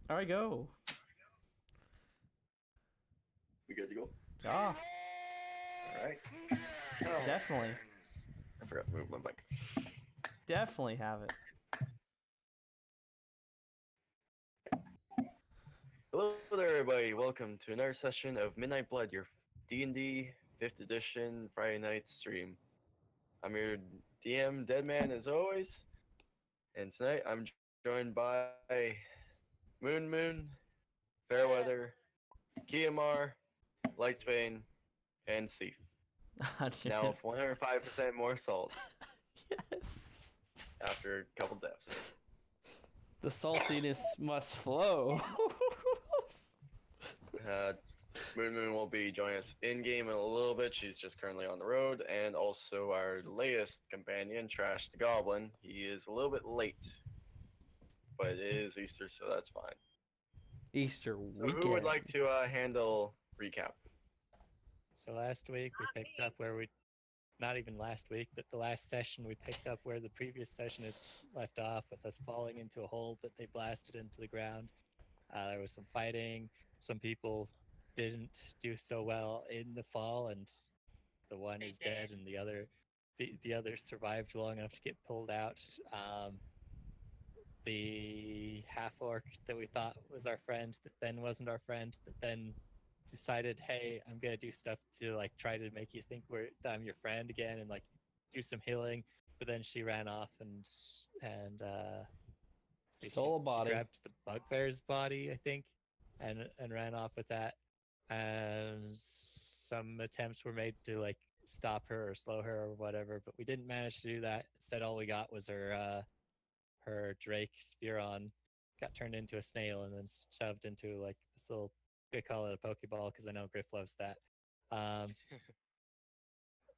All right, go. We good to go? Ah, Alright. Oh, definitely, I forgot to move my mic. definitely have it. Hello there, everybody. Welcome to another session of Midnight Blood, your D&D 5th edition Friday night stream. I'm your DM, Deadman, as always. And tonight I'm joined by Moon, Fairweather, Kiamar, Lightsbane, and Seif. Now with 105% more salt Yes. after a couple deaths. The saltiness must flow. Uh, Moon will be joining us in game in a little bit. She's just currently on the road, and also our latest companion, Trash the Goblin. He is a little bit late, but it is Easter, so that's fine. Easter So, who would weekend. like to handle recap? So last week we picked up where we, not even last week, but the last session we picked up where the previous session had left off with us falling into a hole that they blasted into the ground. There was some fighting. Some people didn't do so well in the fall, and the one is dead, and the other survived long enough to get pulled out. The half orc that we thought was our friend, that then wasn't our friend, that then decided, hey, I'm gonna do stuff to like try to make you think I'm your friend again and like do some healing. But then she ran off and Stole a she body. grabbed the bugbear's body, I think, and ran off with that. And some attempts were made to like stop her or slow her or whatever, but we didn't manage to do that. Instead, all we got was her Drake Spearon got turned into a snail and then shoved into like this little. I call it a Pokeball because I know Griff loves that. Um,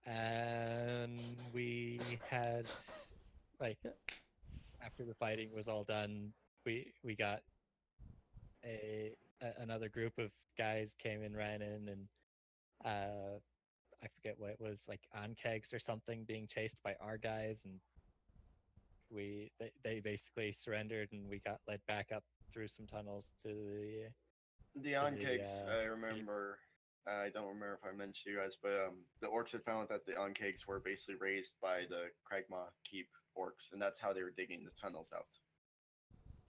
and we had like after the fighting was all done, we got another group of guys came and ran in and I forget what it was, like on kegs or something, being chased by our guys, and they basically surrendered and we got led back up through some tunnels to The the onkegs, I feed. remember. I don't remember if I mentioned to you guys, but the orcs had found that the onkegs were basically raised by the Kragma Keep orcs, and that's how they were digging the tunnels out.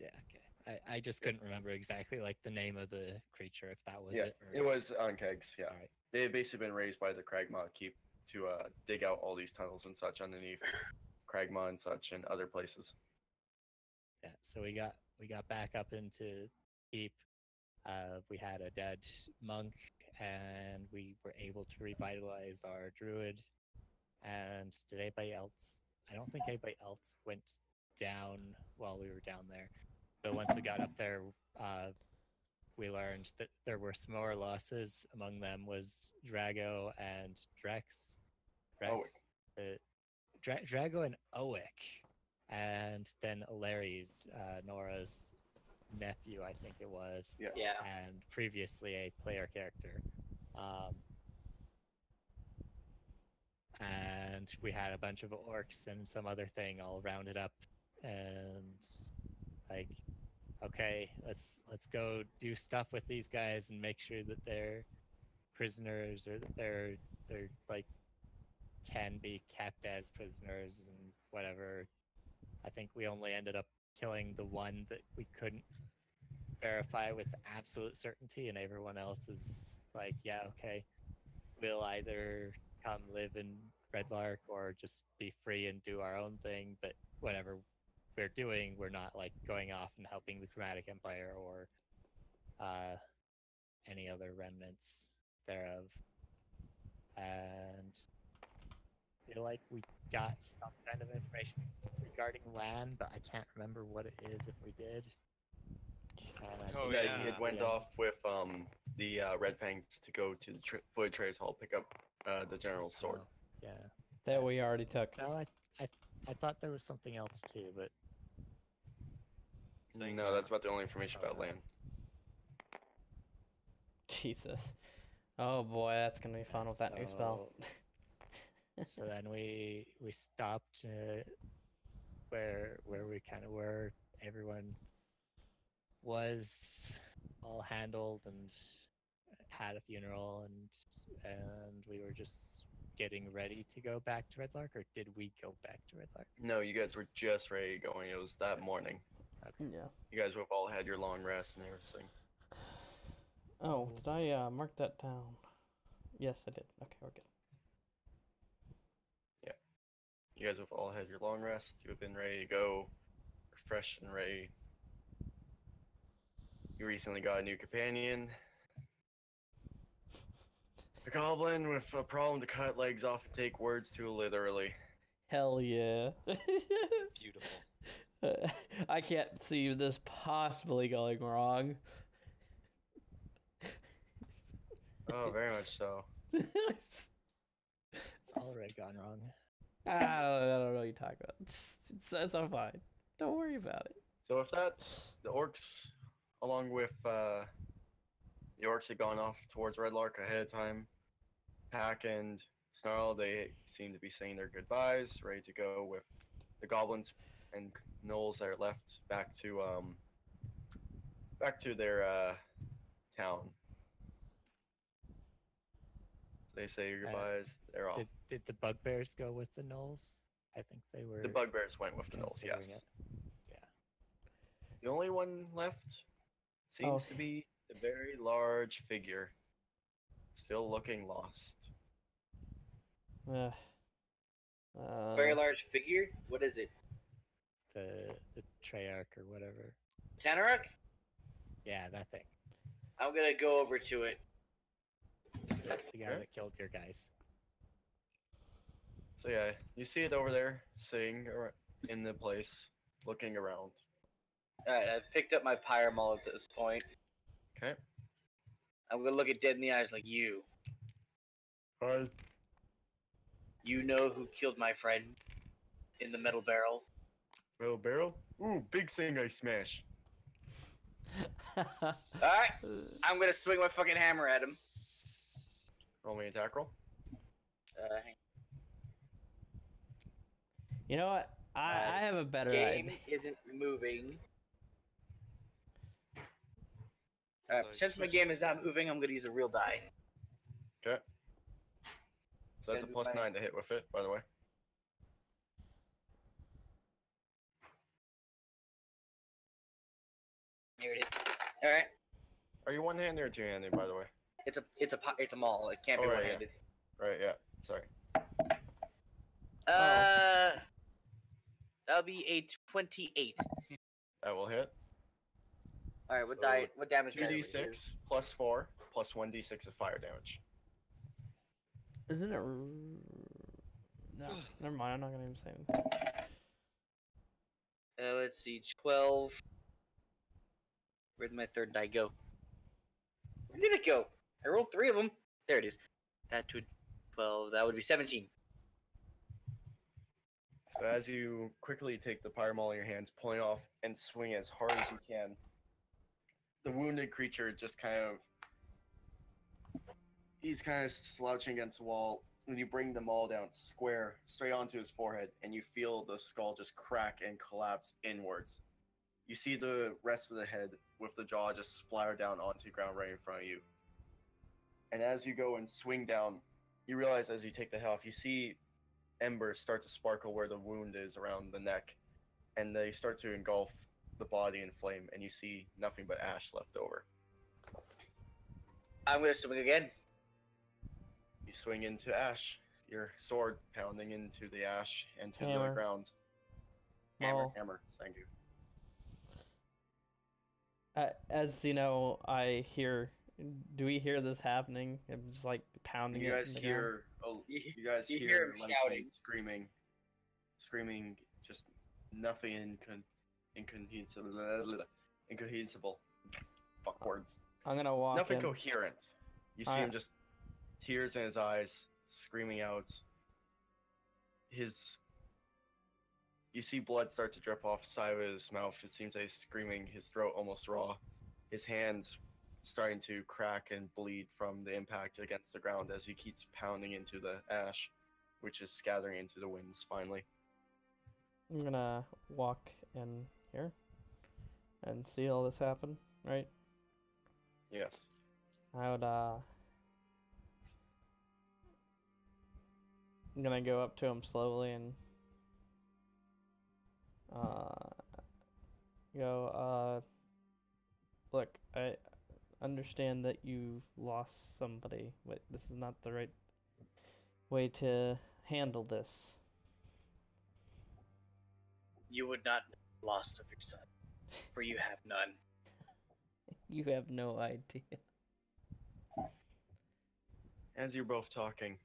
Yeah, okay. I just Yep. couldn't remember exactly like the name of the creature, if that was Yeah, it. it was onkegs. Yeah, All right. they had basically been raised by the Kragma Keep to dig out all these tunnels and such underneath Kragma and such and other places. Yeah. So we got back up into keep. We had a dead monk, and we were able to revitalize our druid. And did anybody else? I don't think anybody else went down while we were down there. But once we got up there, uh, we learned that there were some more losses. Among them was Drago and Drex. Oh, Drex. Drago and Owick. And then Alaries, Nora's nephew, I think it was. yes. Yeah. And previously a player character. Um, and we had a bunch of orcs and some other thing all rounded up, and like, okay, let's go do stuff with these guys and make sure that they're prisoners or that they're like can be kept as prisoners and whatever. I think we only ended up killing the one that we couldn't verify with absolute certainty, and everyone else is like, yeah, okay, we'll either come live in Redlark or just be free and do our own thing. But whatever we're doing, we're not like going off and helping the Chromatic Empire or uh, any other remnants thereof. And I feel like we got some kind of information regarding land, but I can't remember what it is if we did. And Oh, Yeah, yeah. he had went off with the Red Fangs to go to the Footed Trace Hall, pick up the General's sword. Oh, yeah. That we already took. No, I thought there was something else too, but No, that's about the only information about land. Jesus. Oh boy, that's gonna be fun with that new spell. So then we stopped where we kind of were. Everyone was all handled and had a funeral, and we were just getting ready to go back to Red Lark, or did we go back to Red Lark? No, you guys were just ready going. It was that morning. Okay. Yeah. You guys would have all had your long rest and everything. Oh, did I mark that down? Yes, I did. Okay, we're good. Yeah. You guys have all had your long rest. You have been ready to go, refreshed and ready. You recently got a new companion. A goblin with a problem to cut legs off and take words too literally. Hell yeah. Beautiful. I can't see this possibly going wrong. Oh, very much so. It's already gone wrong. I don't know what you're talking about. It's all fine. Don't worry about it. So with that, the orcs, along with the orcs had gone off towards Red Lark ahead of time. Pack and Snarl, they seem to be saying their goodbyes, ready to go with the goblins and gnolls that are left back to their town. So they say your goodbyes. They're off. Did the bugbears go with the gnolls? I think they were. The bugbears went with the gnolls. considering Yes. it. Yeah. The only one left seems to be a very large figure, still looking lost. Very large figure? What is it? The Treyarch or whatever. Tanaruk? Yeah, that thing. I'm gonna go over to it. The guy Okay. that killed your guys. So yeah, you see it over there, sitting in the place, looking around. Alright, I've picked up my Pyramol at this point. Okay. I'm gonna look it dead in the eyes like you. Hi. You know who killed my friend in the metal barrel? Metal barrel? Ooh, big thing I smash. Alright, I'm gonna swing my fucking hammer at him. Roll me attack roll. You know what? I have a better Game idea. isn't moving. Alright, since my game is not moving, I'm gonna use a real die. Okay. So that's a Gonna plus do my- 9 to hit with it, by the way. Here it is. Alright, Are you one-handed or two-handed, by the way? it's a maul. It can't be Oh, right, one-handed. Right, yeah. Sorry. That'll be a 28. That will hit. Alright, what So, what damage? die do we do? 2d6 plus 4 plus 1d6 of fire damage. Isn't it? No, never mind. I'm not gonna even say anything. Let's see, 12. Where'd my third die go? Where did it go? I rolled 3 of them. There it is. That would 12. That would be 17. So as you quickly take the Pyramol in your hands, pulling off and swing as hard as you can, the wounded creature just he's kind of slouching against the wall. When you bring them all down square, straight onto his forehead, and you feel the skull just crack and collapse inwards. You see the rest of the head with the jaw just splatter down onto the ground right in front of you. And as you go and swing down, you realize as you take the head off, you see embers start to sparkle where the wound is around the neck, and they start to engulf the body in flame, and you see nothing but ash left over. I'm gonna swing again. You swing into ash, your sword pounding into the ash and to the Hammer. ground. Maul. Hammer, thank you. As you know, I hear. Do we hear this happening? I'm just like pounding You it. guys in the ground. hear, you guys You hear hear him Lightspeed shouting. screaming, just nothing incomprehensible. Fuck words. I'm gonna walk Nothing in. coherent. You see him just tears in his eyes, screaming out. You see blood start to drip off the side of his mouth. It seems like he's screaming, his throat almost raw. His hands starting to crack and bleed from the impact against the ground as he keeps pounding into the ash, which is scattering into the winds finally. I'm gonna walk in here. and see all this happen, right? Yes. I would I'm gonna go up to him slowly and uh go look, I understand that you lost somebody, but this is not the right way to handle this. You would not know the loss of your son, for you have none. You have no idea. As you're both talking,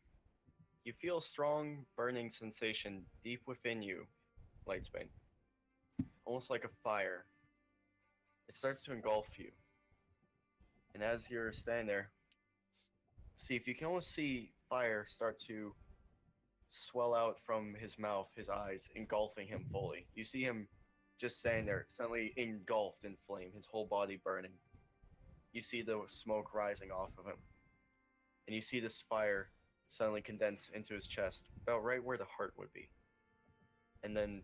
you feel a strong, burning sensation deep within you, Lightsbane. Almost like a fire. It starts to engulf you. And as you're standing there, see if you can almost see fire start to swell out from his mouth, his eyes, engulfing him fully. You see him just standing there, suddenly engulfed in flame, his whole body burning. You see the smoke rising off of him. And you see this fire suddenly condense into his chest, about right where the heart would be. And then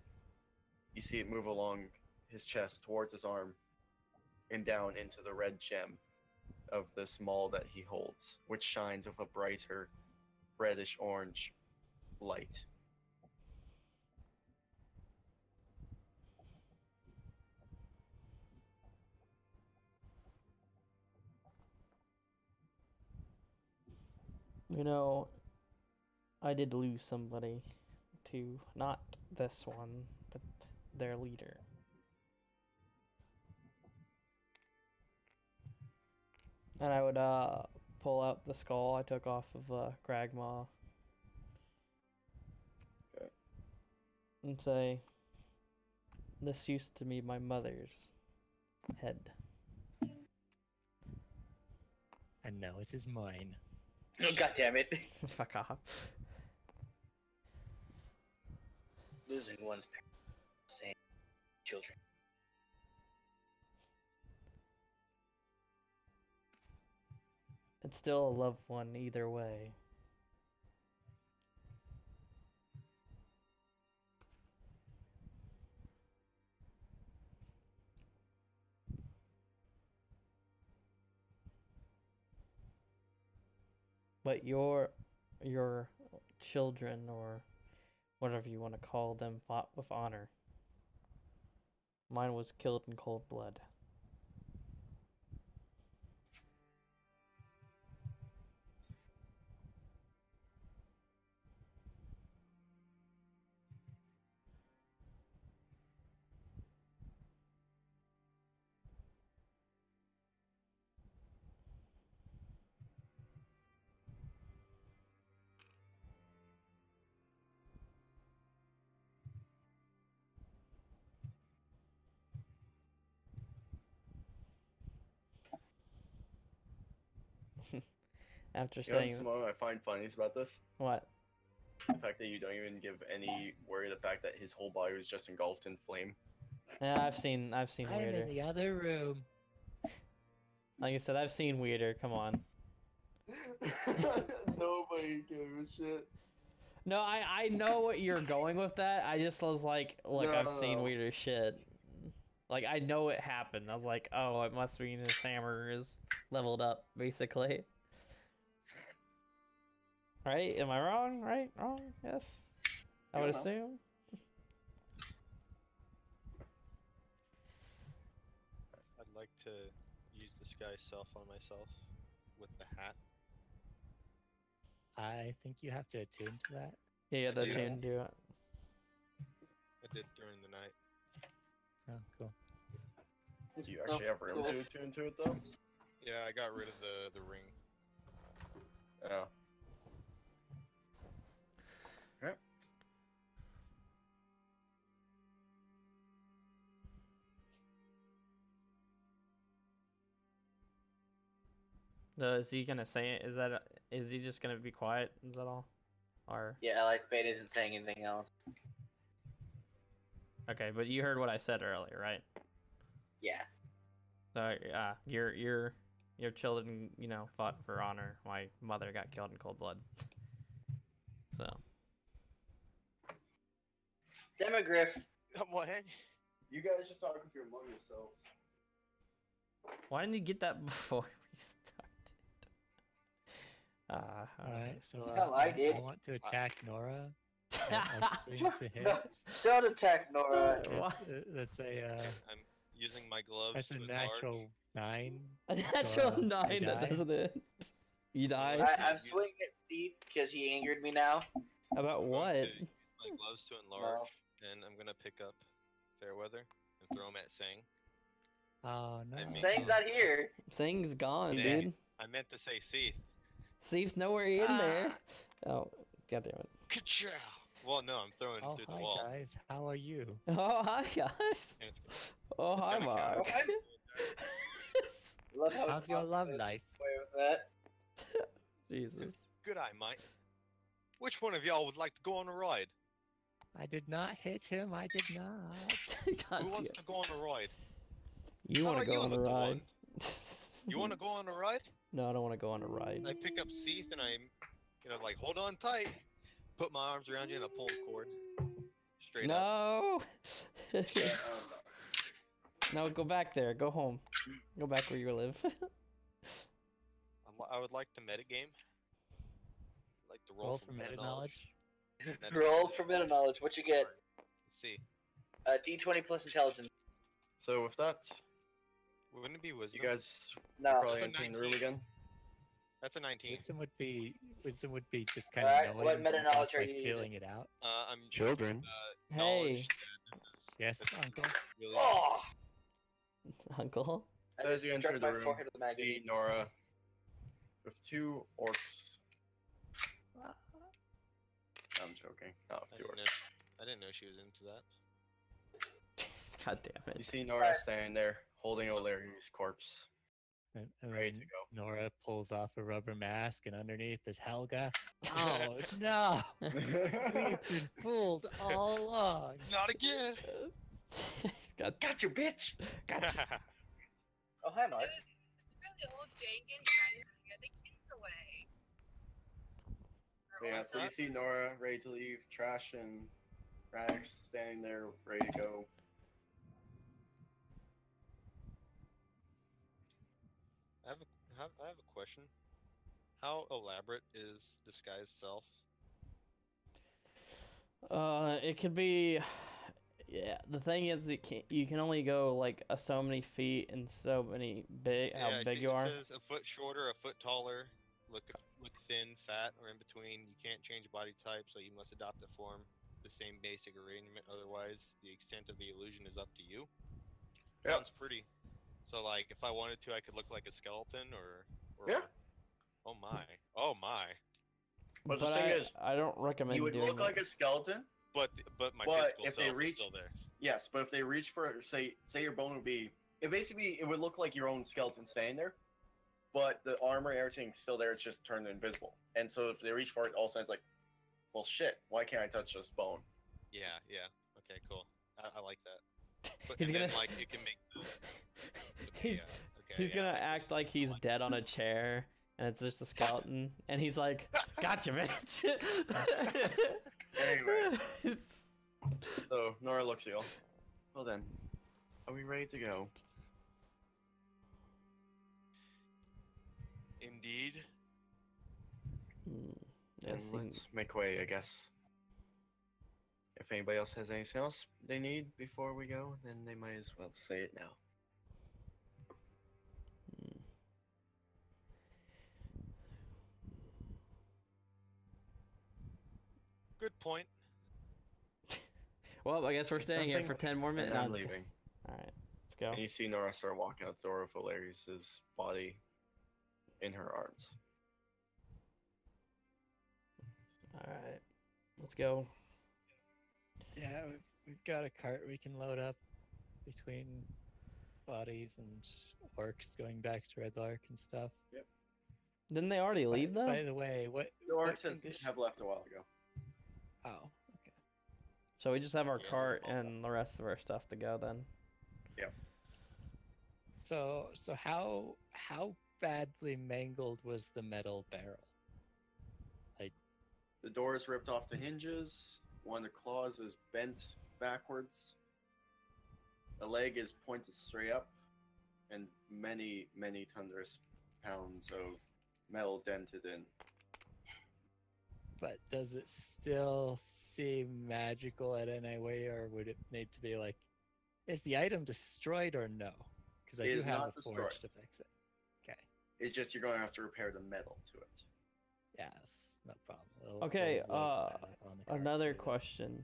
you see it move along his chest towards his arm and down into the red gem of this maul that he holds, which shines with a brighter reddish orange light. You know, I did lose somebody to not this one, but their leader. And I would pull out the skull I took off of Gragmaw. Okay. And say, this used to be my mother's head. And now it is mine. Oh, God damn it. Fuck off. Losing one's parents, same children. It's still a loved one either way. But your children, or whatever you want to call them, fought with honor. Mine was killed in cold blood. After You know saying what's what I find funniest about this? what? The fact that you don't even give any worry the fact that his whole body was just engulfed in flame. Yeah, I've seen I'm weirder. in the other room. Like I said, I've seen weirder. Come on. Nobody gave a shit. No, I know what you're going with that. I just was like, look, I've seen No. weirder shit. Like, I know it happened. I was like, oh, it must mean his hammer is leveled up, basically. Right? Am I wrong? Right? Wrong? Yes? I would Yeah. assume. I'd like to use this guy's self on myself with the hat. I think you have to attune to that. Yeah, that do. chain do it. I did during the night. Oh, cool. Do you actually have room to attune to it though? Yeah, I got rid of the ring. Yeah. Yep. Is he gonna say it? Is he just gonna be quiet? Is that all? Or Yeah, Alex Bane isn't saying anything else. okay, but you heard what I said earlier, right? Yeah. So your children, fought for honor. My mother got killed in cold blood. So Demogriff. What? You guys just talk with your among yourselves. Why didn't you get that before we started? Alright, so Hell, I did. I want to attack Nora. I swing to hit. Don't attack Nora. Why? That's a I'm using my gloves that's to a enlarge. natural 9. A so, natural I 9, that die. doesn't it? You die? I'm swinging at Steve because he angered me now. About I'm what? going to use my gloves to enlarge, and I'm gonna pick up Fairweather and throw him at Sang. Oh no. I mean- Saying's not here. Sing's gone, Yeah. dude. I meant to say Seath. Steve's nowhere in there. Oh, goddamn it. Ka-chow! Well, no, I'm throwing Oh through the hi wall. guys, how are you? Oh, hi, guys. And it's- Oh, it's hi, gonna Mark. count. Love how How's your love life? Away with that. Jesus. Good eye, mate. Which one of y'all would like to go on a ride? I did not hit him. I did not. God, Who wants to go on a ride? you How want to about go you, on a little ride? one? You want to go on a ride? No, I don't want to go on a ride. I pick up Seath and I, like, hold on tight. Put my arms around you and I pull the cord. Straight up. No. Yeah, No, go back there. Go home. Go back where you live. I would like to metagame. I'd like to roll, Roll for for meta meta knowledge. knowledge. Roll for meta knowledge. What you get? Let's see. D20 plus intelligence. So with that, Wouldn't it be wisdom? you guys No. probably That's a entering the room 19. again. That's a 19. Wisdom would be just kind of Alright, knowing what meta stuff, knowledge are like you using? feeling it out. I'm Children. Hey. knowledge that Yes, this is uncle. really Oh! Uncle. I So as just you enter struck the my room, forehead with a see magazine. Nora with 2 orcs. I'm joking. Not with 2 orcs. I didn't know she was into that. God damn You it. see Nora standing there holding O'Leary's corpse, And ready then to go. Nora pulls off a rubber mask, and underneath is Helga. Oh no! We've been fooled all along. Not again! God, Got you, bitch! gotcha. Oh, hi, Mark. It's really old Jenkins trying to scare the kids away. Or Yeah, old so you Doug. see Nora ready to leave, Trash and Rax standing there ready to go. I have a question. How elaborate is Disguise Self? It could be. Yeah, the thing is, you can only go like so many feet and so many big. How I big see you are. It says a foot shorter, a foot taller, look thin, fat, or in between. You can't change body type, so you must adopt a form the same basic arrangement. Otherwise, the extent of the illusion is up to you. Yep. Sounds pretty. So, like, if I wanted to, I could look like a skeleton, or Yeah. Oh my! Oh my! But the But thing is, I don't recommend you would doing look that. like a skeleton. But my But physical if they self reach- is still there. Yes, but if they reach for, say your bone would be, it would look like your own skeleton staying there, but the armor and everything's still there. It's just turned invisible. And so if they reach for it, all of a sudden it's like, well, shit. Why can't I touch this bone? Yeah. Okay, cool. I like that. But, He's and gonna. then, like, you can make the he's yeah. Okay, he's yeah, gonna I act like he's dead on a chair, and it's just a skeleton, and he's like, "Gotcha, bitch." Anyways. So Nora looks at you all. Well then, are we ready to go? Indeed. Yeah, Then seems- let's make way, I guess. If anybody else has anything else they need before we go, then they might as well say it now. Good point. Well, I guess we're staying here Nothing- for 10 more minutes. And No, I'm let's go. leaving. All right, let's go. And you see Nora start walking out the door with Valerius's body in her arms. All right, let's go. Yeah, we've got a cart we can load up between bodies and orcs going back to Red Lark and stuff. Didn't they already leave though? By the way, what The what orcs condition- have left a while ago. Oh, okay. So we just have our Yeah, cart that's all. and the rest of our stuff to go then. So how badly mangled was the metal barrel? The door is ripped off the hinges. One of the claws is bent backwards. The leg is pointed straight up. and many, many thunderous pounds of metal dented in. But does it still seem magical in any way, or would it need to be like, is the item destroyed or no? Because I It do is have not a destroyed. forge to fix it. Okay. It's just you're going to have to repair the metal to it. Yes, no problem. Okay, we'll load that up on the cart Another too, then. question.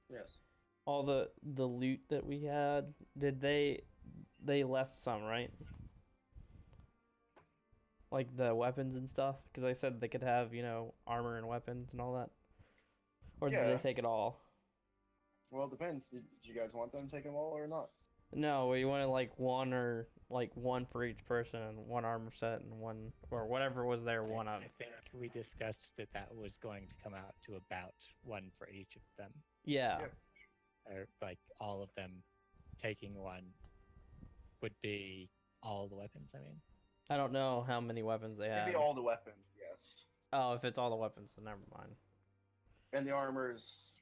Yes. All the loot that we had, did they left some, right? Like the weapons and stuff, because I said they could have, armor and weapons and all that. Or did they Yeah. take it all? Well, it depends. Did you guys want them to take them all or not? No, we wanted like one for each person and one armor set and one or whatever was there one of. I think we discussed that was going to come out to about one for each of them, Yeah. Yep. or like all of them taking one would be all the weapons. I mean, I don't know how many weapons they have. Maybe all the weapons, yes. Oh, if it's all the weapons, then never mind. And the armors,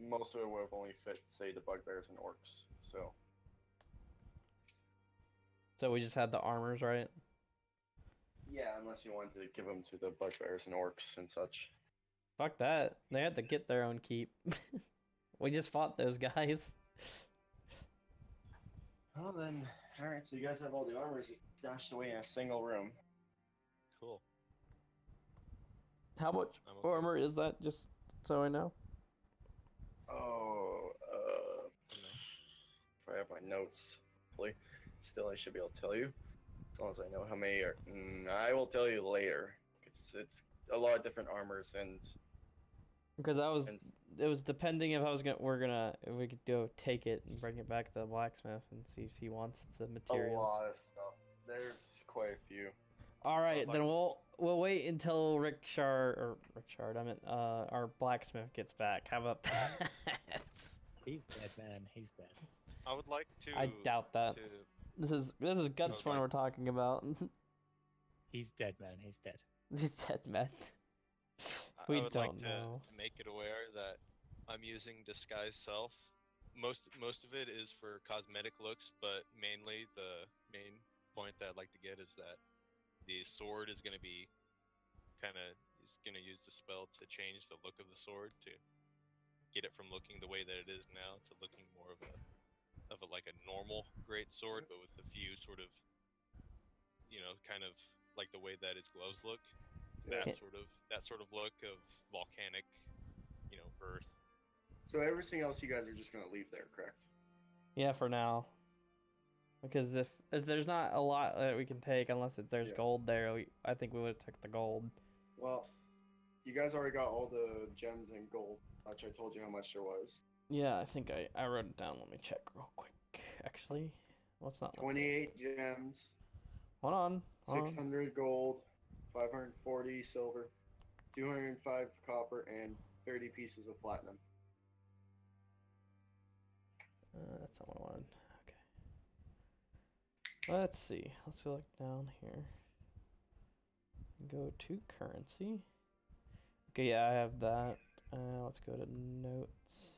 most of it would have only fit, say, the bugbears and orcs. So So we just had the armors, right? yeah, unless you wanted to give them to the bugbears and orcs and such. Fuck that. They had to get their own keep. We just fought those guys. Well then, all right. So you guys have all the armors stashed away in a single room. Cool. How much I'm okay. armor is that? Just so I know. Oh, I'm nice. if I have my notes, hopefully. Still, I should be able to tell you. As long as I know how many are. I will tell you later. It's a lot of different armors and. Because And it was depending if if we could go take it and bring it back to the blacksmith and see if he wants the a materials. lot of stuff. There's quite a few. All right, Well, then like- we'll wait until I meant our blacksmith gets back. How about that? he's dead, man. He's dead. I would like to. I doubt that. To, This is guts fun like- we're talking about. He's dead, man. He's dead. He's dead, man. I We would don't like know. to make it aware that I'm using disguise self. Most of it is for cosmetic looks, but mainly the main point that I'd like to get is that the sword is going to be use the spell to change the look of the sword to get it from looking the way that it is now to looking more of a like a normal great sword, but with a few sort of kind of like the way that its gloves look. Okay. That sort of look of volcanic, earth. So everything else you guys are just gonna leave there, correct? Yeah, for now. Because if there's not a lot that we can take unless there's Yeah. gold there, I think we would have took the gold. Well, you guys already got all the gems and gold, which I told you how much there was. Yeah, I think I wrote it down. Let me check real quick. Actually, what's not? 28 gems, Hold on. 600 gold, 540 silver, 205 copper, and 30 pieces of platinum. That's not what I wanted. Okay. Let's see. Let's go down here. Go to currency. Okay, yeah, I have that. Let's go to notes.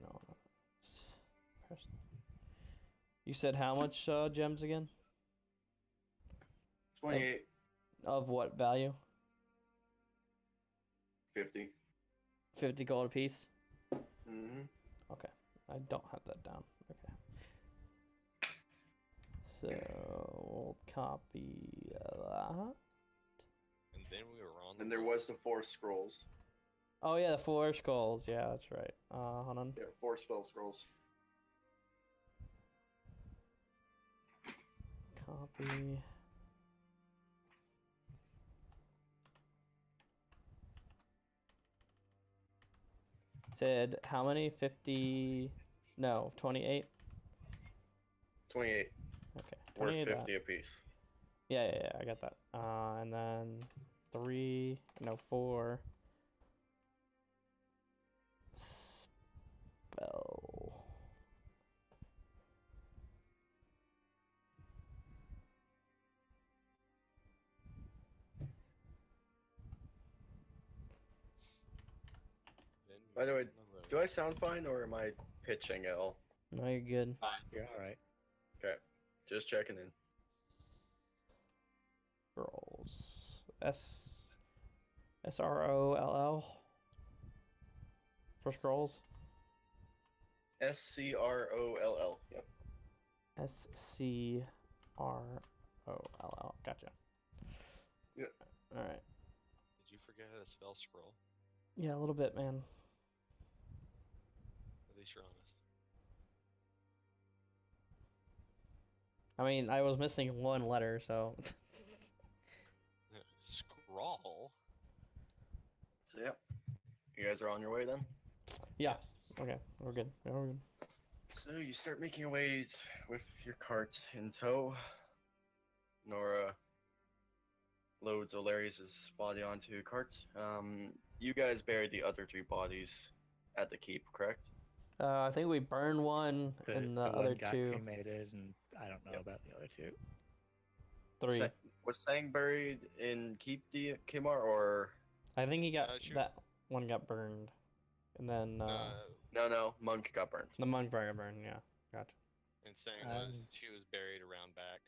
No. You said how much gems again? 28, Of what value? 50. 50 gold a piece? Mm-hmm. Okay. I don't have that down. Okay. So we'll copy that. And then we were on. And there was the 4 scrolls. Oh yeah, the 4 skulls. Yeah, that's right. Hold on. Yeah, 4 spell scrolls. Copy. Said how many? 50. No, 28. 28, Okay. or 28. 50 apiece. Yeah, I got that. And then 3. No, 4. Spell. Then we By the were way, on the road. do I sound fine, or am I pitching at all? No, you're good. Fine. You're all right. Okay, just checking in. Scrolls. Sroll. For scrolls. SCROLL. Yep. SCROLL. Gotcha. Yeah. All right. Did you forget how to spell scroll? Yeah, a little bit, man. At least you're honest. I mean, I was missing one letter, so. Scrawl? So yeah, you guys are on your way then. Yeah. Yes. Okay, we're good. Yeah, we're good. So you start making your ways with your cart in tow. Nora loads O'Leary's body onto a cart. You guys buried the other 2 bodies at the keep, correct? I think we burned one, and the one other got 2, cremated, and I don't know Yep. about the other 2. 3. Was Sang buried in Keep Kimar, or I think he got Shoot. that one got burned, and then no? Monk got burned. the monk burned. Yeah, gotcha. And saying was Um, she was buried around back.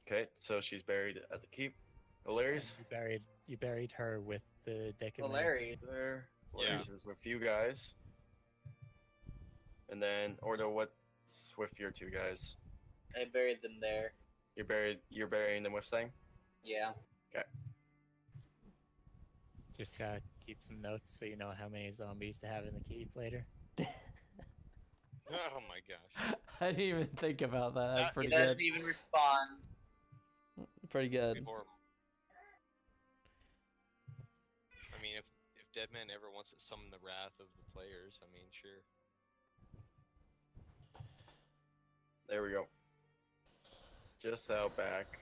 Okay, so she's buried at the keep. And O'Leary's you buried her with the Deacon. Larry. there. Yeah. O'Leary's is with you guys. And then Ordo, what's with your 2 guys? I buried them there. You're burying them with Sang? Yeah. Just gotta keep some notes so you know how many zombies to have in the keep later. Oh my gosh. I didn't even think about that. That's He pretty doesn't good. even respond. Pretty good. Pretty horrible. I mean, if Deadman ever wants to summon the wrath of the players, I mean, sure. There we go. Just out back.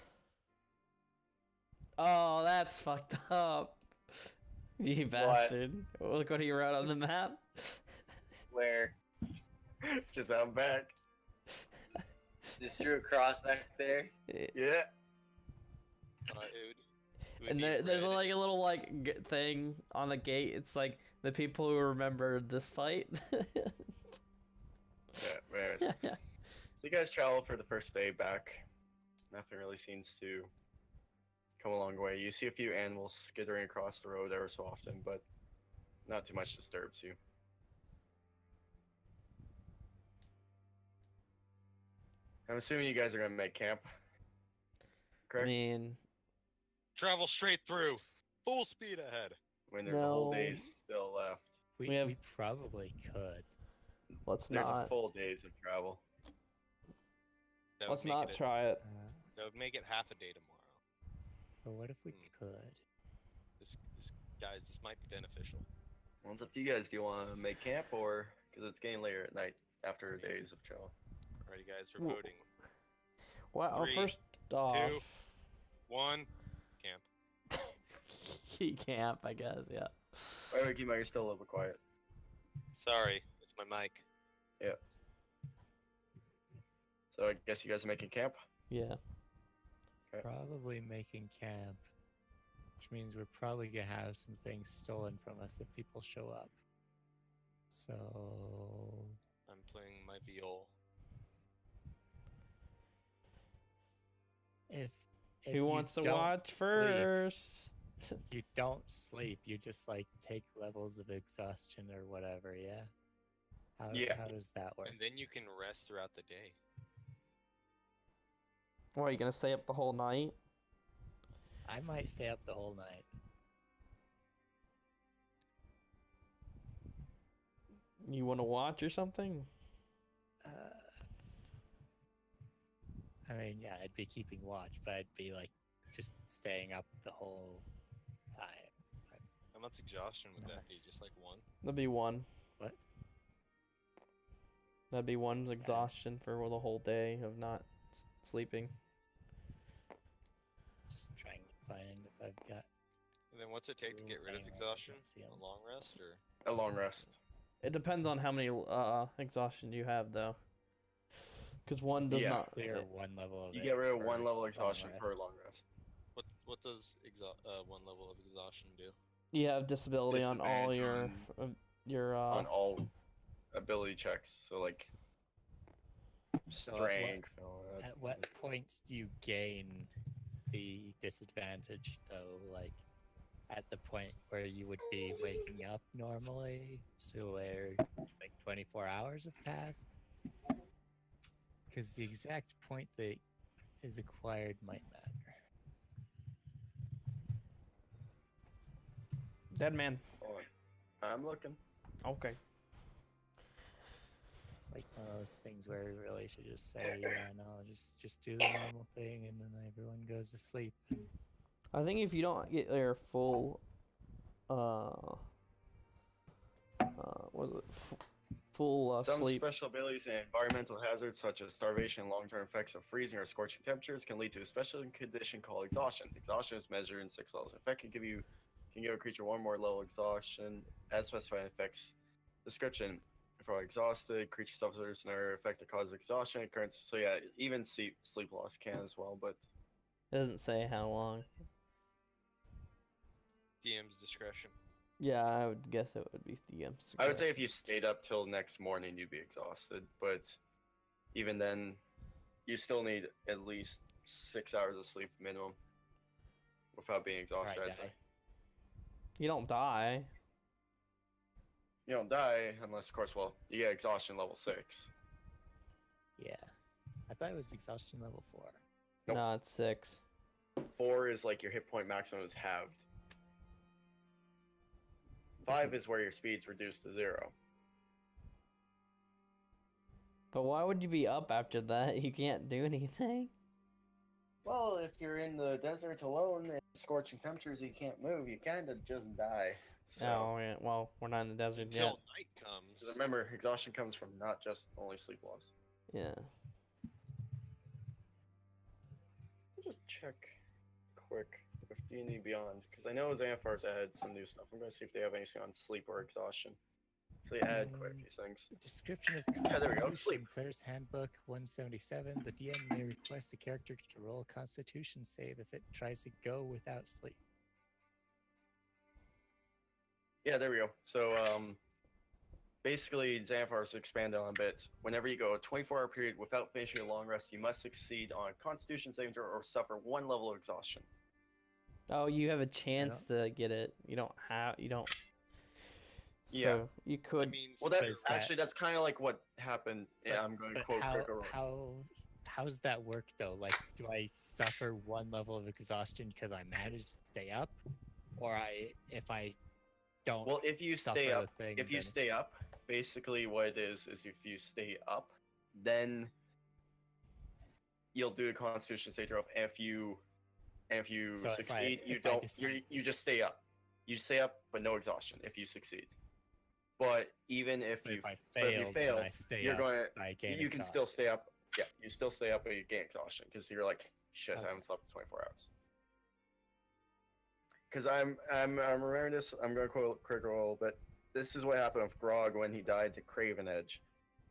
Oh, that's fucked up. You bastard. Look what he wrote on the map. Where Just out back. just drew a cross back there. Yeah. It would And be there's red. like a little thing on the gate. It's like the people who remembered this fight. Yeah, anyways. So you guys travel for the first day back. Nothing really seems to come a long way. You see a few animals skittering across the road ever so often, but not too much disturbs you. I'm assuming you guys are gonna make camp. I Correct? mean, Travel straight through. Full speed ahead. When there's a whole No. day still left. We have- We probably could. let's There's a not. full days of travel. That Let's would make not it, try it. That would make it half a day tomorrow. But what if we Hmm. could? This might be beneficial. Well, it's up to you guys. Do you want to make camp, or because it's getting later at night after days of travel? Alright, you guys are Well- voting. Well, 3, first off, 1, camp. he camp, I guess. Yeah. Why do we keep Mike still a little bit quiet? Sorry, it's my mic. So I guess you guys are making camp. Yeah. Okay. Probably making camp. Which means we're probably gonna have some things stolen from us if people show up. So I'm playing my viol. if Who you wants to don't watch sleep- first? You don't sleep. You just like take levels of exhaustion or whatever. Yeah. Yeah. How does that work? And then you can rest throughout the day. What, are you gonna stay up the whole night? I might stay up the whole night. You want to watch or something? I mean, yeah, I'd be keeping watch, but I'd be like just staying up the whole time. How much exhaustion would that be? Nice. Just like 1? That'd be one. What? That'd be one's exhaustion for the whole day of not sleeping. Just trying to find if I've got. And then what's it take to get rid of Rules exhaustion? anyway, I A long rest or? A long rest. It depends on how many exhaustion you have, though. Because one does Yeah. not. Clear one level of You it get rid of per one level long exhaustion per rest. long rest. What does 1 level of exhaustion do? You have disability on all Disadvantage your on uh all ability checks. So like So Strength. at what point do you gain the disadvantage though? Like at the point where you would be waking up normally, so where like 24 hours have passed? Because the exact point that is acquired might matter. Dead man. Hold on. I'm looking. Okay. Like one of those things where we really should just say, yeah, no, just do the normal thing, and then everyone goes to sleep. I think if you don't get your full, what is it? Full Some sleep. special abilities and environmental hazards, such as starvation and long-term effects of freezing or scorching temperatures, can lead to a special condition called exhaustion. Exhaustion is measured in 6 levels. Effect can give a creature one more level exhaustion, as specified in effects description. For exhausted, creature suffers another effect that causes exhaustion occurrence. So yeah, even sleep loss can as well, but It doesn't say how long. DM's discretion. Yeah, I would guess it would be DM's. I would say if you stayed up till next morning, you'd be exhausted. But even then, you still need at least 6 hours of sleep minimum without being exhausted. Right, I'd say. die. You don't die. You don't die unless, of course, well, you get exhaustion level 6. Yeah, I thought it was exhaustion level 4. Nope. No, it's 6. 4 is like your hit point maximum is halved. 5 is where your speed's reduced to 0. But why would you be up after that? You can't do anything. Well, if you're in the desert alone and scorching temperatures, you can't move. You kind of just die. So, Oh, yeah. Well, we're not in the desert Until yet. night comes. because remember, exhaustion comes from not just only sleep loss. Yeah. I'll just check quick with D&D Beyond, because I know Xanathar's added some new stuff. I'm going to see if they have anything on sleep or exhaustion. So they added quite a few things. Description of Yeah, there we go. Constitution, Sleep. Player's Handbook 177. The DM may request a character to roll a Constitution save if it tries to go without sleep. Yeah, there we go. So, basically, Xanathar's expanded on a bit. Whenever you go a 24-hour period without finishing a long rest, you must succeed on a Constitution saving throw or suffer 1 level of exhaustion. Oh, you have a chance to get it. You don't have. You don't. So Yeah. you I could. mean, Well, But is that- actually, that's kind of like what happened. Yeah, I'm going to But quote how, Critical Role. how's that work though? Like, do I suffer 1 level of exhaustion because I managed to stay up, or if I don't Well, if you suffer stay up, the thing, if you then- stay up, basically what it is if you stay up, then you'll do a Constitution save throw. And if you So if succeed, you if I don't. decide- You just stay up. You stay up, but no exhaustion if you succeed. But even if but you if I but if you fail, fail, then I stay you're up, going I gain you can still exhaustion. stay up. Yeah, you still stay up, but you gain exhaustion because you're like, shit, I Okay. haven't slept in 24 hours. Because I'm remembering this. I'm going to quote Critical Role, but this is what happened with Grog when he died to Craven Edge.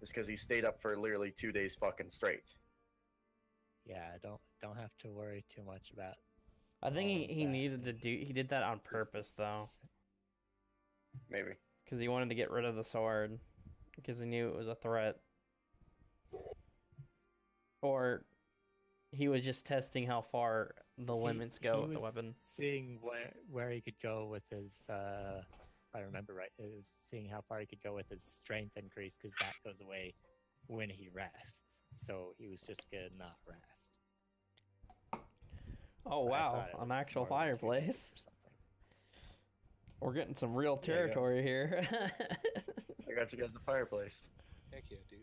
It's because he stayed up for literally 2 days fucking straight. Yeah, don't have to worry too much about. I think all he, of he that. needed to do. He did that on Just purpose though, s- Maybe. because he wanted to get rid of the sword, because he knew it was a threat. Or he was just testing how far the limits go with the was weapon. Seeing where he could go with his, if I remember right, it was seeing how far he could go with his strength increase because that goes away when he rests. So he was just gonna not rest. Oh But I wow, thought it an was actual more than 2 days fireplace. or something. We're getting some real Yeah, yeah. territory here. I got you guys the fireplace. heck yeah, dude.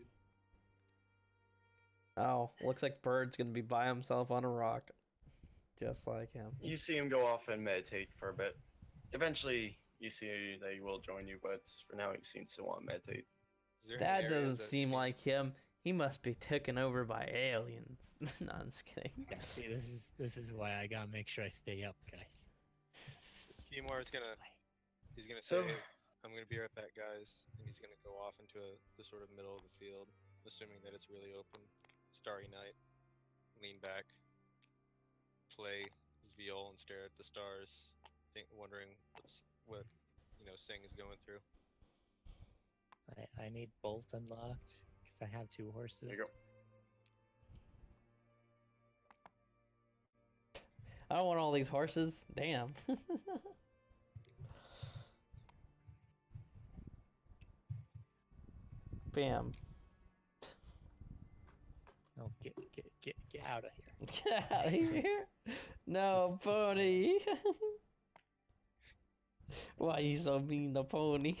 Oh, looks like Bird's gonna be by himself on a rock, just like him. You see him go off and meditate for a bit. Eventually, you see that he will join you, but for now, he seems to want to meditate. Is there any That areas doesn't that seem seem- like him. He must be taken over by aliens. No, I'm just kidding. Yeah, see, this is why I gotta make sure I stay up, guys. Seymour is This is gonna why. he's gonna So- say, "I'm gonna be right back, guys," and he's gonna go off into the sort of middle of the field, assuming that it's really open, starry night. Lean back, play his viol, and stare at the stars, wondering what Sing is going through. I need bolt unlocked because I have 2 horses. There you go. I don't want all these horses. Damn. Bam. Oh, get out of here. Get out of here. No, Just pony. Why you so mean, the pony?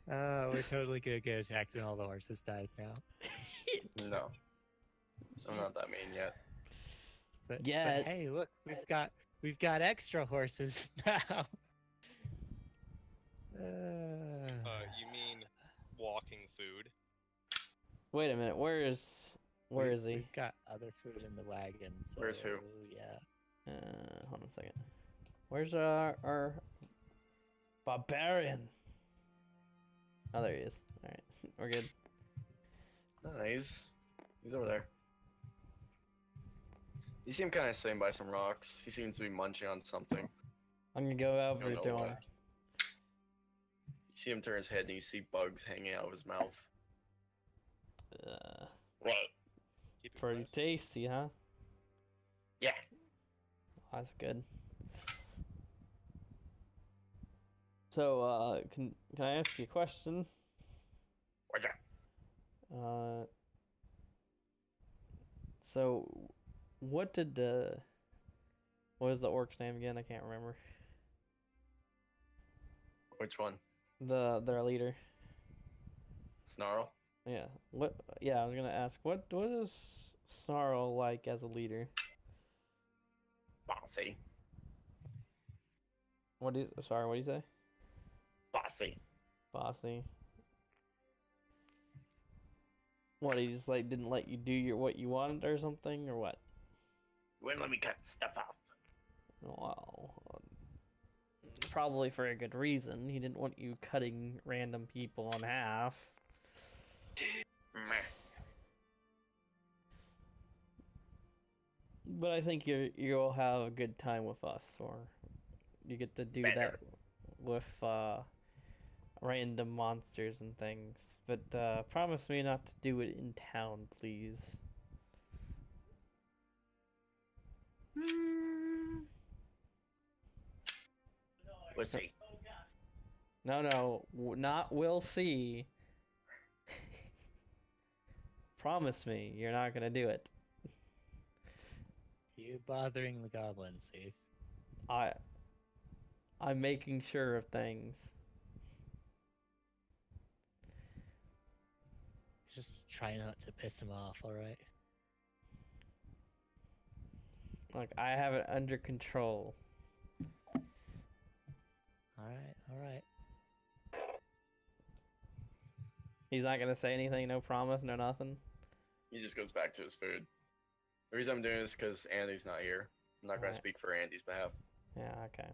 We're totally gonna get attacked and all the horses died now. No. I'm not that mean yet. But Yeah. hey, look, we've got extra horses now. You mean walking food? Wait a minute. Where is he? We've got other food in the wagon. So, Where's who? Yeah. Hold on a second. Where's our barbarian? Oh, there he is. All right, we're good. No, he's over there. You see him kind of sitting by some rocks. He seems to be munching on something. I'm gonna go over Don't to know him. what. You see him turn his head and you see bugs hanging out of his mouth. Right. Keep it Pretty fresh. tasty, huh? Yeah. That's good. So, can I ask you a question? What's that? So, what was the orc's name again? I can't remember. Which one? Their leader. Snarl? Yeah. Yeah, I was gonna ask, what is Snarl like as a leader? Bossy. Sorry, what do you say? Bossy. Bossy. What, he just like didn't let you do what you wanted or something, or what? Wouldn't let me cut stuff off. Well, probably for a good reason. He didn't want you cutting random people in half. Meh. But I think you'll have a good time with us, or you get to do that Better. with random monsters and things. But promise me not to do it in town, please. We'll see. No, not we'll see. Promise me you're not gonna do it. You bothering the goblins, Heath? I'm making sure of things. Just try not to piss him off, alright? Like, I have it under control. Alright. He's not gonna say anything, no promise, no nothing. He just goes back to his food. The reason I'm doing this is because Andy's not here. I'm not going Alright. to speak for Andy's behalf. Yeah, okay.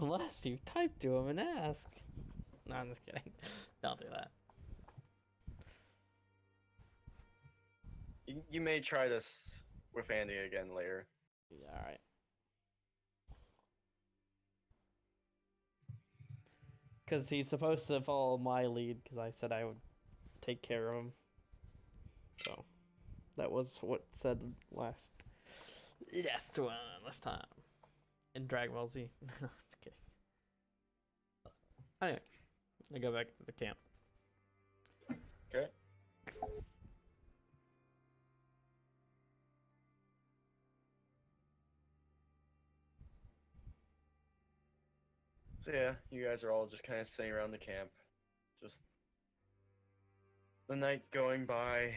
Unless you type to him and ask. No, I'm just kidding. Don't do that. You may try this with Andy again later. Yeah, alright. Because he's supposed to follow my lead, because I said I would take care of him. So, that was what said last time. In Dragon Ball Z. No, just kidding. Anyway, I go back to the camp. Okay? So yeah, you guys are all just kind of sitting around the camp. Just the night going by.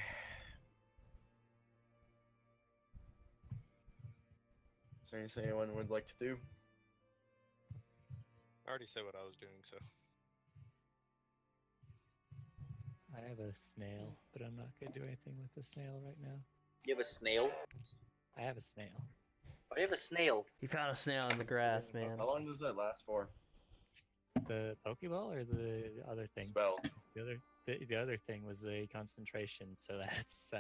Is there anything anyone would like to do? I already said what I was doing, so. I have a snail, but I'm not gonna do anything with the snail right now. You have a snail? I have a snail. Why do you have a snail? You found a snail in the grass, man. How long does that last for? The Pokeball or the other thing? Spell. The other thing was a concentration, so that's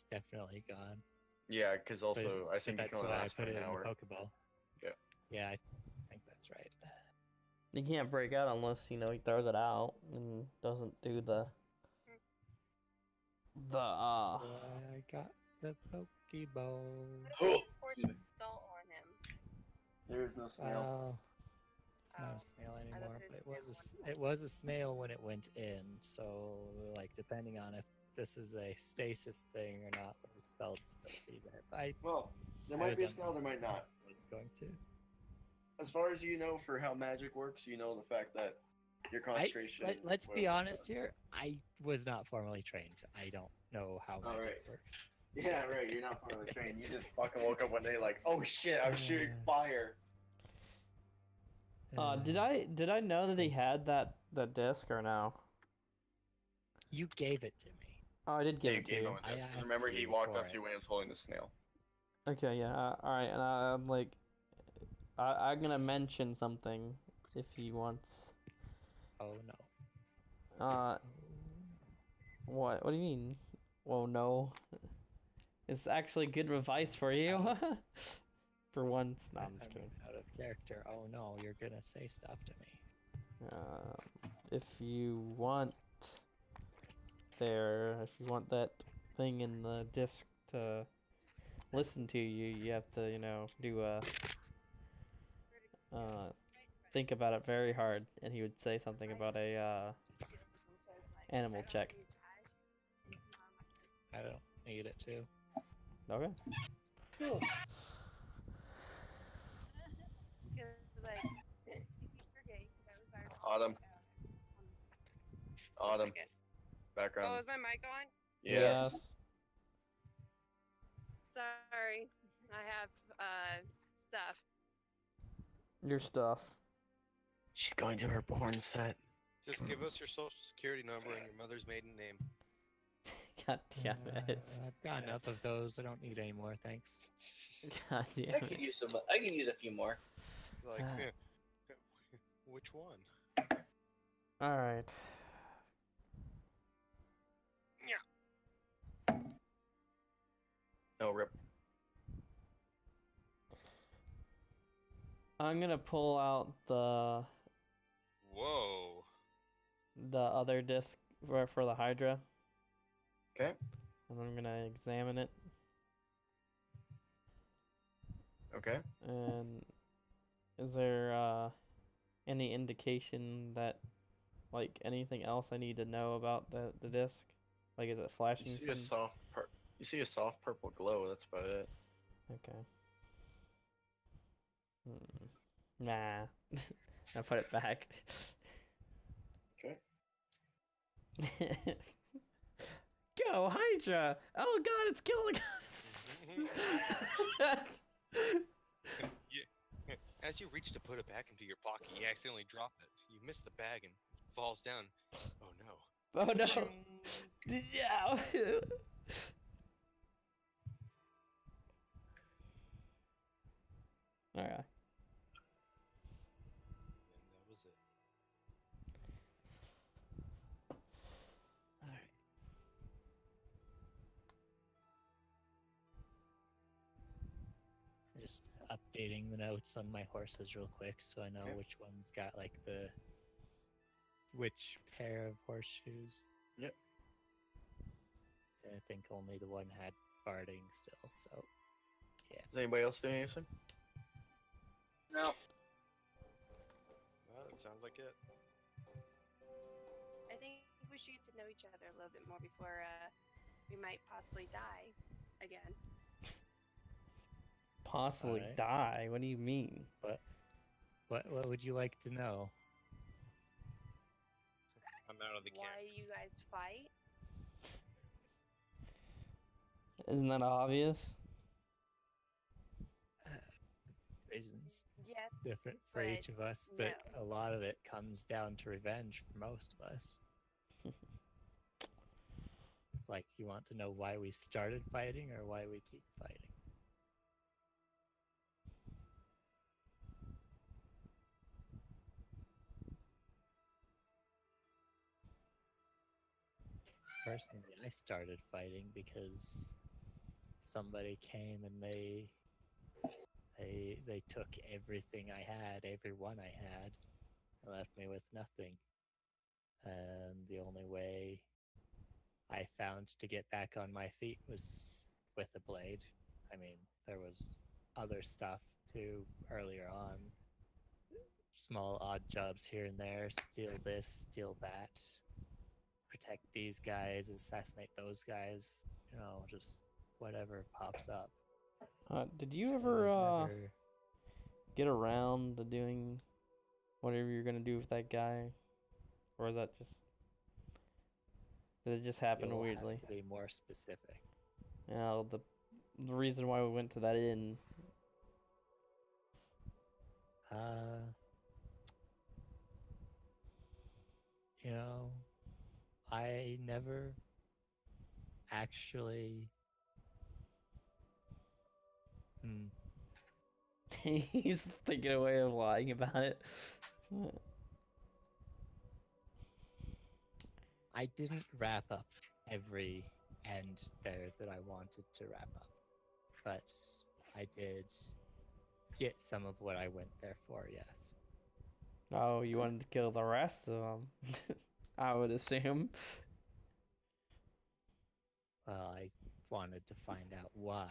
definitely gone. Yeah, because also I But think it that's can only why I last for put it an in hour. the Pokeball. Yeah. Yeah, I think that's right. You can't break out unless, he throws it out and doesn't do the... The I got the Pokeball. Please pour some salt on him. There is no snail. Well, it's not Oh, a snail I thought anymore, there but was it was snail it was a snail when it went in. So, like, depending on if this is a stasis thing or not, the spell would still be there. But Well, there I might was be a under snail, there the might not. I wasn't going to. As far as you know, for how magic works, you know the fact that your concentration. Let's be honest here. I was not formally trained. I don't know how magic Alright. works. Yeah, right. You're not formally trained. You just fucking woke up one day like, oh shit, I'm shooting fire. did I know that he had that disc or no? You gave it to me. Oh, I did give it to you. I Because asked remember, he you walked for up to you it. when he was holding the snail. Okay, yeah. All right, and I'm like, I'm gonna mention something if he wants. Oh no. What? What do you mean? Well, no. It's actually good advice for you. For once, no, I'm just I'm kidding. out of character. Oh no, you're gonna say stuff to me. If you want that thing in the disc to listen to you, you have to, do think about it very hard. And he would say something about a animal check. I don't need it to. Okay. Like, if you forget, because I was by Autumn. Autumn. Background. Oh, is my mic on? Yes. Sorry, I have stuff. Your stuff. She's going to her porn set. Just give us your social security number and your mother's maiden name. God damn it. I've got enough of those. I don't need any more, thanks. God I damn could it. use some. I could use a few more. Like, which one? Alright. No, rip. I'm gonna pull out the Whoa. other disc for the Hydra. Okay. And I'm gonna examine it. Okay. And is there any indication that, like, anything else I need to know about the disc? Like, is it flashing? You see a soft purple glow. That's about it. Okay. Nah. I put it back. Okay. Go, Hydra! Oh god, it's killing us! As you reach to put it back into your pocket, you accidentally drop it. You miss the bag and falls down. Oh no. Oh no! Ching. Yeah! Alright. And that was it. Alright. Just updating the notes on my horses real quick so I know Okay. which one's got like which pair of horseshoes. Yep. And I think only the one had farting still, so Is anybody else doing anything? No. Well, that sounds like it. I think we should get to know each other a little bit more before we might possibly die again. Possibly Alright. die? What do you mean? what would you like to know? I'm out of the Why camp. you guys fight? Isn't that obvious? Reasons Yes. different for each of but us, but no. a lot of it comes down to revenge for most of us. Like, you want to know why we started fighting or why we keep fighting? Personally, I started fighting because somebody came and they took everything I had, everyone I had, and left me with nothing. And the only way I found to get back on my feet was with a blade. I mean, there was other stuff too earlier on. Small odd jobs here and there, steal this, steal that, protect these guys, assassinate those guys, you know, just whatever pops up. Did you It ever was never... get around to doing whatever you're gonna do with that guy, or is that just did it just happen You'll weirdly? have to be more specific. Yeah, the reason why we went to that inn. You know, I never actually... He's thinking a way of lying about it. I didn't wrap up every end there that I wanted to wrap up, but I did get some of what I went there for, yes. Oh, you wanted to kill the rest of them, I would assume. Well, I wanted to find out why,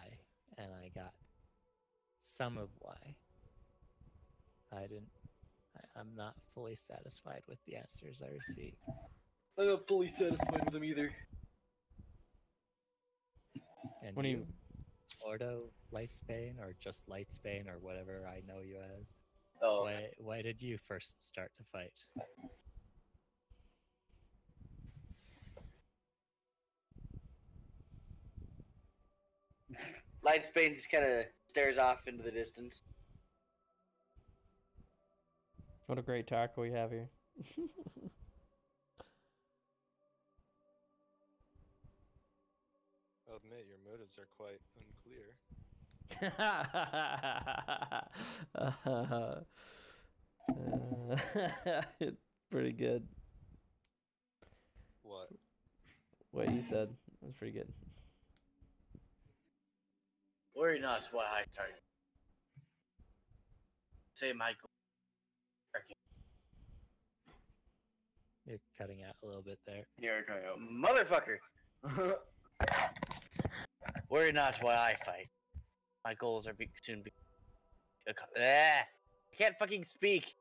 and I got some of why. I'm not fully satisfied with the answers I received. I'm not fully satisfied with them either. And What do you? Ordo Lightsbane, or just Lightsbane, or whatever I know you as. Oh, Why did you first start to fight? Lightsbane just kind of stares off into the distance. What a great taco we have here. I'll admit your motives are quite unclear. It's pretty good. What? What you said was pretty good. Worry not why I started. Say Michael. You're cutting out a little bit there. Yeah, kind of. Motherfucker! Worry not why I fight. My goals are soon be. I can't fucking speak.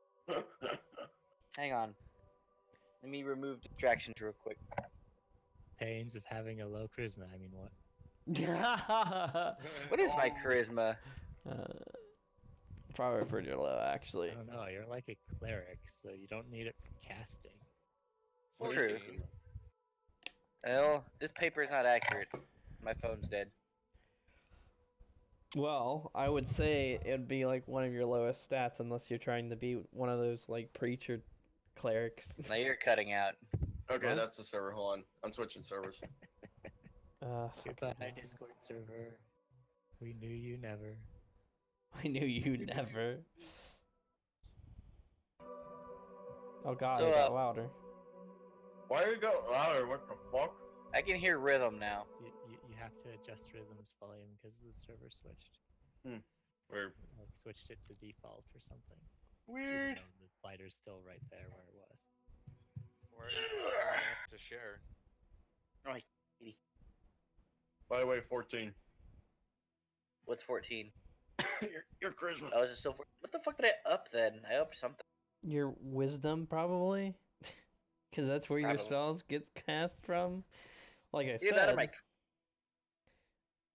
Hang on. Let me remove distractions real quick. Pains of having a low charisma. I mean, what? What is my charisma? Probably pretty low, actually. I don't know. You're like a cleric, so you don't need it for casting. True. Well, this paper is not accurate. My phone's dead. Well, I would say it'd be like one of your lowest stats unless you're trying to be one of those like preacher clerics. Now you're cutting out. Okay, What? that's the server. Hold on. I'm switching servers. Goodbye, Discord server. We knew you never. I knew you never. Oh god, So, it got louder. Why you go louder? What the fuck? I can hear rhythm now. You have to adjust rhythm's volume because the server switched. Weird. Like switched it to default or something. Weird. Even though the slider's still right there where it was. Where are you have to share? Right. By the way, 14. What's 14? your charisma. Oh, is it still 14? What the fuck did I up then? I upped something. Your wisdom, probably? Because that's where your Probably. spells get cast from? Like I Either that or said, my...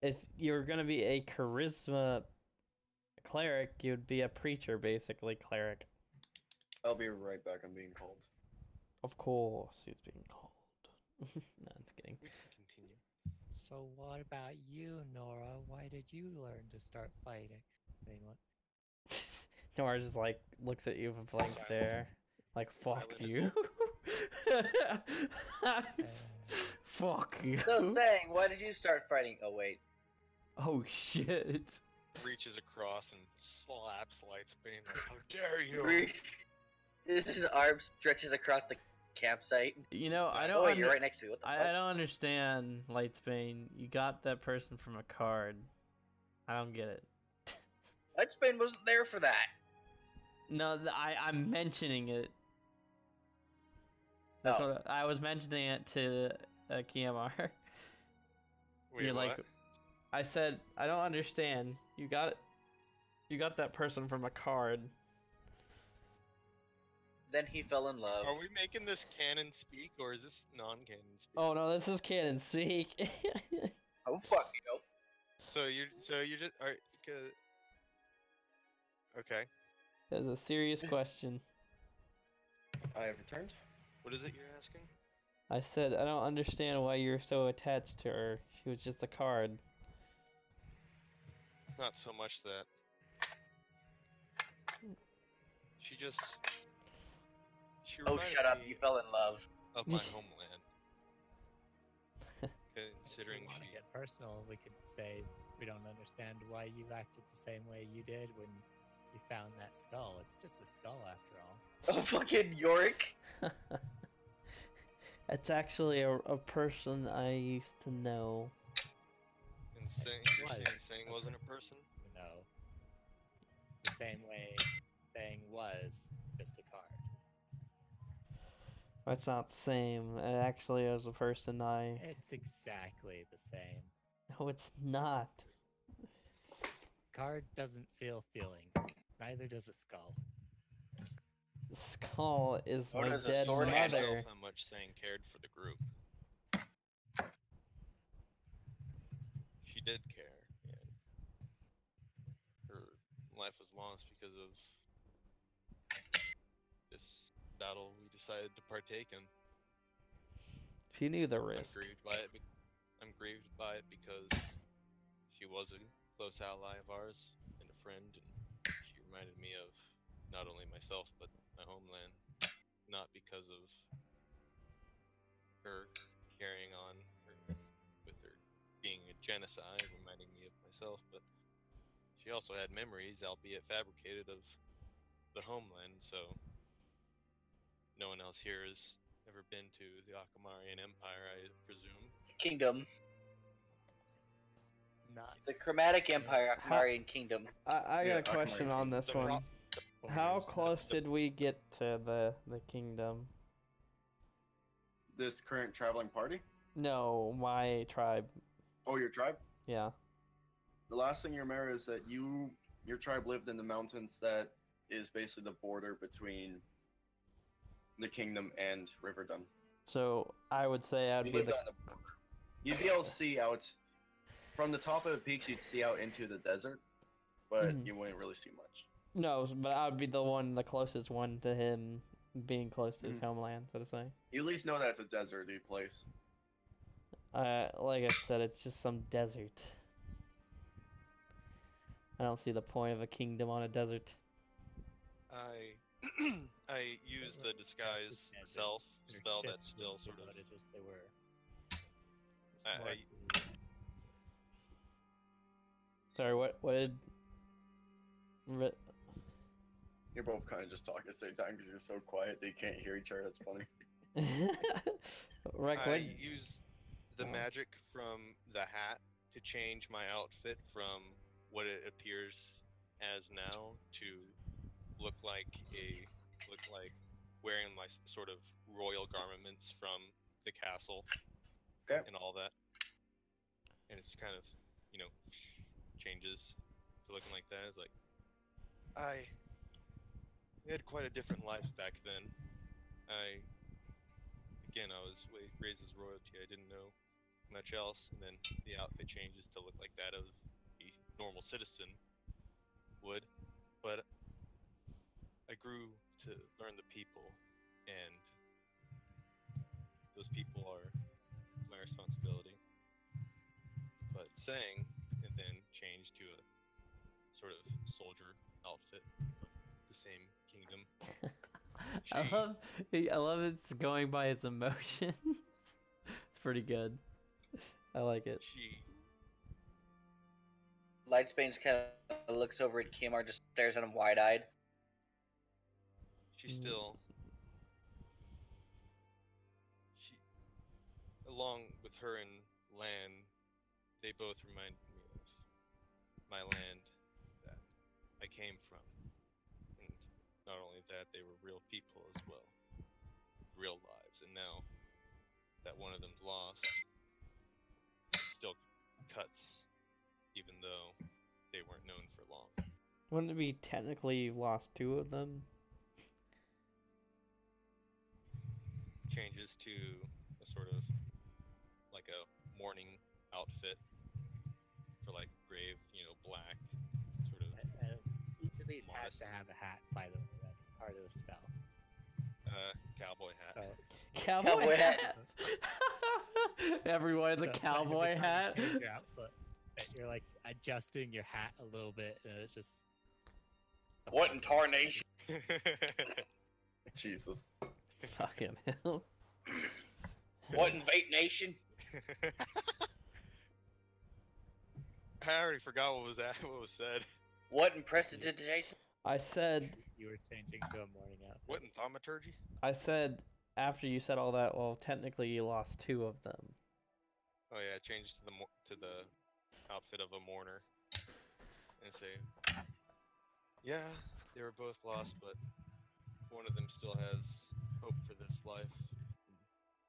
if you're gonna be a charisma cleric, you'd be a preacher, basically, cleric. I'll be right back. I'm being called. Of course, he's being called. No, I'm just kidding. We can continue. So what about you, Nora? Why did you learn to start fighting? I mean, what? Nora just like looks at you with a blank stare, like fuck Violent you. Fuck you. So saying, why did you start fighting? Oh, wait. Oh shit. Reaches across and slaps Lightsbane. Like, how dare you? His arm stretches across the campsite. You know, I Oh, don't. wait, you're right next to me. What the I fuck? don't understand, Lightsbane. You got that person from a card. I don't get it. Lightsbane wasn't there for that. No, I'm mentioning it. That's Oh. what I was mentioning it to KMR. Wait, You're what? like, I said, I don't understand. You got that person from a card. Then he fell in love. Are we making this canon speak, or is this non-canon speak? Oh no, this is canon speak. Oh fuck, you know. So you just are. Okay. That's a serious question. I have returned. What is it you're asking? I said, I don't understand why you're so attached to her. She was just a card. It's not so much that. She Oh, reminded shut up! me You fell in love. of my homeland. Considering If we want to she, get personal, we could say we don't understand why you acted the same way you did when you found that skull. It's just a skull after all. Oh, fucking Yorick. It's actually a person I used to know. and saying you're saying wasn't a person. You know, the same way saying was just a card. That's not the same. It actually was a person I. It's exactly the same. No, it's not. Card doesn't feel feelings. Neither does a skull. The skull is Nor my does a dead sword mother. handle. How much saying cared for the group. She did care, and her life was lost because of this battle we decided to partake in. She knew the I'm risk. grieved by it. I'm grieved by it because she was a close ally of ours and a friend, and she reminded me of not only myself but my homeland. Not because of her carrying on with her being a genocide, reminding me of myself, but she also had memories, albeit fabricated, of the homeland. So no one else here has ever been to the Akamarian Empire, I presume. Kingdom. Not The Chromatic Empire, How- Akamarian Kingdom. I Yeah, got a question Akamari on this The one. rock- How borders of- close did we get to the kingdom? This current traveling party? No, my tribe. Oh, your tribe? Yeah. The last thing you remember is that your tribe lived in the mountains that is basically the border between the kingdom and Riverdun. So I would say I'd You be lived the. on the border. You'd be able to see out from the top of the peaks. You'd see out into the desert, but Mhm. you wouldn't really see much. No, but I would be the closest one to him being close to his homeland, so to say. You at least know that it's a deserty place. Like I said, it's just some desert. I don't see the point of a kingdom on a desert. I used the disguise self spell that's still sort of. As they were. Sorry, what did? You're both kind of just talking at the same time because you're so quiet that you can't hear each other. That's funny. Rick, I what? used the Oh. magic from the hat to change my outfit from what it appears as now to look like wearing my sort of royal garments from the castle Okay. and all that. And it's kind of, changes to looking like that. It's like I had quite a different life back then. I was raised as royalty. I didn't know much else, and then the outfit changes to look like that of a normal citizen would. But I grew to learn the people, and those people are my responsibility. But saying, and then changed to a sort of soldier outfit of the same kingdom. I love it's going by his emotions. It's pretty good. I like it. Lightspane's kind of looks over at Kimar, just stares at him wide-eyed. She along with her and Lan, they both remind me of my land that I came from. And not only that, they were real people as well. Real lives. And now that one of them's lost still cuts, even though they weren't known for long. Wouldn't it be technically you lost 2 of them? Changes to a sort of like a mourning outfit for like grave, black, sort of. Each of these has modest. to have a hat, by the way. That's part of the spell. Cowboy hat. So Cowboy hat. Everyone's a so trying to cowboy be trying to hat. change your outfit, that you're like adjusting your hat a little bit, and it's just. What in tarnation? Jesus. Fucking hell. What in Vape Nation? I already forgot what was said. What in prestidigitation? I said You were changing to a morning outfit. What in thaumaturgy? after you said all that, well, technically you lost 2 of them. Oh yeah, change to the outfit of a mourner, and say, yeah, they were both lost, but one of them still has hope for this life. And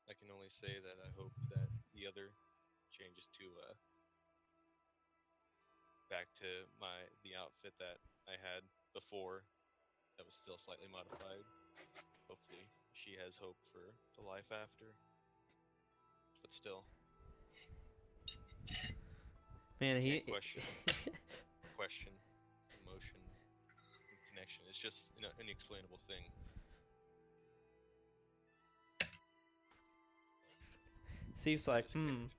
I can only say that I hope that the other changes to back to the outfit that I had before, that was still slightly modified. Hopefully, she has hope for the life after. But still. Man, he Question, emotion, connection. It's just an inexplainable thing. seems like, Just can't explain them.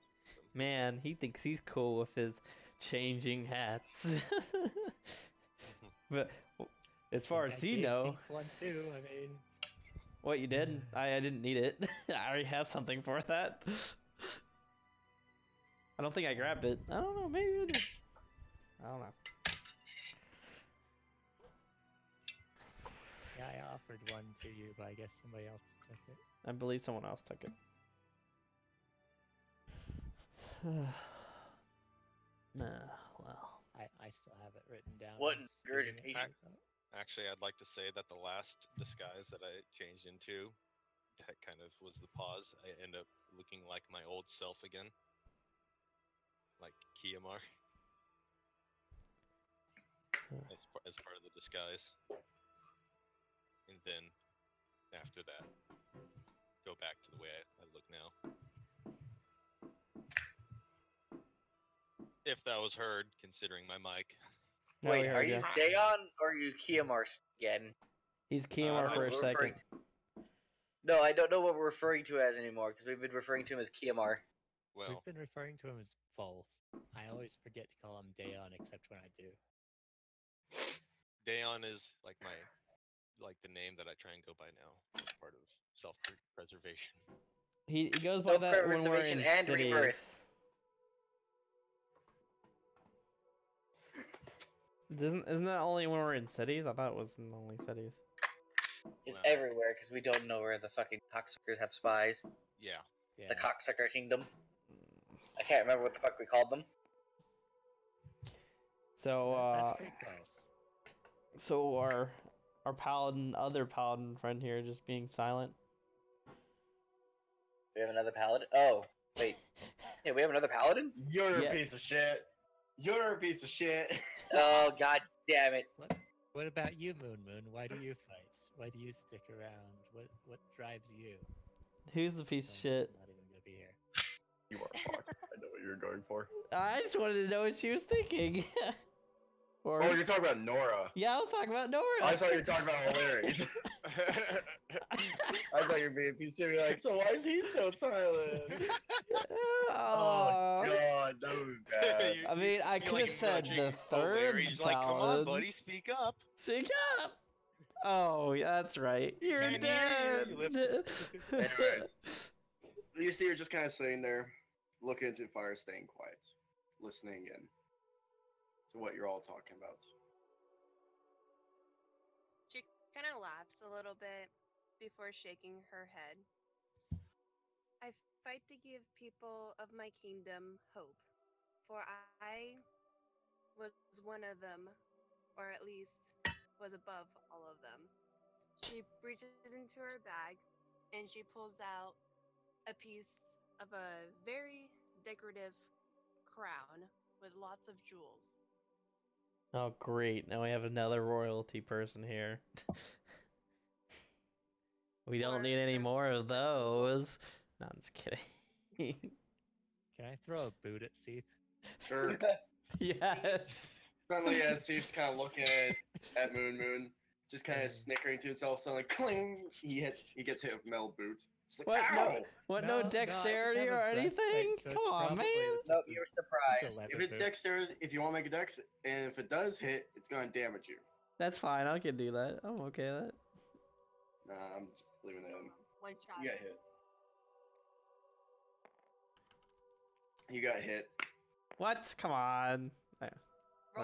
man, he thinks he's cool with his changing hats. But as far as you know, one too. I mean, what you did, I didn't need it. I already have something for that. I don't think I grabbed it. I don't know, maybe I did. I don't know. yeah, I offered one to you, but I guess somebody else took it. I believe someone else took it. Well. I still have it written down. What in as giving it regurgitation? to you. Actually, I'd like to say that the last disguise that I changed into, that kind of was the pause. I end up looking like my old self again. Like Kiyamar. As part of the disguise. And then, after that, go back to the way I look now. If that was heard, considering my mic. No, Wait, we are heard you ya. Dayon or are you Kiyamar again? He's Kiyamar for a we're second. No, I don't know what we're referring to as anymore because we've been referring to him as Kiyamar. Well, We've been referring to him as both. I always forget to call him Dayon, except when I do. Dayon is like the name that I try and go by now. As part of self-preservation. He goes by that when we're Self-preservation in and cities. rebirth. Isn't that only when we're in cities? I thought it was in only cities. It's Wow. everywhere because we don't know where the fucking cocksuckers have spies. Yeah. Yeah. The cocksucker kingdom. I can't remember what the fuck we called them. So That's pretty close. so our other paladin friend here just being silent. We have another paladin. Oh, wait. Yeah, we have another paladin? You're Yeah. a piece of shit. You're a piece of shit. Oh, god damn it. What about you, Moon Moon? Why do you fight? Why do you stick around? What drives you? Who's the piece of Someone's shit? Not even gonna be here. You are Fox. I know what you're going for. I just wanted to know what she was thinking. Or Oh, you're talking about Nora. yeah, I was talking about Nora. I thought you were talking about Hilarious. I thought you were being a piece of shit. You're like, so why is he so silent? Oh, God, that would be bad. I mean, I could have said the third He's like, come on, paladin. buddy, speak up. Speak up! Oh, yeah, that's right. You're Can't hear dead. you. Anyways, you see, you're just kind of sitting there, looking into the fire, staying quiet, listening in to what you're all talking about. She kind of laughs a little bit before shaking her head. I fight to give people of my kingdom hope, for I was one of them, or at least was above all of them. She reaches into her bag and she pulls out a piece of a very decorative crown with lots of jewels. Oh, great. Now we have another royalty person here. We don't need any more of those. No, I'm just kidding. Can I throw a boot at Seath? Sure. Yes. Suddenly, as Steve's kind of looking at Moon, just kind of snickering to himself, suddenly cling, he gets hit with a metal boot. Just like, What? ow! No I just dexterity have a or anything? breastplate, so Come it's on, probably man. just Nope, a- you're just a surprised. leather If it's boot. dexterity, if you want to make a dex, and if it does hit, it's going to damage you. That's fine. I can do that. I'm okay with that. Nah, I'm just leaving it in. One shot. You got hit. You got hit. What? Come on. Roll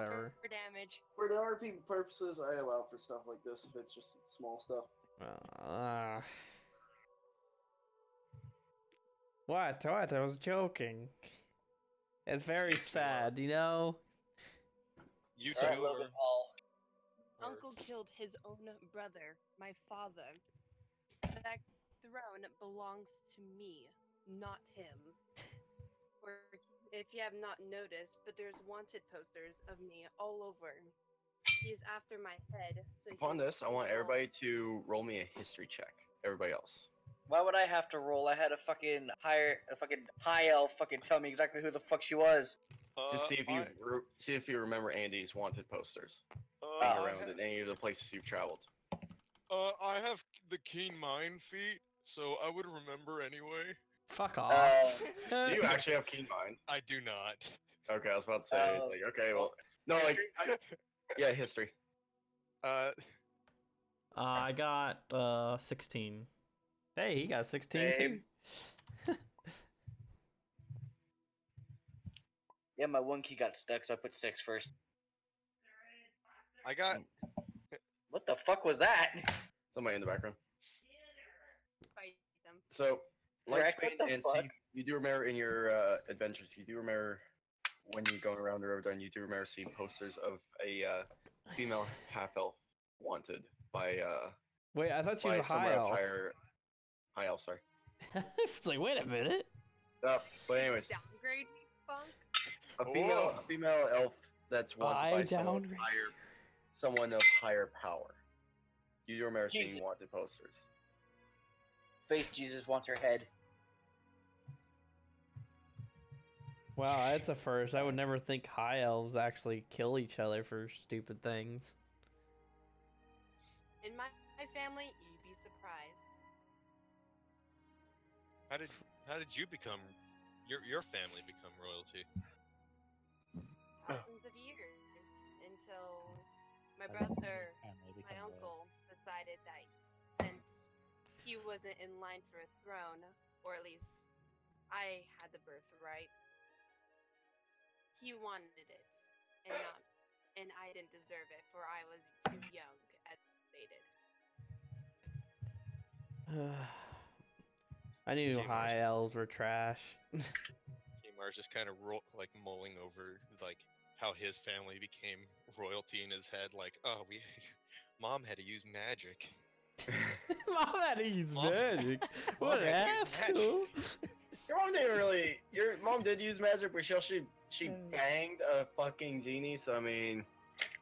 Whatever. for damage. For the RP purposes, I allow for stuff like this if it's just small stuff. What? I was joking. It's very You two sad, you know? You All right, two Logan are- Paul. Uncle killed his own brother, my father. That throne belongs to me, not him. Or if you have not noticed, but there's wanted posters of me all over. He's after my head, so he Upon can this, I want control- everybody to roll me a history check. Everybody else. Why would I have to roll? I had a fucking high elf fucking tell me exactly who the fuck she was. Just see if you remember Andy's wanted posters I around in any of the places you've traveled. I have the keen mind feat, so I would remember anyway. Fuck off. Do you actually have keen mind? I do not. Okay, I was about to say, it's like, okay, well, no, like, yeah, history. I got 16. Hey, he got 16 too. Same. Yeah, my one key got stuck, so I put 6 first. I got What the fuck was that? Somebody in the background. Fight them. So, Correct, Lightsbane what the and fuck? Steve, you do remember in your adventures, you do remember when you're going around the Riverdun, you do remember seeing posters of a female half-elf wanted by Wait, I thought she was a someone high of elf. high elf, sorry. It's like, wait a minute. But anyways, Downgrade funk. a female elf that's wanted by downgrade. someone of higher power. You do remember seeing wanted posters. Face Jesus wants her head. Wow, that's a first. I would never think high elves actually kill each other for stupid things. In my family, you'd be surprised. How did you become your family become royalty? Thousands of years until my How does brother, your family my become uncle, decided that since he wasn't in line for a throne, or at least I had the birthright, he wanted it, and I didn't deserve it, for I was too young, as stated. I knew Okay, high elves were trash. Kamar's just kind of mulling over like how his family became royalty in his head. Like, oh, mom had to use magic. Mom had to use Mom- magic. What Mom an had to use asshole. Your mom didn't really. Your mom did use magic, but she banged a fucking genie. So I mean,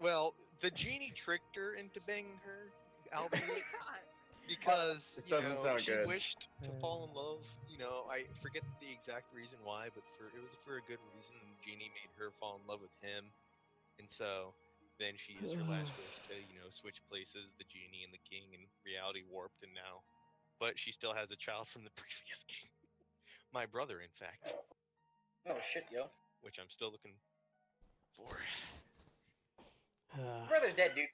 Well, the genie tricked her into banging her, Oh my albeit god. because This you doesn't know, sound she good. wished to fall in love. You know, I forget the exact reason why, but it was for a good reason. And the genie made her fall in love with him, and so then she used her last wish to switch places, the genie and the king, and reality warped, and now, but she still has a child from the previous king, my brother, in fact, Oh shit, yo. which I'm still looking for. Brother's dead, dude.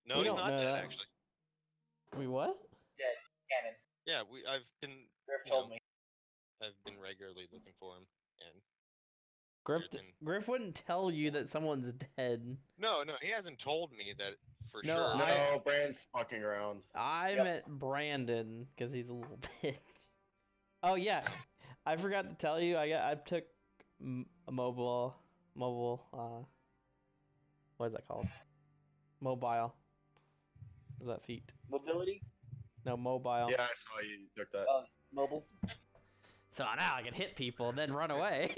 No, We he's don't not know dead that. actually. Wait, what? Dead. Cannon. Yeah, I've been Griff you told know, me. I've been regularly looking for him, and Griff wouldn't tell you that someone's dead. no, he hasn't told me that for No, sure. no, Brand's fucking around. I Yep. meant Brandon because he's a little bitch. Oh yeah, I forgot to tell you. I took a mobile. What is that called? Mobile. Is that feet? Mobility? No, mobile. Yeah, I saw you took that. Oh. Mobile. So now I can hit people and then run away.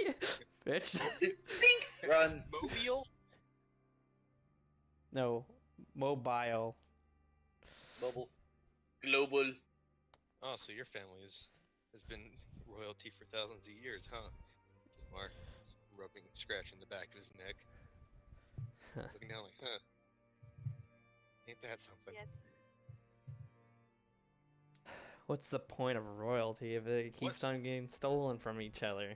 Bitch. Just pink. Run. Mobile? No, mobile. Mobile. Global. Oh, so your family has been royalty for thousands of years, huh? Mark rubbing, scratching the back of his neck, looking down like, huh? Ain't that something? Yes. What's the point of royalty if it keeps on getting stolen from each other?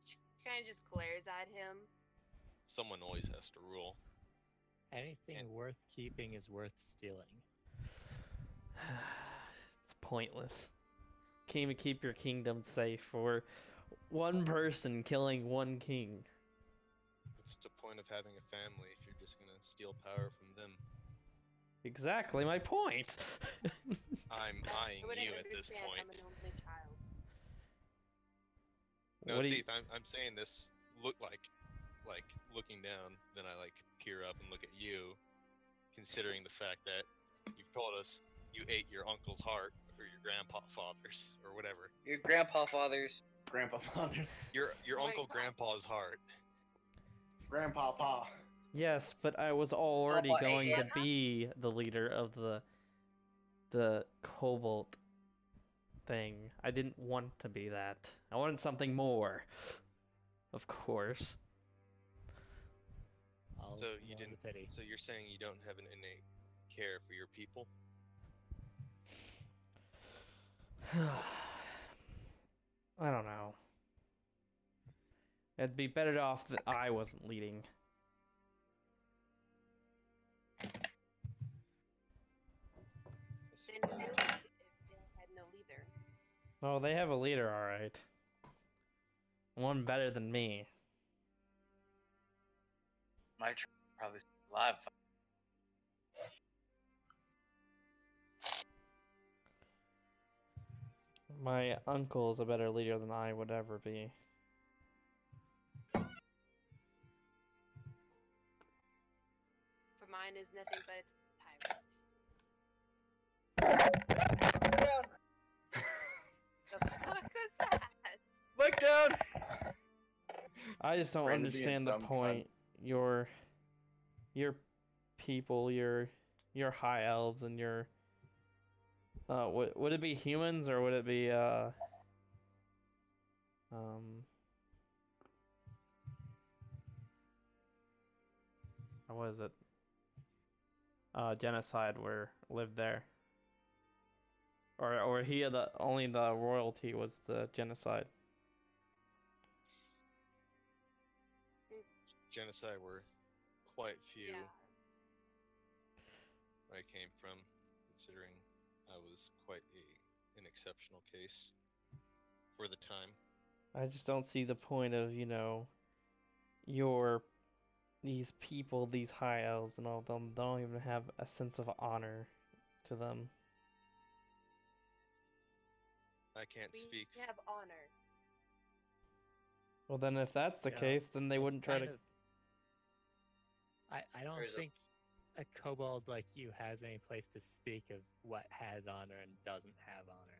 She kind of just glares at him. Someone always has to rule. Anything worth keeping is worth stealing. It's pointless. Can't even keep your kingdom safe for one person killing one king. What's the point of having a family if you're just gonna steal power from them? Exactly my point. I'm eyeing I wouldn't you at this understand. point. I'm an only child. No, What do see, you- I'm saying this look like looking down, then I like peer up and look at you, considering the fact that you've told us you ate your uncle's heart or your grandpa father's or whatever. Your grandpa father's. Grandpa fathers. Your Oh my uncle God. grandpa's heart. Grandpa pa. Yes, but I was already Papa, going to yeah. be the leader of the cobalt thing. I didn't want to be that. I wanted something more. Of course. All's So the you more the didn't. pity. So you're saying you don't have an innate care for your people? I don't know. It'd be better off that I wasn't leading. Then who will lead if they had no leader? Oh, they have a leader, alright. One better than me. My tribe probably still alive. My uncle is a better leader than I would ever be. For mine is nothing but a tyrant. The fuck was that? Look down! I just don't Brandon being understand the dumb point. Your people, your high elves and your would it be humans or would it be what is it? Genocide where lived there. Or he had only the royalty was the genocide. Genocide were quite few Yeah. where I came from, considering I was quite an exceptional case for the time. I just don't see the point of, these people, these high elves and all of them don't even have a sense of honor to them. I can't We speak. have honor. Well, then if that's the Yeah, case, then they It's wouldn't try to. kind of- I don't There's a- think a kobold like you has any place to speak of what has honor and doesn't have honor.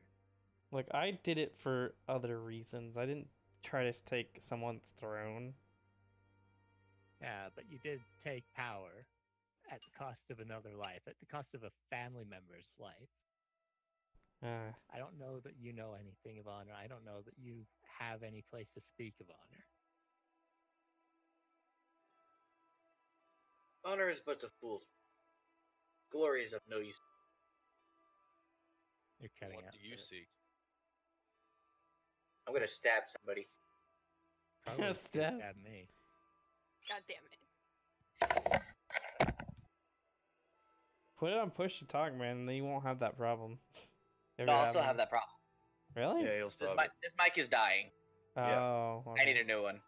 Like, I did it for other reasons. I didn't try to take someone's throne. Yeah, but you did take power at the cost of another life, at the cost of a family member's life. I don't know that you know anything of honor. I don't know that you have any place to speak of honor. Honor is but a fool's. Glory is of no use. You're cutting What out. do you there. seek? I'm gonna stab somebody. Probably Yes, just gonna Dev. stab me. God damn it. Put it on push to talk, man, and then you won't have that problem. If No, you're I'll still having- have that problem. Really? Yeah, he'll This, stop it. this mic is dying. Oh. I okay. need a new one.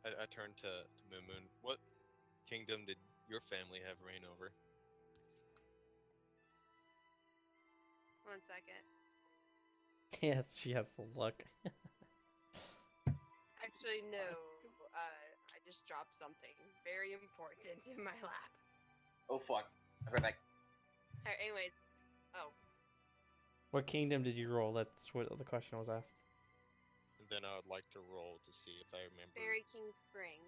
I turned to Moon Moon. What kingdom did your family have reign over? 1 second. Yes, she has the look. Actually, no. I just dropped something very important in my lap. Oh fuck. I'll be right back. Alright, anyways, Oh, What kingdom did you roll? That's what the question was asked. And then I would like to roll to see if I remember. Fairy King Spring.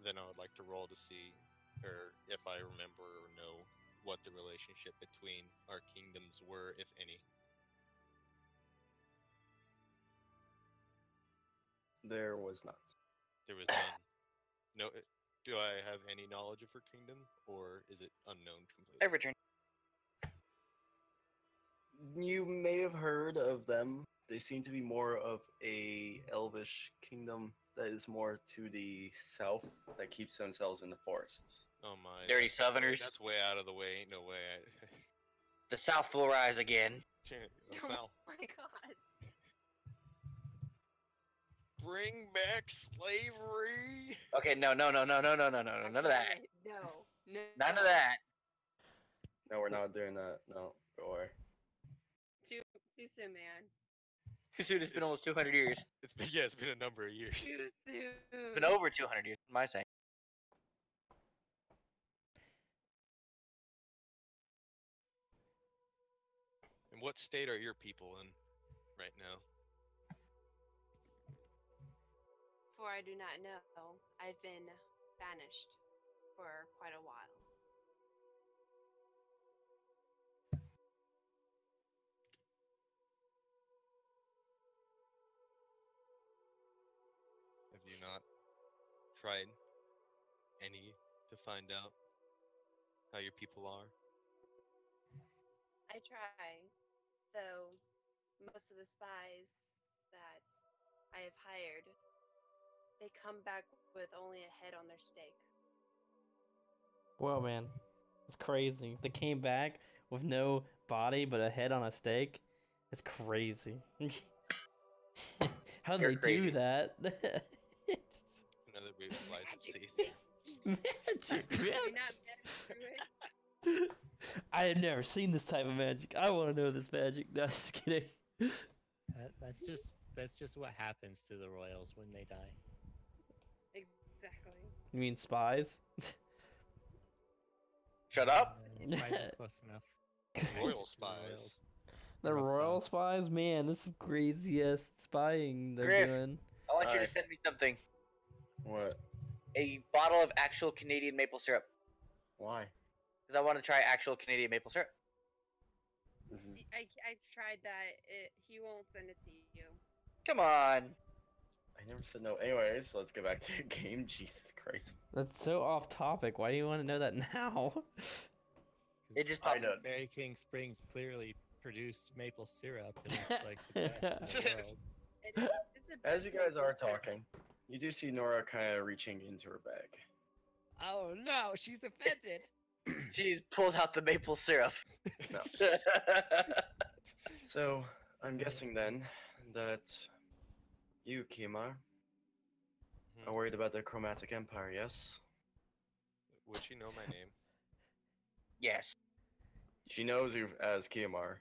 Then I would like to roll to see, or if I remember or know what the relationship between our kingdoms were, if any. There was not. There was none. No. Do I have any knowledge of her kingdom, or is it unknown completely? Every turn. You may have heard of them. They seem to be more of a elvish kingdom that is more to the south that keeps themselves in the forests. Oh my. Dirty Southerners. That's way out of the way. Ain't no way. The South will rise again. Oh, wow. Oh my god. Bring back slavery. Okay, no, none of that. No. No. None of that. No, we're not doing that. No, go away. Too soon, man. Too soon. It's been almost 200 years. It's been a number of years. Too soon. It's been over 200 years. My saying. And what state are your people in right now? For I do not know. I've been banished for quite a while. Have you not tried any to find out how your people are? I try, though most of the spies that I have hired, they come back with only a head on their stake. Whoa, man. It's crazy. They came back with no body but a head on a stake. It's crazy. How do You're they crazy. do that? Another brief slice of Magic. teeth. Magic, You're man. not better through it. I had never seen this type of magic. I want to know this magic. No, just kidding. That's just what happens to the royals when they die. Exactly. You mean spies? Shut up. Spies are close enough. Royal The spies. royals. The Rub royal stuff. spies? Man, this is some crazy ass spying they're Griff. doing. I want you to Alright. send me something. What? A bottle of actual Canadian maple syrup. Why? Because I want to try actual Canadian maple syrup. This is I've tried that. He won't send it to you. Come on. I never said no. Anyways, let's get back to the game. Jesus Christ. That's so off topic. Why do you want to know that now? It just I popped. know. Fairy King Springs clearly produce maple syrup, and it's like the best in the world. It is the As you best guys are maple syrup. talking, you do see Nora kind of reaching into her bag. Oh no, she's offended. She pulls out the maple syrup. No. So, I'm guessing then that you, Kimar, are worried about the Chromatic Empire, yes? Would she know my name? Yes. She knows you as Kimar,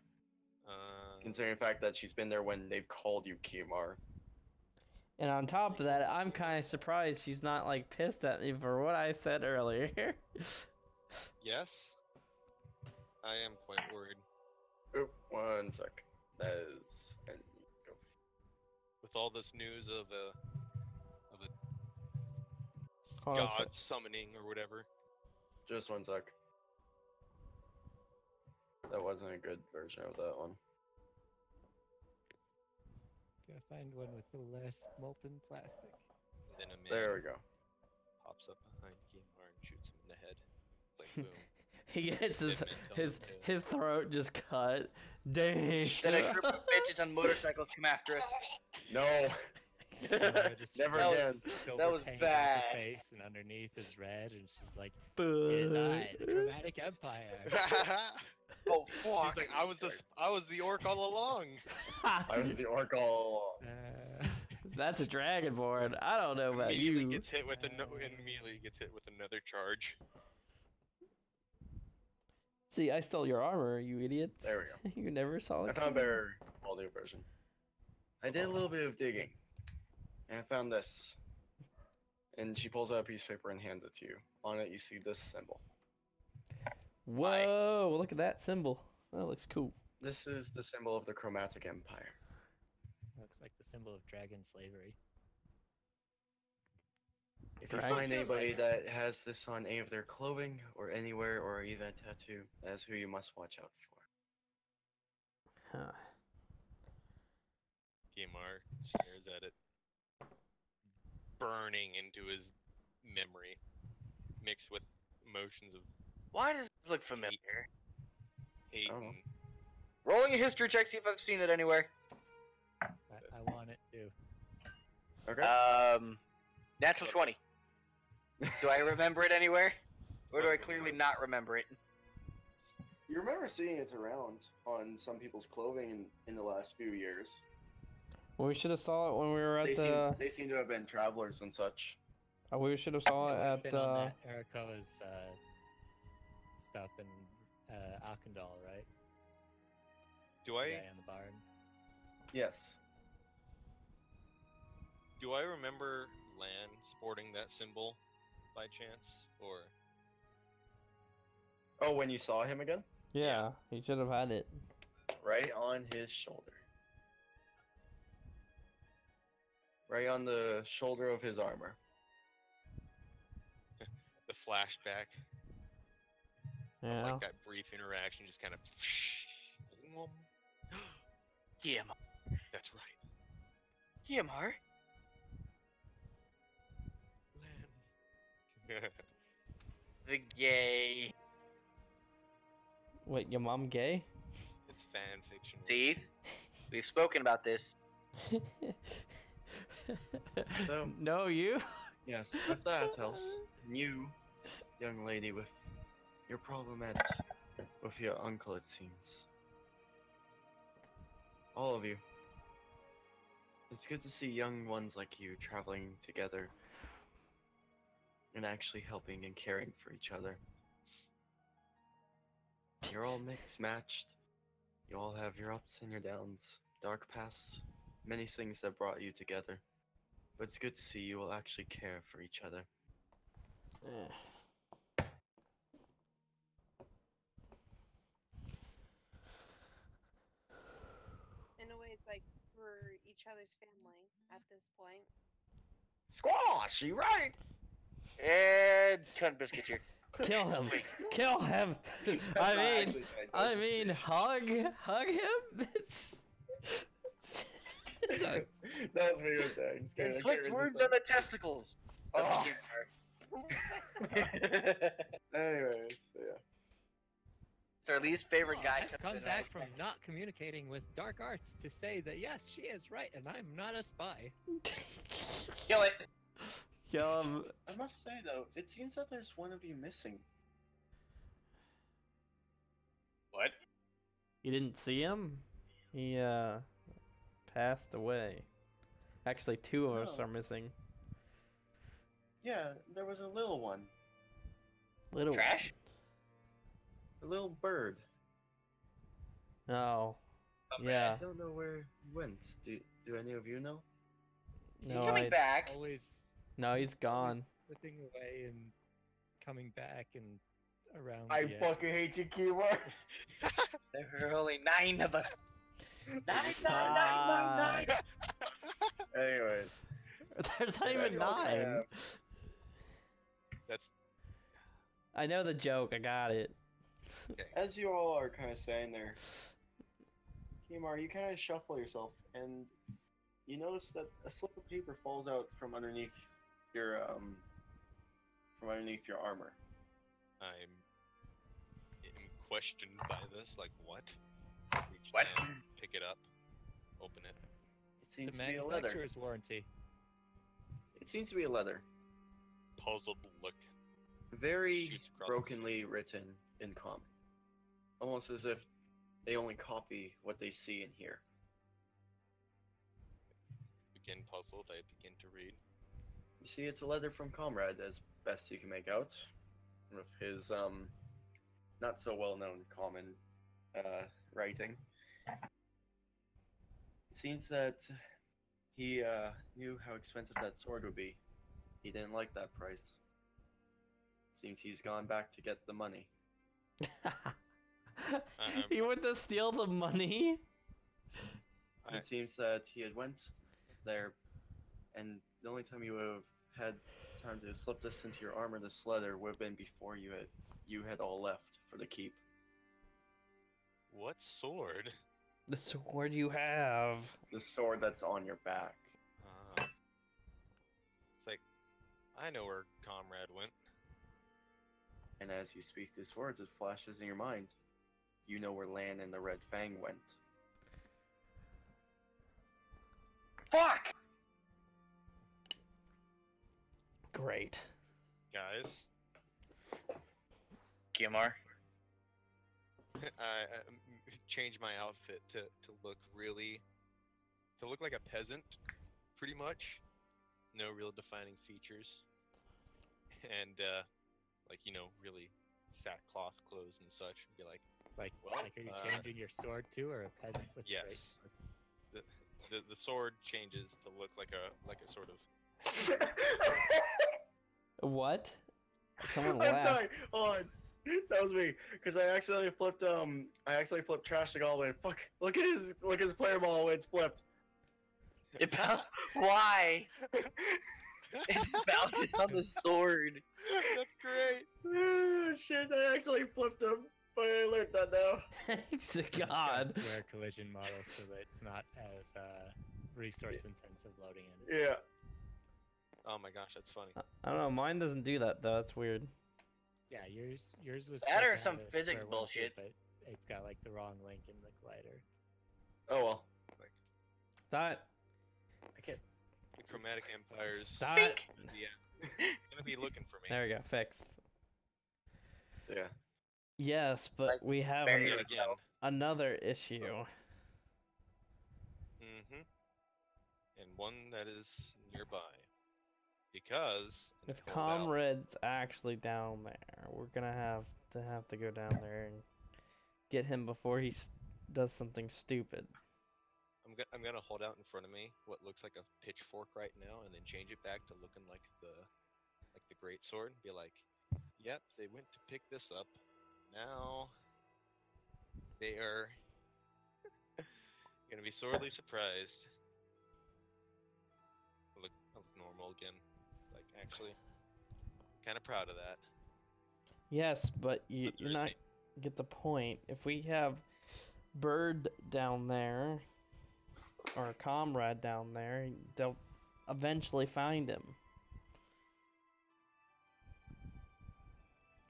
Uh, considering the fact that she's been there when they've called you Kimar. And on top of that, I'm kind of surprised she's not like pissed at me for what I said earlier. yes. I am quite worried. Oh, one sec. That is. And go. With all this news of a Hold on a god sec. summoning or whatever. Just one sec. That wasn't a good version of that one. Gotta find one with the less molten plastic. Then a man There we go. pops up behind Kimar and shoots him in the head. Like boom. He gets his Dead man his don't his throat just cut. Dang. Then a group of bitches on motorcycles come after us. No! Nora just Never That was- again. silver that was paint on bad. her face, and underneath is red, and she's like, "It is I, the Chromatic Empire." Oh fuck! He's like, I was the orc all along. I was the orc all along. That's a dragonborn. I don't know about Immediately you. gets hit with immediately gets hit with another charge. See, I stole your armor, you idiots. There we go. You never saw I it. found a better quality version. I did a little bit of digging, and I found this. And she pulls out a piece of paper and hands it to you. On it, you see this symbol. Whoa! Look at that symbol. That looks cool. This is the symbol of the Chromatic Empire. Looks like the symbol of dragon slavery. If you Right. find Feels anybody like- that has this on any of their clothing or anywhere or even a tattoo, that's who you must watch out for. Huh. PMR stares at it, burning into his memory, mixed with emotions of Why does it look familiar? hate I don't know. and Rolling a history check, see if I've seen it anywhere. I want it too. Okay. Natural 20. Do I remember it anywhere? Or do I clearly not remember it? You remember seeing it around on some people's clothing in the last few years. Well, we should have saw it when we were at the. They seem to have been travelers and such. We should have saw It it would have at been on that Eriko's stuff in Arkandal, right? do The I guy in the barn. Yes. do I remember Lan sporting that symbol by chance, or Oh, when you saw him again? Yeah, he should have had it. Right on his shoulder. Right on the shoulder of his armor. the flashback Yeah. like that brief interaction just kind of Guillemar. that's right, Guillemar? Lan. The gay. Wait, your mom gay? It's fan fiction. Teeth? We've spoken about this. So- No, you. Yes, if that else, you, young lady with your problem with your uncle, it seems. All of you. It's good to see young ones like you traveling together and actually helping and caring for each other. You're all mixed, matched. You all have your ups and your downs, dark pasts, many things that brought you together. But it's good to see you all actually care for each other. In a way, it's like we're each other's family at this point. Squash, you right? And Cunt Biscuit's here. Kill him! Kill him! I mean, hug him. It's... that was me with that. Just kidding, I Inflict can't wounds resist on the testicles. That's Oh. what that. Anyways, so yeah. It's our least favorite guy. I've come back from not communicating with Dark Arts to say that yes, she is right, and I'm not a spy. Kill it. Kill him. I must say though, it seems that there's one of you missing. What? You didn't see him? He passed away. Actually, two of us No. are missing. Yeah, there was a little one. Little Trash? A little bird. one. Oh. Oh, Yeah. I don't know where he went. Do any of you know? Is No, he coming back? Always No, he's gone. slipping away and coming back and around. I the edge. fucking hate you, Kiwa. There are only 9 of us. 9. Anyways, There's not That's even all I 9. have. That's I know the joke. I got it. as you all are kind of saying there, Kimar, you kind of shuffle yourself, and you notice that a slip of paper falls out from underneath your armor. I'm questioned by this. Like what? Reach What? down, pick it up, open it. It seems It's a to be a leather. manufacturer's warranty. It seems to be a leather. Puzzled look. Very Shoots across the brokenly written in common. Almost as if they only copy what they see and hear. Again puzzled, I begin to read. You see, it's a letter from Comrade, as best you can make out, with his not so well known common writing. It seems that he knew how expensive that sword would be. He didn't like that price. Seems he's gone back to get the money. He went to steal the money? It seems that he had went there, and the only time you would have had time to slip this into your armor, this leather, would have been before you had all left for the keep. What sword? The sword you have. The sword that's on your back. It's like, I know where Comrade went. And as you speak these words, it flashes in your mind. You know where Lan and the Red Fang went. Fuck! Great. Guys, Kimar. I changed my outfit to look like a peasant, pretty much. No real defining features. And, really sackcloth clothes and such. And be like, Like, Well, are you changing your sword too, or a peasant with yes. great sword? The sword changes to look like a sort of. What? Someone I'm laughed. sorry. Hold on. That was me, because I accidentally flipped Trash the Goblin. Fuck! Look at his player model when it's flipped. Why? It's bounces on the sword. That's great. Shit! I accidentally flipped him, but I learned that now. Thanks to It's got a God. square collision model, so that it's not as resource intensive loading in. Yeah. Oh my gosh, that's funny. I don't know, mine doesn't do that though, that's weird. Yeah, yours was That supposed or to some have a physics square one too, bullshit. but it's got like the wrong link in the collider. Oh well. That I can't. The Chromatic Empire's that gonna be looking for me. there we go, fixed. So yeah. Yes, but Nice. we have Very Yet good. again. another issue. Mm-hmm. And one that is nearby. Because If until about- Comrade's actually down there, we're gonna have to go down there and get him before he does something stupid. I'm gonna hold out in front of me what looks like a pitchfork right now, and then change it back to looking like the great sword, and be like, "Yep, they went to pick this up. Now they are gonna be sorely surprised." I look normal again. Like, actually, kind of proud of that. Yes, but you're That's not right. get the point. If we have Bird down there or Comrade down there, they'll eventually find him.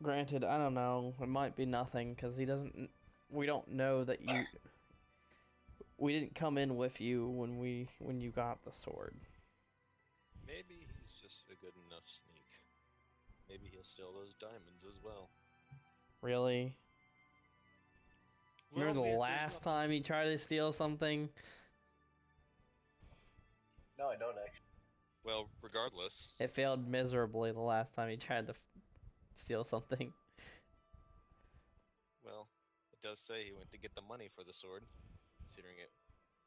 Granted, I don't know. It might be nothing because he doesn't. We don't know that you. We didn't come in with you when you got the sword. Maybe he's just a good enough sneak. Maybe he'll steal those diamonds as well. Really? Remember the Well, last time he tried to steal something? No, I don't actually. Well, regardless, It failed miserably the last time he tried to steal something. well, it does say he went to get the money for the sword, considering it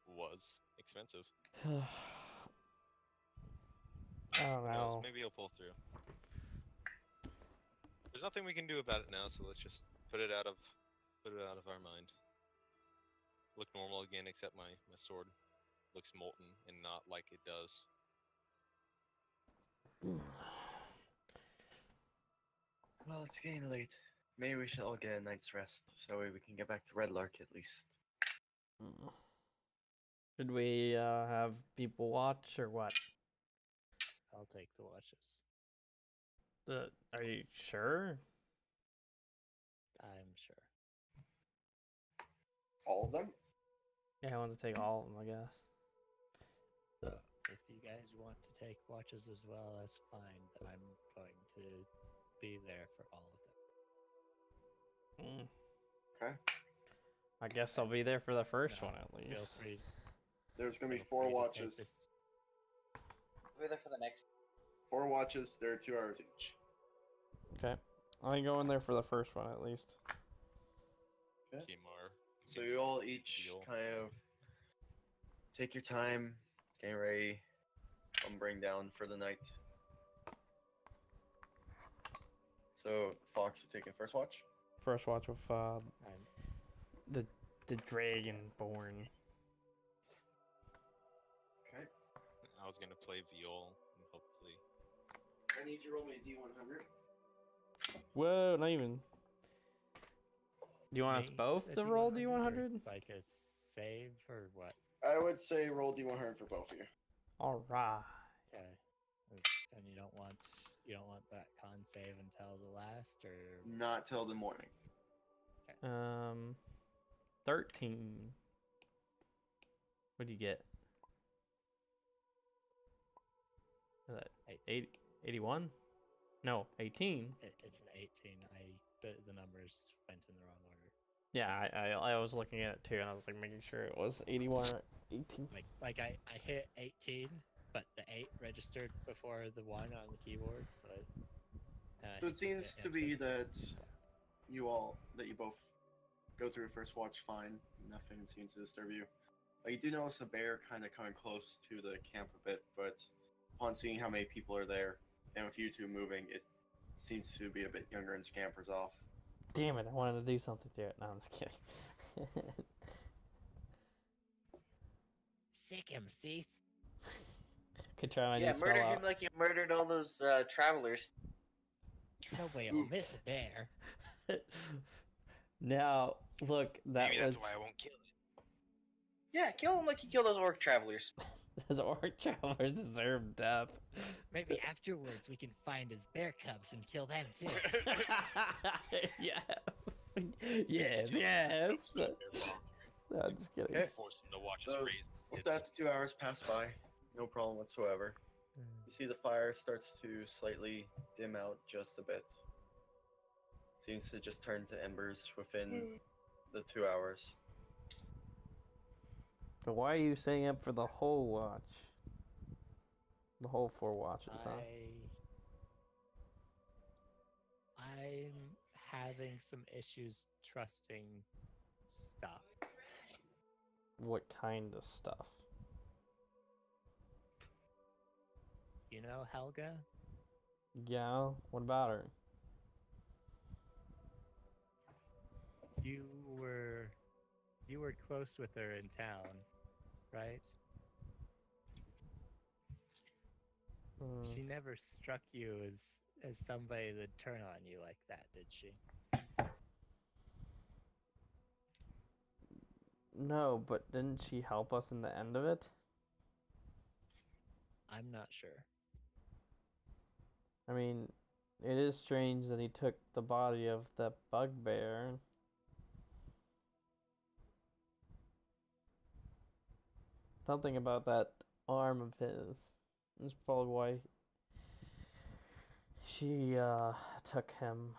was expensive. I don't Who knows? know. Maybe he'll pull through. There's nothing we can do about it now, so let's just put it out of our mind. Look normal again, except my sword looks molten and not like it does. Well, it's getting late. Maybe we should all get a night's rest, so we can get back to Red Lark at least. Should we have people watch or what? I'll take the watches. Are you sure? I'm sure. All of them? Yeah, I want to take all of them, I guess. If you guys want to take watches as well, that's fine. But I'm going to be there for all of them. Okay. I guess I'll be there for the first No, one at Feel least. free. There's gonna be feel 4 free to take watches. this- I'll be there for the next. 4 watches, they're 2 hours each. Okay. I'll go in there for the first one at least. Okay. Kimar. So you all each Deal. kind of take your time, getting ready, lumbering down for the night. So Fox, you taking first watch? First watch with I'm the Dragonborn. Okay. I was gonna play Viol and hopefully. I need you to roll me a D100. Whoa, not even. Do you want us Me? both A to roll or D100? Like a save or what? I would say roll D100 for both of you. All right. Okay. And you don't want that con save until the last, or Not till the morning. 13. What do you get? Is that 81? No, 18. It's an 18. The numbers went in the wrong order. Yeah, I was looking at it too, and I was like making sure it was 81 or 18. Like I hit 18, but the 8 registered before the 1 on the keyboard, so So it seems to be that you both go through first watch fine. Nothing seems to disturb you. You do notice a bear kind of coming close to the camp a bit, but upon seeing how many people are there, and with you two moving, it seems to be a bit younger and scampers off. Damn it, I wanted to do something to it. No, I'm just kidding. Sick him, Seath. Could try my Yeah, new murder spell him like you murdered all those travelers. Nobody will miss a bear. out. Now, look, that Maybe was... that's why I won't kill it. Yeah, kill him like you kill those orc travelers. Those orc travelers deserve death. Maybe afterwards we can find his bear cubs and kill them too. Yes. Yes, yes. No, I'm just kidding. Okay. Force him to watch So, us raise. With that, the 2 hours pass by. No problem whatsoever. You see the fire starts to slightly dim out just a bit. Seems to just turn to embers within the 2 hours. But why are you staying up for the whole watch? The whole 4 watches, huh? I'm having some issues trusting stuff. What kind of stuff? You know Helga? Yeah, what about her? You were close with her in town, right? She never struck you as somebody that'd turn on you like that, did she? No, but didn't she help us in the end of it? I'm not sure. I mean, it is strange that he took the body of the bugbear. Something about that arm of his. That's probably why she took him.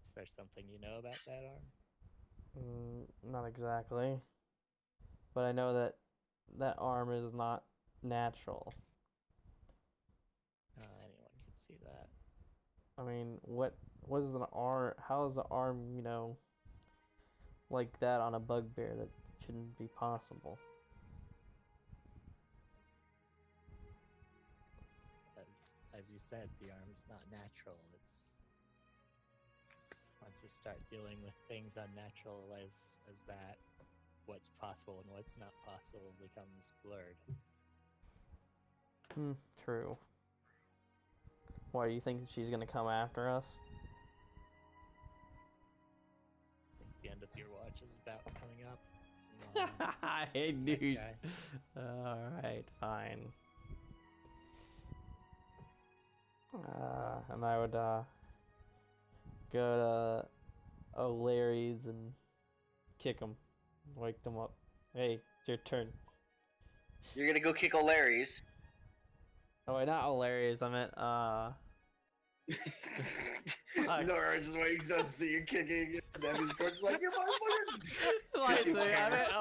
Is there something you know about that arm? Not exactly. But I know that that arm is not natural. Anyone can see that. I mean, what is an arm? How is the arm, like that on a bugbear? That shouldn't be possible. As you said, the arm is not natural. It's once you start dealing with things unnatural as that, what's possible and what's not possible becomes blurred. True. Why, do you think she's gonna come after us? I think the end of your watch is about coming up. Hey, dude. guy. Alright, fine. And I would go to O'Larry's and kick him, wake them up. Hey, it's your turn. You're gonna go kick O'Larry's. Oh wait, not O'Larry's. I meant Nora just wakes up to see you kicking, and Debbie's coach like, "You're motherfucker!" Lightswing. I meant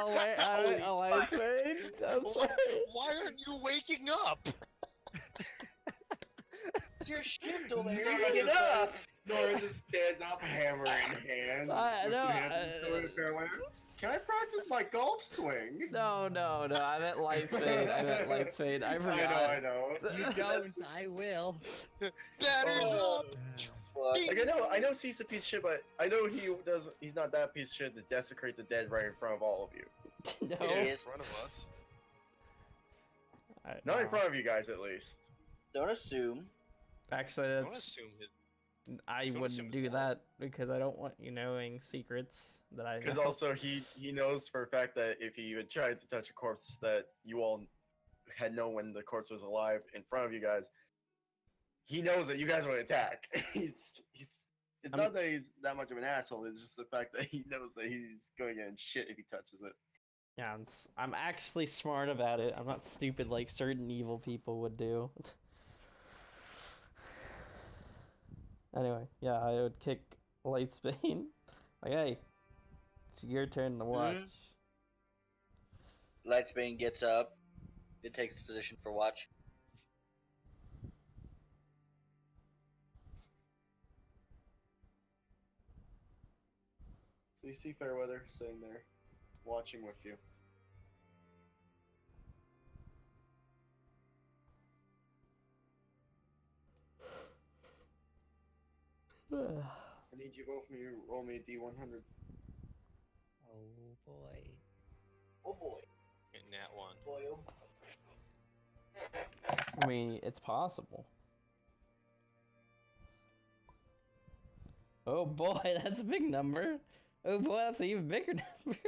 Lightswing. I'm sorry. Why aren't you waking up? It's your shift, O'Larry's. Get up! Nora just stands up, hammer in hand. Can I practice my golf swing? No. I meant Lightswing. I forgot. I know. You don't, I will. Batter's up! fuck? Like I know C's a piece of shit, but I know he's not that piece of shit to desecrate the dead right in front of all of you. No. He In is. front of us. Not in front of you guys, at least. Don't assume. Actually, Don't that's assume his. I don't wouldn't assume do it's that because I don't want you knowing secrets that I Because know. also he knows for a fact that if he had tried to touch a corpse that you all had known when the corpse was alive in front of you guys, he knows that you guys would attack. It's not that he's that much of an asshole. It's just the fact that he knows that he's going to get in shit if he touches it. Yeah, I'm actually smart about it. I'm not stupid like certain evil people would do. Anyway, yeah, I would kick Lightsbane. Like, hey, it's your turn to watch. Lightsbane gets up. It takes position for watch. So you see Fairweather sitting there, watching with you. I need you both of you to roll me a D100. Oh boy. Oh boy. Nat 1. Boy, oh I mean, it's possible. Oh boy, that's a big number. Oh boy, that's an even bigger number.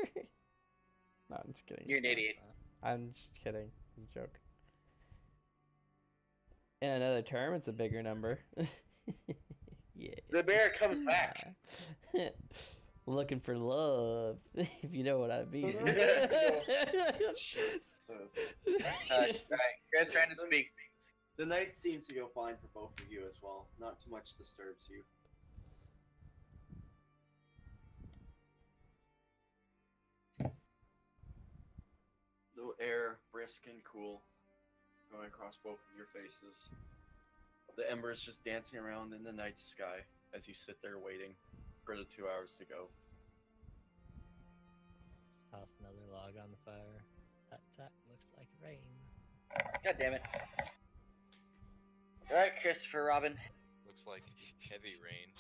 No, I'm just kidding. You're an idiot. I'm just kidding. It's a joke. In another term, it's a bigger number. Yeah. The bear comes back. Looking for love, if you know what I mean. Jesus. Alright, Chris trying to speak. The night seems to go fine for both of you as well. Not too much disturbs you. The air brisk and cool, going across both of your faces. The embers just dancing around in the night sky as you sit there waiting for the 2 hours to go. Just toss another log on the fire. That looks like rain. God damn it. Alright, Christopher Robin. Looks like heavy rain.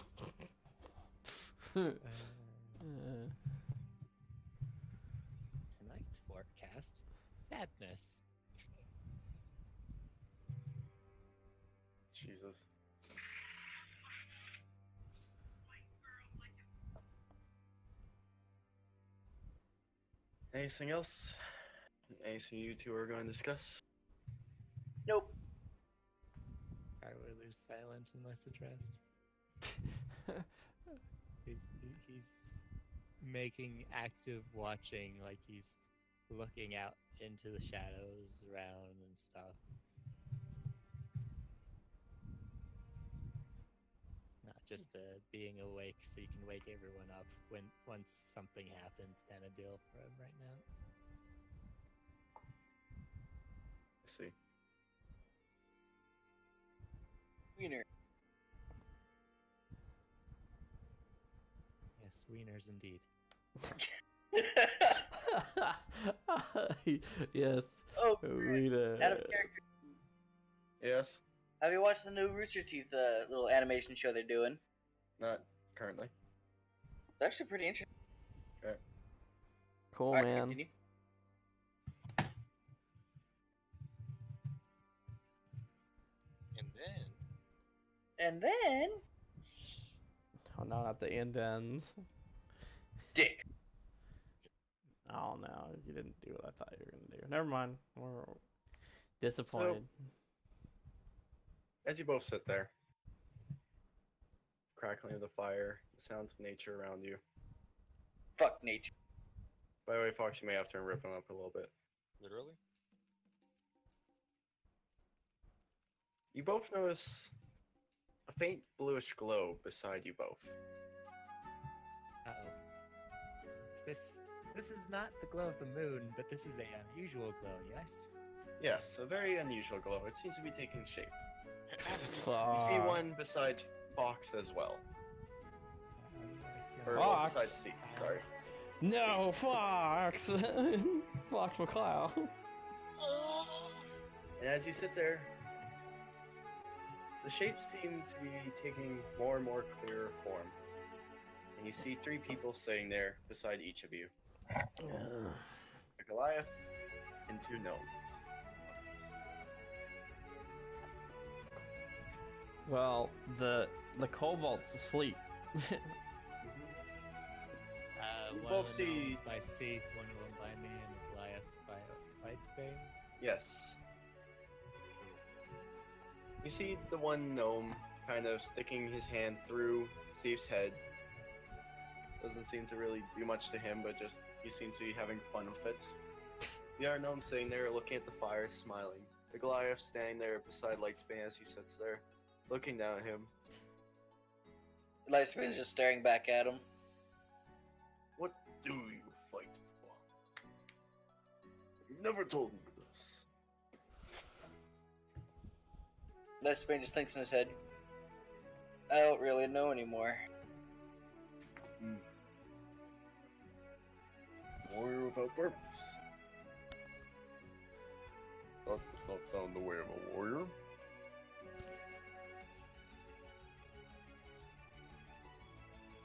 Tonight's forecast: sadness. Jesus. Anything else? Anything you two are going to discuss? Nope. Fireweather's silent unless addressed. He's making active watching, like he's looking out into the shadows around and stuff. Not just being awake so you can wake everyone up when once something happens kind of deal for him right now. I see. Wiener. Yes, wieners indeed. Yes. Oh, We out of character. Yes? Have you watched the new Rooster Teeth little animation show they're doing? Not currently. It's actually pretty interesting. Cool, Alright, man. continue. And then And then... Oh no, not the end ends. Dick. Oh no, you didn't do what I thought you were gonna do. Never mind. We're disappointed. As you both sit there, crackling of the fire, the sounds of nature around you. Fuck nature. By the way, Fox, you may have to rip him up a little bit. literally. You both notice a faint bluish glow beside you both. Uh-oh. This is not the glow of the moon, but this is a unusual glow, yes? Yes, a very unusual glow. It seems to be taking shape. You Fuck. see one beside Fox as well. Or Fox? well, beside Steve, sorry. No, Fox! Fox McCloud. And as you sit there, the shapes seem to be taking more and more clearer form. And you see 3 people sitting there beside each of you. A Goliath and 2 gnomes. Well, the kobold's asleep. You One both of the gnomes see- by Seath, one of them by me, and the Goliath by Whitesbane. Yes. You see the one gnome kind of sticking his hand through Steve's head. Doesn't seem to really do much to him, but just he seems to be having fun with it. The other gnome sitting there looking at the fire, smiling. The Goliath standing there beside Lightspan as he sits there, looking down at him. Lightspan's just staring back at him. What do you fight for? You've never told me this. Lightspan just thinks in his head, I don't really know anymore. Warrior without purpose. That does not sound the way of a warrior.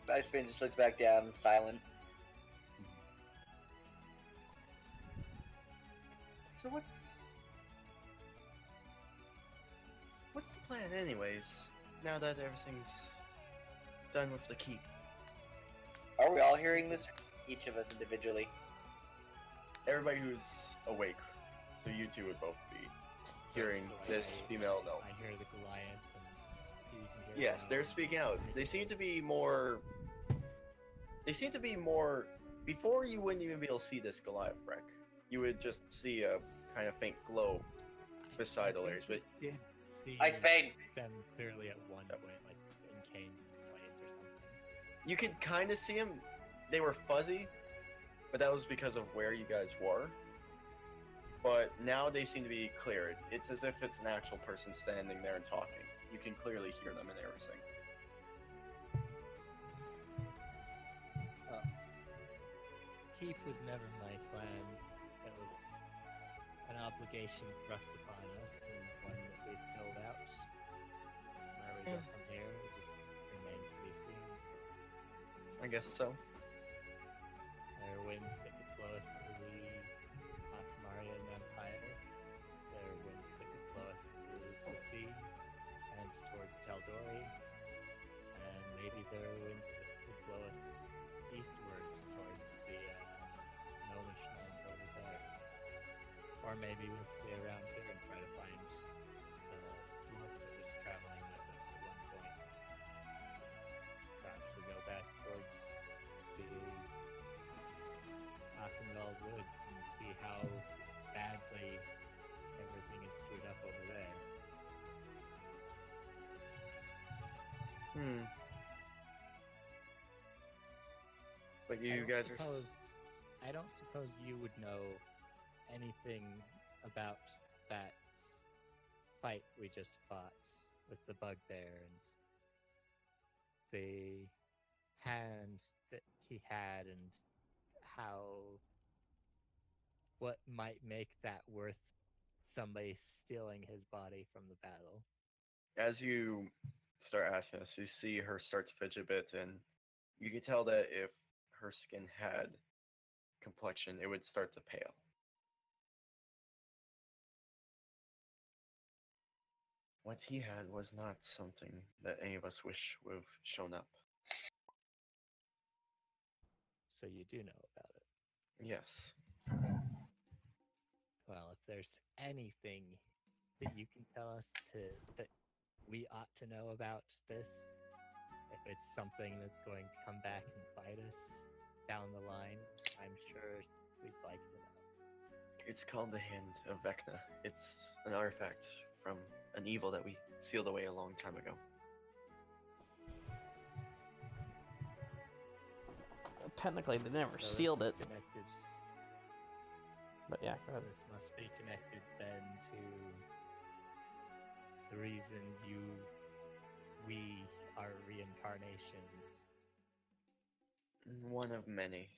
Lightspan just looks back down, silent. So what's the plan anyways, now that everything's done with the keep? Are we all hearing this? Each of us individually. Everybody who's awake, so you two would both be hearing So this female gnome. I hear the Goliath, and you can hear Yes, the they're gnome. speaking out. They seem to be more. Before you wouldn't even be able to see this Goliath wreck. You would just see a kind of faint glow beside the layers, but did see Lightspan! them clearly at one point, like in Kane's place or something. you could kind of see them. They were fuzzy, but that was because of where you guys were. But now they seem to be cleared. It's as if it's an actual person standing there and talking. You can clearly hear them and everything. Keep was never my plan. It was an obligation thrust upon us, and one that we filled out. Where we go from here, it just remains to be seen. I guess so. There are winds that could blow us to the Akamarian Empire. There are winds that could blow us to the sea and towards Taldori. And maybe there are winds that could blow us eastwards towards the gnomish lands over there. Or maybe we'll stay around here and try to find the dwarf that was traveling with us at one point. Perhaps we go back towards the Achenwald Woods and see how badly everything is screwed up over there. But you guys are. I don't suppose you would know anything about that fight we just fought with the bugbear and the hand that he had and what might make that worth somebody stealing his body from the battle. As you start asking us, you see her start to fidget a bit, and you can tell that if her skin had complexion, it would start to pale. What he had was not something that any of us wish would have shown up. So you do know about it. Yes. Well, if there's anything that you can tell us that we ought to know about this, if it's something that's going to come back and bite us down the line, I'm sure we'd like to know. It's called the Hand of Vecna. It's an artifact from an evil that we sealed away a long time ago. Technically, they never So sealed this it, is connected. but yeah. Go ahead. This must be connected then to the reason we are reincarnations. One of many.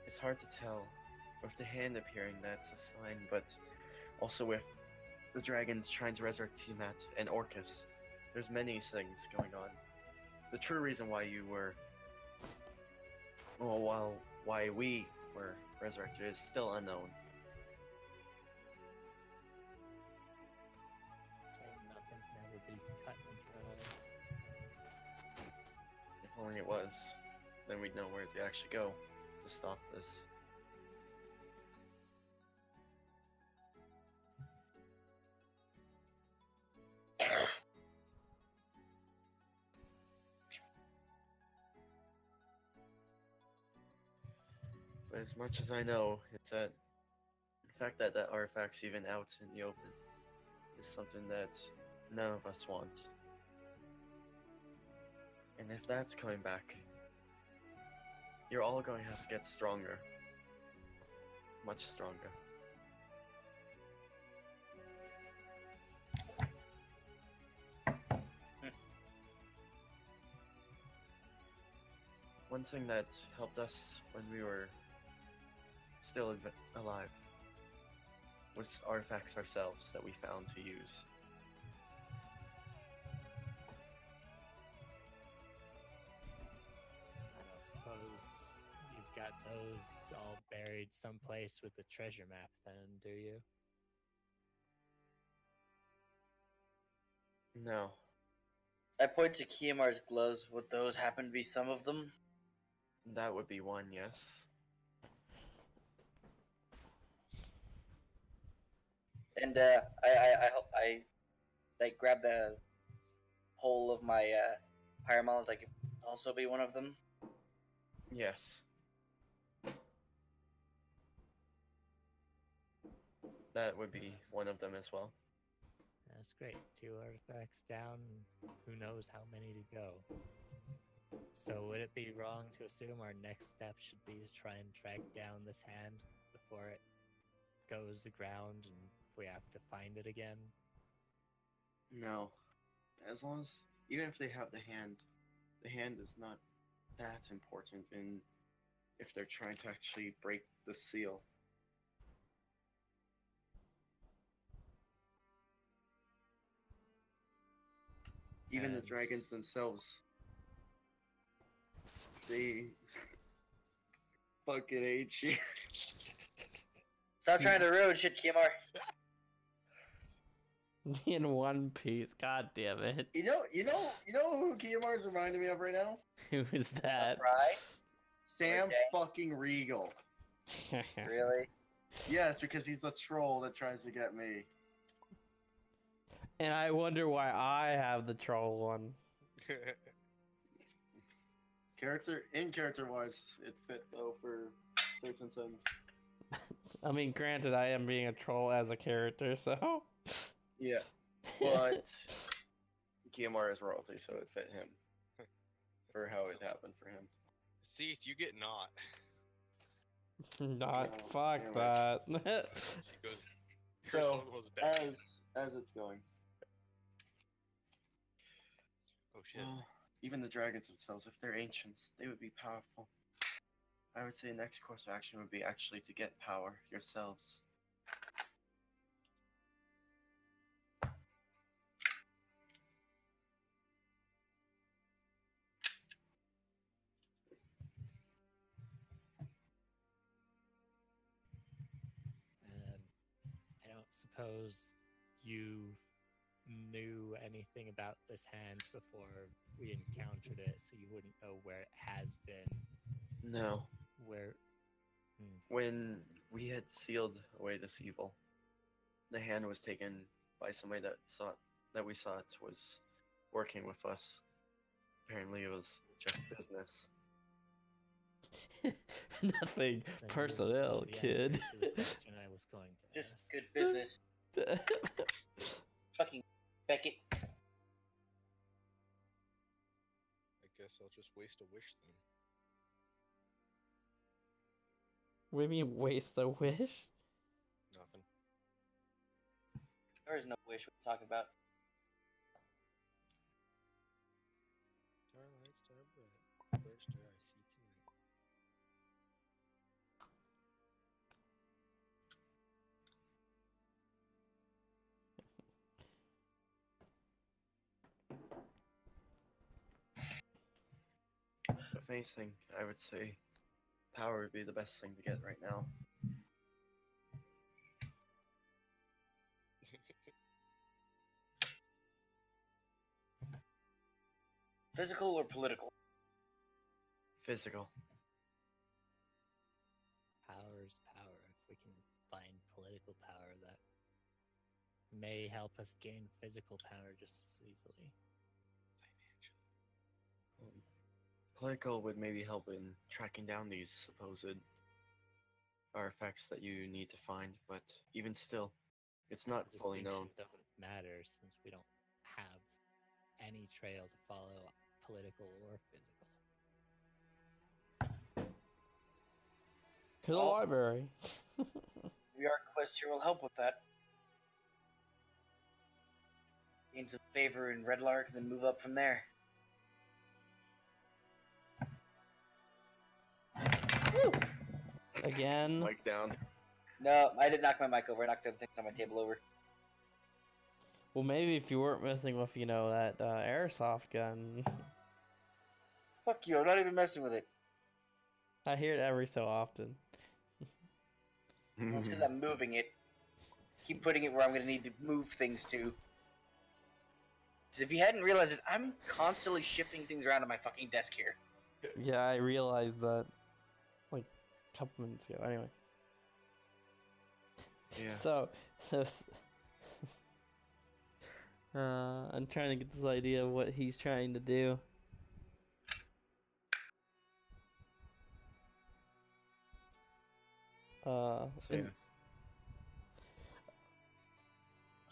It's hard to tell. With the hand appearing, that's a sign, but also with the dragons trying to resurrect Tiamat and Orcus. There's many things going on. The true reason why you were, why we were resurrected is still unknown. Nothing can ever be cut and dried. If only it was, then we'd know where to actually go to stop this. But as much as I know, it's that the fact that that artifact's even out in the open is something that none of us want. And if that's coming back, you're all going to have to get stronger. Much stronger. One thing that helped us when we were still alive was artifacts ourselves that we found to use. I don't suppose you've got those all buried someplace with the treasure map then, do you? No. I point to Kiamar's gloves. Would those happen to be some of them? That would be one, yes. And I like grab the whole of my pyramid. Like, also be one of them. Yes. That would be one of them as well. That's great. 2 artifacts down, who knows how many to go. So would it be wrong to assume our next step should be to try and track down this hand before it goes the ground and we have to find it again? No. As long as, even if they have the hand is not that important in if they're trying to actually break the seal. Even the And- dragons themselves, they fucking hate you. Stop trying to ruin shit, Kiamar. In one piece. God damn it. You know who Kiamar's reminding me of right now? Who is that? Fry? Sam Okay. fucking Regal. Really? Yes, because he's the troll that tries to get me. And I wonder why I have the troll one. Character wise, it fit though for certain things. I mean, granted, I am being a troll as a character, so. Yeah, but Kiamar is royalty, so it fit him for how it happened for him. See, if you get not, Not No, fuck anyways. that. she goes. So Your soul goes back. as it's going, Oh shit. even the dragons themselves, if they're ancients, they would be powerful. I would say the next course of action would be actually to get power yourselves. I don't suppose you knew anything about this hand before we encountered it, so you wouldn't know where it has been. No. Where? When we had sealed away this evil, the hand was taken by somebody that we thought was working with us. Apparently, it was just business. Nothing Then you personnel, know the kid. answer to the question I was going to Just ask. good business. Fucking Beckett. I guess I'll just waste a wish then. What do you mean waste a wish? Nothing. There is no wish we're talking about. Starlight, star bright, first star I see tonight. So if anything, I would say power would be the best thing to get right now. Physical or political? Physical. Power is power. If we can find political power, that may help us gain physical power just as easily. Political would maybe help in tracking down these supposed artifacts that you need to find, but even still, it's not The fully distinction known. doesn't matter since we don't have any trail to follow, political or physical. To the Well- library. Maybe our quest here will help with that. Gain some favor in Red Lark and then move up from there. Again. Mic down. No, I did knock my mic over. I knocked the other things on my table over. Well, maybe if you weren't messing with, that airsoft gun. Fuck you, I'm not even messing with it. I hear it every so often. That's because I'm moving it. Keep putting it where I'm going to need to move things to. Because if you hadn't realized it, I'm constantly shifting things around on my fucking desk here. Yeah, I realized that like a couple minutes ago. Anyway. Yeah. So I'm trying to get this idea of what he's trying to do. So is- yes.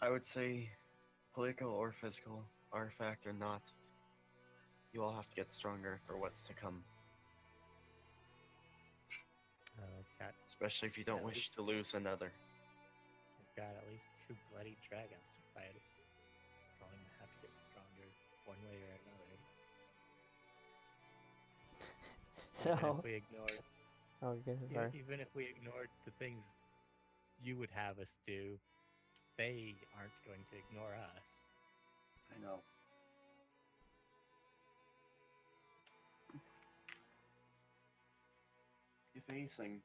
I would say, political or physical, artifact or not, you all have to get stronger for what's to come. We've got Especially if you don't At wish least- to lose another. at least 2 bloody dragons to fight. Going to have to get stronger one way or another. Even So if we ignored, okay, sorry. even if we ignored the things you would have us do, they aren't going to ignore us. I know. If anything,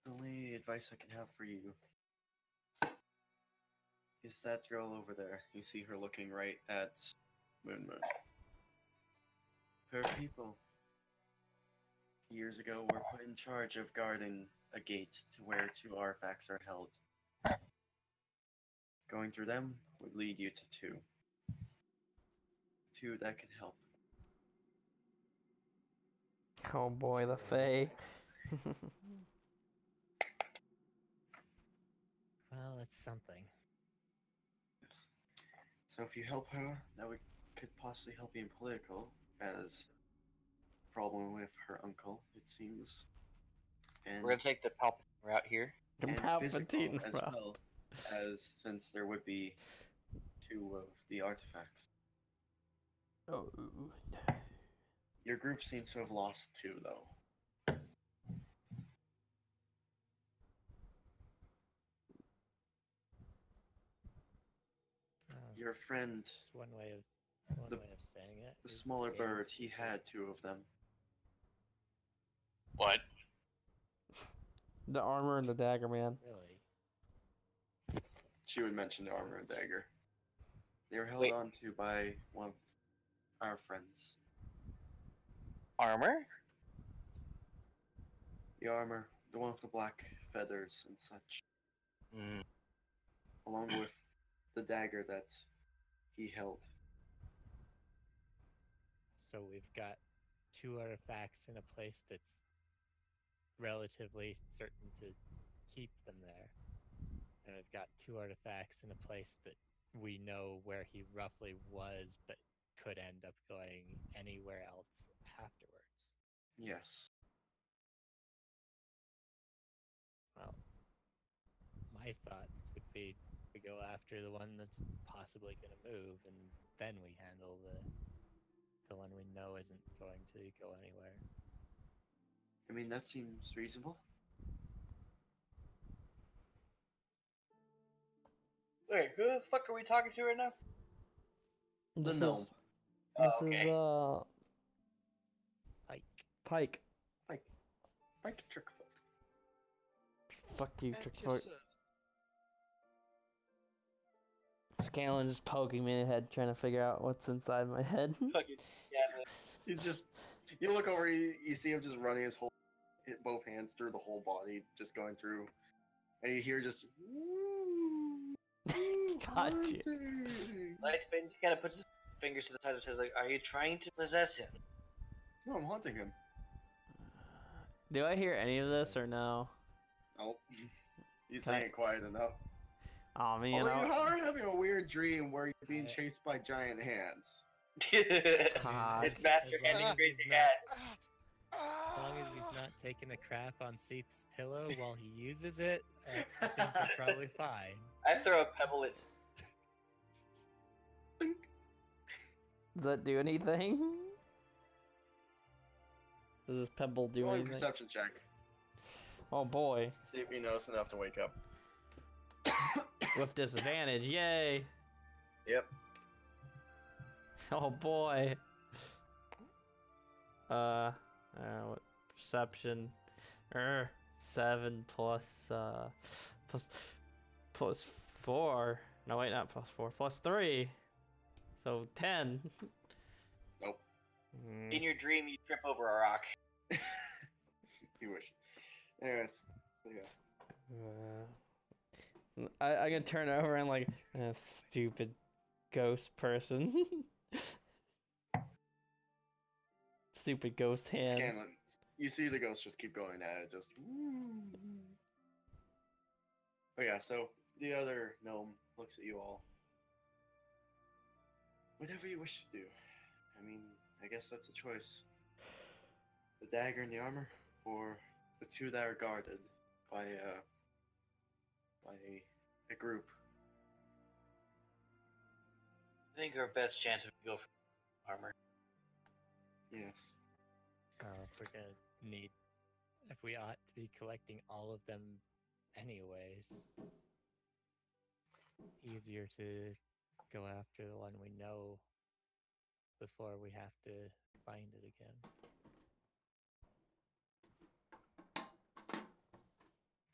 the only advice I can have for you is that girl over there. You see her looking right at Moon Moon. Her people, years ago, were put in charge of guarding a gate to where 2 artifacts are held. Going through them would lead you to 2. 2 that could help. Oh boy, the Fae. Well, it's something. Yes. So if you help her, that could possibly help you in political, as problem with her uncle, it seems. And, We're going to take the Palpatine route here. and physical Palpatine as route. well, as since there would be 2 of the artifacts. Oh. Your group seems to have lost 2, though. Your friend, Just one way of saying it. the is smaller gain bird, he people. had 2 of them. What? The armor and the dagger, man. Really? She would mention the armor and dagger. They were held Wait. on to by one of our friends. Armor? The armor, the one with the black feathers and such, Mm. along with the dagger that he held. So we've got 2 artifacts in a place that's relatively certain to keep them there. And we've got 2 artifacts in a place that we know where he roughly was, but could end up going anywhere else afterwards. Yes. Well, my thoughts would be to go after the one that's possibly going to move, and then we handle the one we know isn't going to go anywhere. I mean, that seems reasonable. Wait, who the fuck are we talking to right now? The This gnome. is this okay. is Pike. Like Trickfoot. Fuck you, At Trickfoot. your Scanlan's just poking me in the head, trying to figure out what's inside my head. Fucking yeah, He's just. You look over, you see him just running both hands through the whole body, just going through, and you hear just. Got you. Lightsbane just kind of puts his fingers to the side of his head, like, "Are you trying to possess him?" No, I'm haunting him. Do I hear any of this or no? Nope. He's Can I- saying it quiet enough. Oh man, Although you are having a weird dream where you're being chased by giant hands. Ah, It's Master as long Handing as Crazy he's not- Hat. As long as he's not taking a crap on Seath's pillow while he uses it, I think you're probably fine. I throw a pebble at. does that do anything? Does this pebble do Roll a anything? perception check. Oh boy, See if you notice enough to wake up. with disadvantage, yay! Yep. Oh boy. What perception? 7 plus plus 4. No wait, not plus 4, plus 3. So 10. Nope. In your dream, you trip over a rock. You wish. Anyways, yeah. I can turn over and like, stupid ghost person. Stupid ghost hand. Scanlan, you see the ghost just keep going at it, just. Oh yeah, so the other gnome looks at you all. Whatever you wish to do. I mean, I guess that's a choice. The dagger and the armor, or the two that are guarded by a group. I think our best chance would go for armor. Yes. If we're gonna need, if we ought to be collecting all of them anyways, easier to go after the one we know before we have to find it again.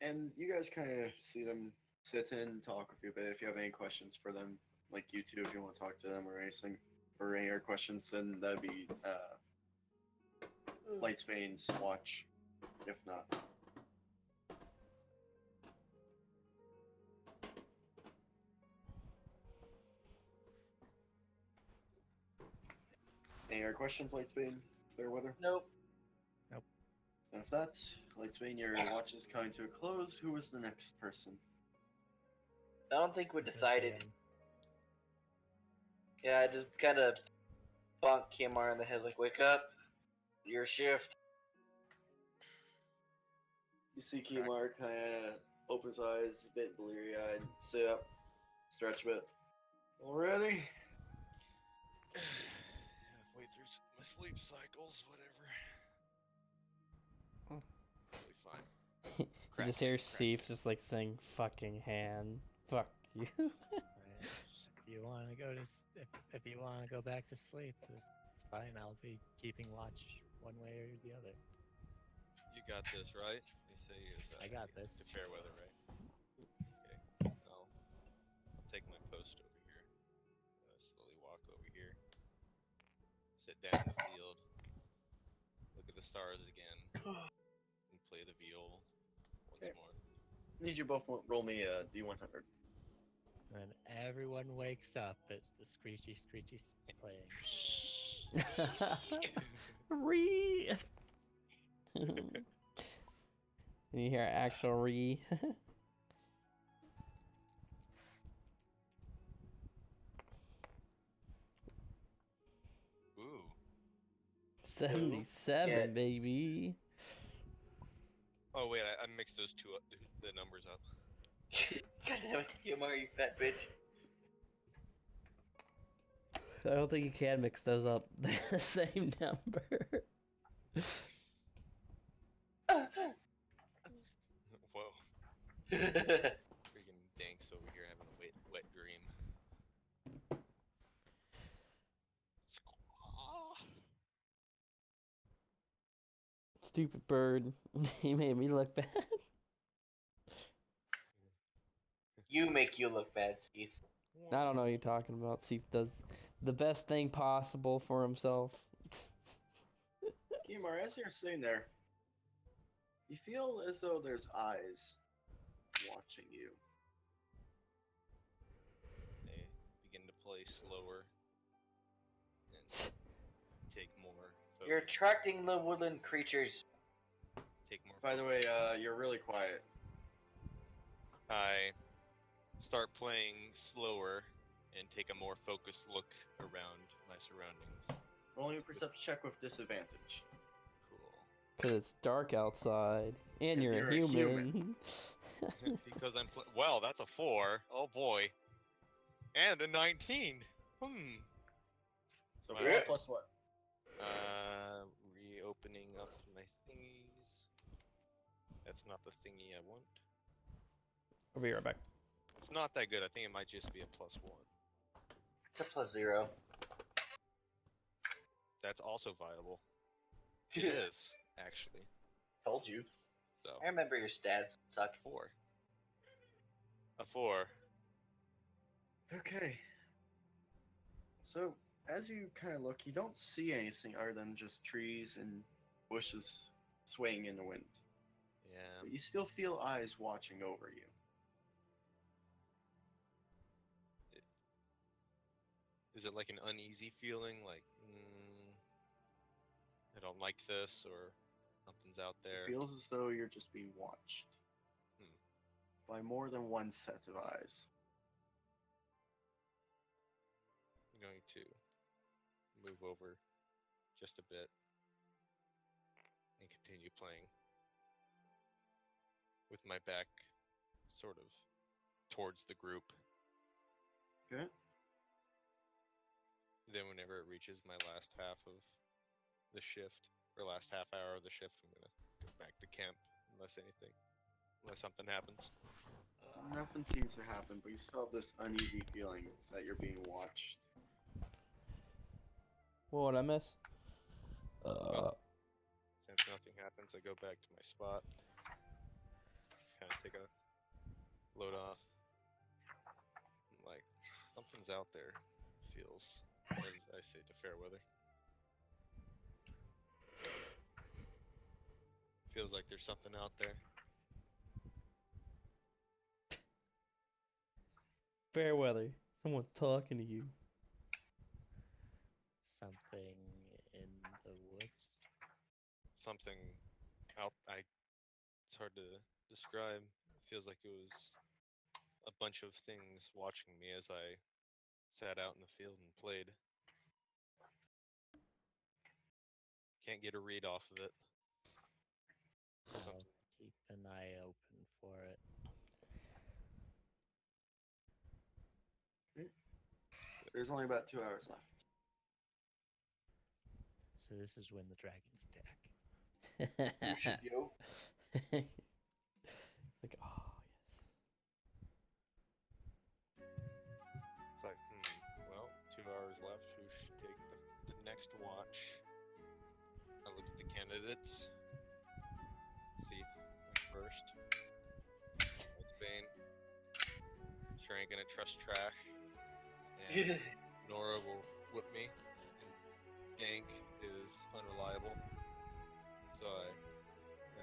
And you guys kind of see them sit in, talk with you a bit. If you have any questions for them, like you two, if you want to talk to them or anything, or any other questions, then that'd be Lightsbane's watch. If not, any other questions, Lightsbane, Fairweather? Nope. And if that, Lightsbane, your watch is coming to a close. Who was the next person? I don't think we're decided. Again. Yeah, I just kind of bonk Kiamar in the head, like, "Wake up, your shift." You see Kiamar kind of open his eyes, a bit bleary-eyed, sit up, stretch a bit. Already? Halfway through my sleep cycles, whatever. Totally fine. You just hear Seif just like saying "fucking hand, fuck you." Right. If you want to go to, if you want to go back to sleep, it's fine. I'll be keeping watch one way or the other. You got this, right? You say I got this. To Fairweather, right? Okay. I'll take my post over here. Slowly walk over here. Sit down in the field. Look at the stars again. And play the viol once Okay. more. Need you both roll me a D100. And everyone wakes up as the screechy playing. Re. And you hear actual re. Ooh. 77, Yeah. baby. Oh wait, I mixed those two the numbers up. God damn it, Kiamar, you fat bitch. I don't think you can mix those up. They're the same number. Whoa. Freaking Danks over here having a wet dream. Stupid bird. He made me look bad. You make you look bad, Steve. I don't know what you're talking about. Seif does the best thing possible for himself. Kimar, as you're sitting there, you feel as though there's eyes watching you. They begin to play slower and take more. You're focus, attracting the woodland creatures. Take more. By the focus. way, you're really quiet. I start playing slower and take a more focused look around my surroundings. Only a perception check with disadvantage. Cool. Because it's dark outside. And 'Cause you're you're a a human. Because I'm well, that's a 4. Oh boy. And a 19. So Yeah. 4 plus what? Reopening up my thingies. That's not the thingy I want. I'll be right back. It's not that good. I think it might just be a +1. It's a +0. That's also viable. It is, actually. Told you. So, I remember your stats suck. 4. A 4. Okay. So, as you kind of look, you don't see anything other than just trees and bushes swaying in the wind. Yeah. But you still feel eyes watching over you. Is it like an uneasy feeling? Like, I don't like this, or something's out there? It feels as though you're just being watched by more than one set of eyes. I'm going to move over just a bit and continue playing with my back sort of towards the group. Okay. Then whenever it reaches my last half of the shift, or last half hour of the shift, I'm gonna go back to camp unless something happens. Nothing seems to happen, but you still have this uneasy feeling that you're being watched. What would I miss? Since nothing happens, I go back to my spot, kind of take a load off. I'm like, something's out there, feels, as I say to Fairweather. Feels like there's something out there. Fairweather. Someone's talking to you. Something in the woods. Something out. It's hard to describe. It feels like it was a bunch of things watching me as I sat out in the field and played. Can't get a read off of it. I'll keep an eye open for it. There's only about 2 hours left. So this is when the dragons attack. You should go. Like, oh, yes. It's like, well, 2 hours left. Who should take the next watch? I look at the candidates. See first. It's Bane. Sure ain't gonna trust trash. And Nora will whip me. And Gank is unreliable. So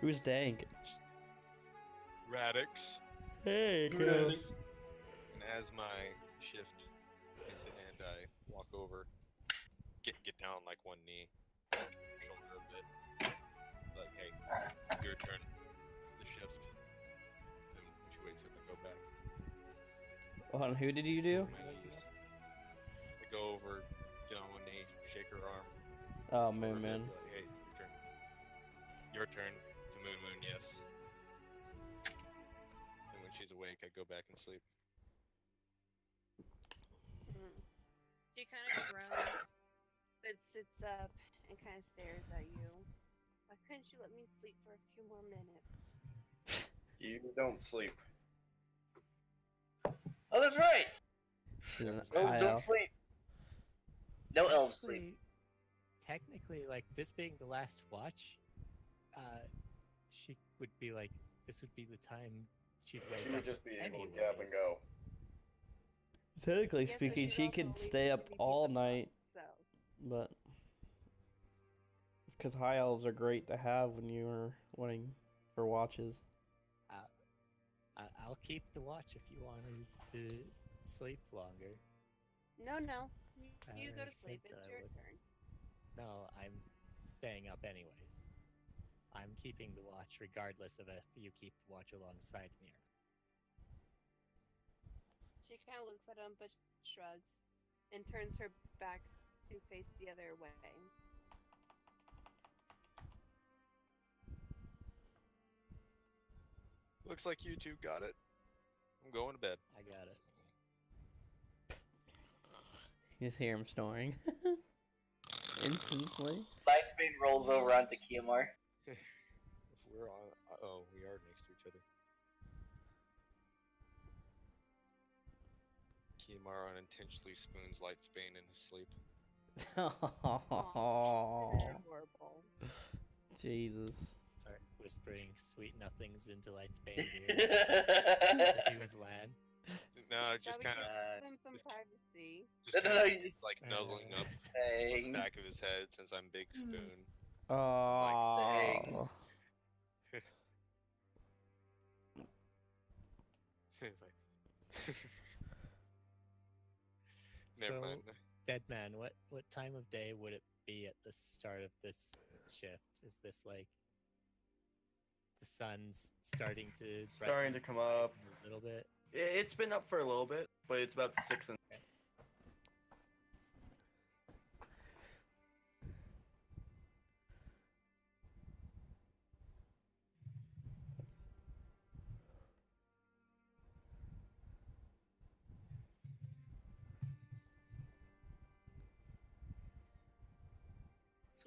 Who's Dank? Radix. Hey, Radix. Kels. And as my shift is to end, I walk over, get down on like one knee, shoulder a bit, like, hey, your turn, the shift. And she wakes up and go back. Hold on, who did you do? My knees. I go over, get on one knee, shake her arm. Oh, over Moon a bit, Man. like, hey, your turn. Your turn. To Moon, yes. And when she's awake, I go back and sleep. She kind of groans, but sits up and kind of stares at you. Why couldn't you let me sleep for a few more minutes? You don't sleep. Oh, that's right. She's an Elves high don't elf. sleep. No elves sleep. Technically, like this being the last watch, she would be like, this would be the time she'd wake She up would just be able to anyways. get up and go. Technically Yes, but speaking, she'd she also could leave stay up easy all pizza night, So. but because high elves are great to have when you are wanting for watches. I'll keep the watch if you wanted to sleep longer. No, no. I You go already to sleep. said that It's I your would. turn. No, I'm staying up anyways. I'm keeping the watch regardless of if you keep the watch alongside me or not. She kind of looks at him, but shrugs, and turns her back to face the other way. Looks like you two got it. I'm going to bed. I got it. You just hear him snoring. Instantly. Lightsbane rolls over onto Kiamar. If we're on, oh, we are next to each other. Kimar unintentionally spoons Lightsbane in his sleep. Oh, Adorable. Jesus. Start whispering sweet nothings into Lightsbane's ears as if he was Lan. No, Shall just we kind of, give them some privacy? just No, kind of you- like nuzzling up Dang. the back of his head since I'm Big Spoon. Oh. Like- Never So, mind. Dead man, what time of day would it be at the start of this shift? Is this like the sun's starting to Starting to come up. a little bit? It's been up for a little bit, but it's about 6 and.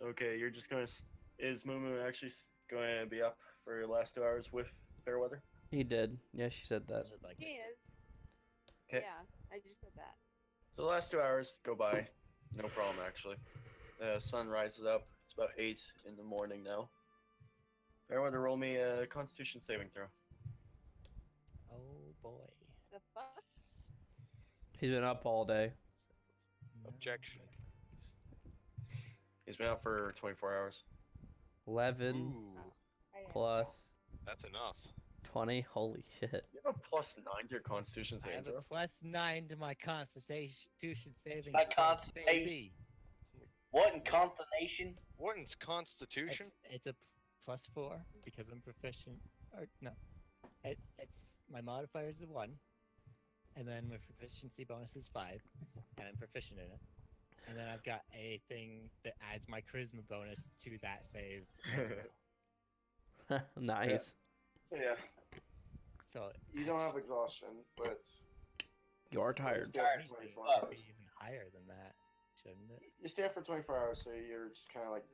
Okay, you're just gonna. Is Mumu actually going to be up for your last 2 hours with Fairweather? He did. Yeah, she said that. Sounded like He it. is. 'Kay. Yeah, I just said that. So the last 2 hours go by, no problem actually. The sun rises up. It's about 8 in the morning now. Fairweather, roll me a Constitution saving throw. Oh boy. The fuck? He's been up all day. Objection. He's been out for 24 hours. 11 Ooh, I am. plus that's enough. 20. Holy shit. You have a +9 to your Constitution I saving have throw. a +9 to my Constitution saving. My throw, Constitution- baby. What in consternation? Wharton's Constitution? It's a +4 because I'm proficient. Or no, it's my modifier is a 1, and then my proficiency bonus is 5, and I'm proficient in it. And then I've got a thing that adds my charisma bonus to that save as well. Nice. So yeah, So you don't have exhaustion, but You are tired. stay up it for 24 should hours. be even higher than that, shouldn't it? You stay up for 24 hours, so you're just kind of like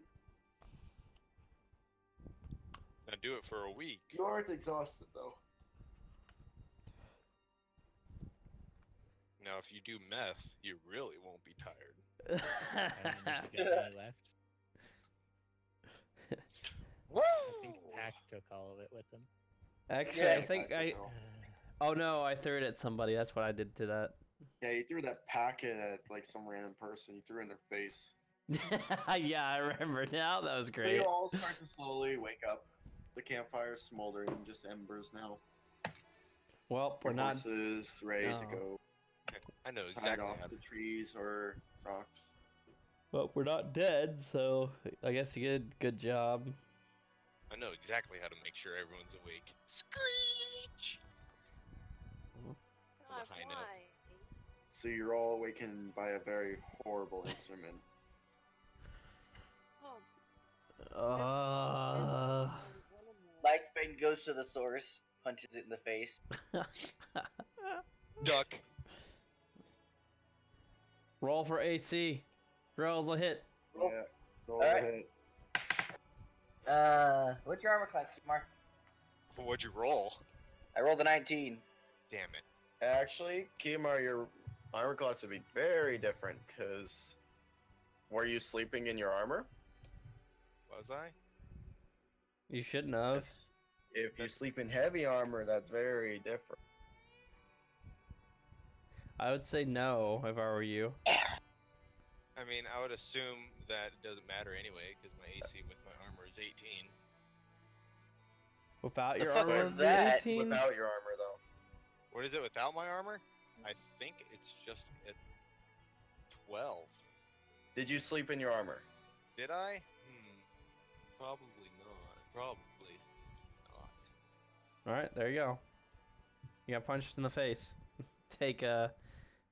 Now do it for a week. you aren't exhausted though. Now, if you do meth, you really won't be tired. And then if you got any left. Woo! I think Pack took all of it with him. Actually, Yeah, I think I. Oh no, I threw it at somebody. That's what I did to that. Yeah, you threw that packet at like some random person. You threw it in their face. Yeah, I remember now. That was So great. you all start to slowly wake up. The campfire's smoldering, just embers now. Well, we're Your not. horses ready to Oh. go, I know tied exactly off how to trees or rocks. Well, we're not dead, so I guess you did good job. I know exactly how to make sure everyone's awake. Screech! God, high note. why? So you're all awakened by a very horrible instrument. Oh, that's Uh, Lightsbane goes to the source, punches it in the face. Duck. Roll for AC. Roll the hit. Yeah. Roll Alright. the hit. What's your armor class, Kimar? What'd you roll? I rolled a 19. Damn it. Actually, Kimar, your armor class would be very different, because were you sleeping in your armor? Was I? You shouldn't have. If you sleep in heavy armor, that's very different. I would say no if I were you. I mean, I would assume that it doesn't matter anyway, because my AC with my armor is 18. Without The your fuck armor was would be that? 18? Without your armor, though. What is it without my armor? I think it's just at 12. Did you sleep in your armor? Did I? Probably not. Probably not. Alright, there you go. You got punched in the face. Take a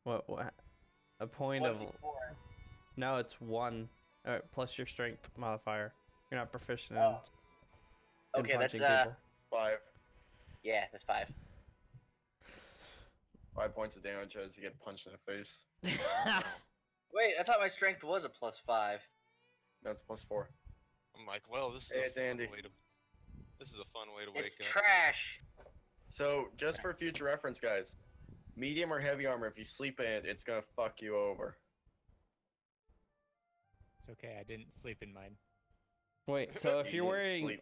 point of 24. no, it's 1 plus your strength modifier. You're not proficient in, Oh. in Okay, punching that's people. 5. yeah, that's 5. 5 points of damage as you get punched in the face. Wait, I thought my strength was a +5. That's +4. I'm like, well, this is Hey, a it's fun Andy. way to. This is a fun way to It's wake up. trash. So, just for future reference, guys, medium or heavy armor, if you sleep in it, it's gonna fuck you over. It's okay. I didn't sleep in mine. Wait, so if You you're didn't wearing sleep.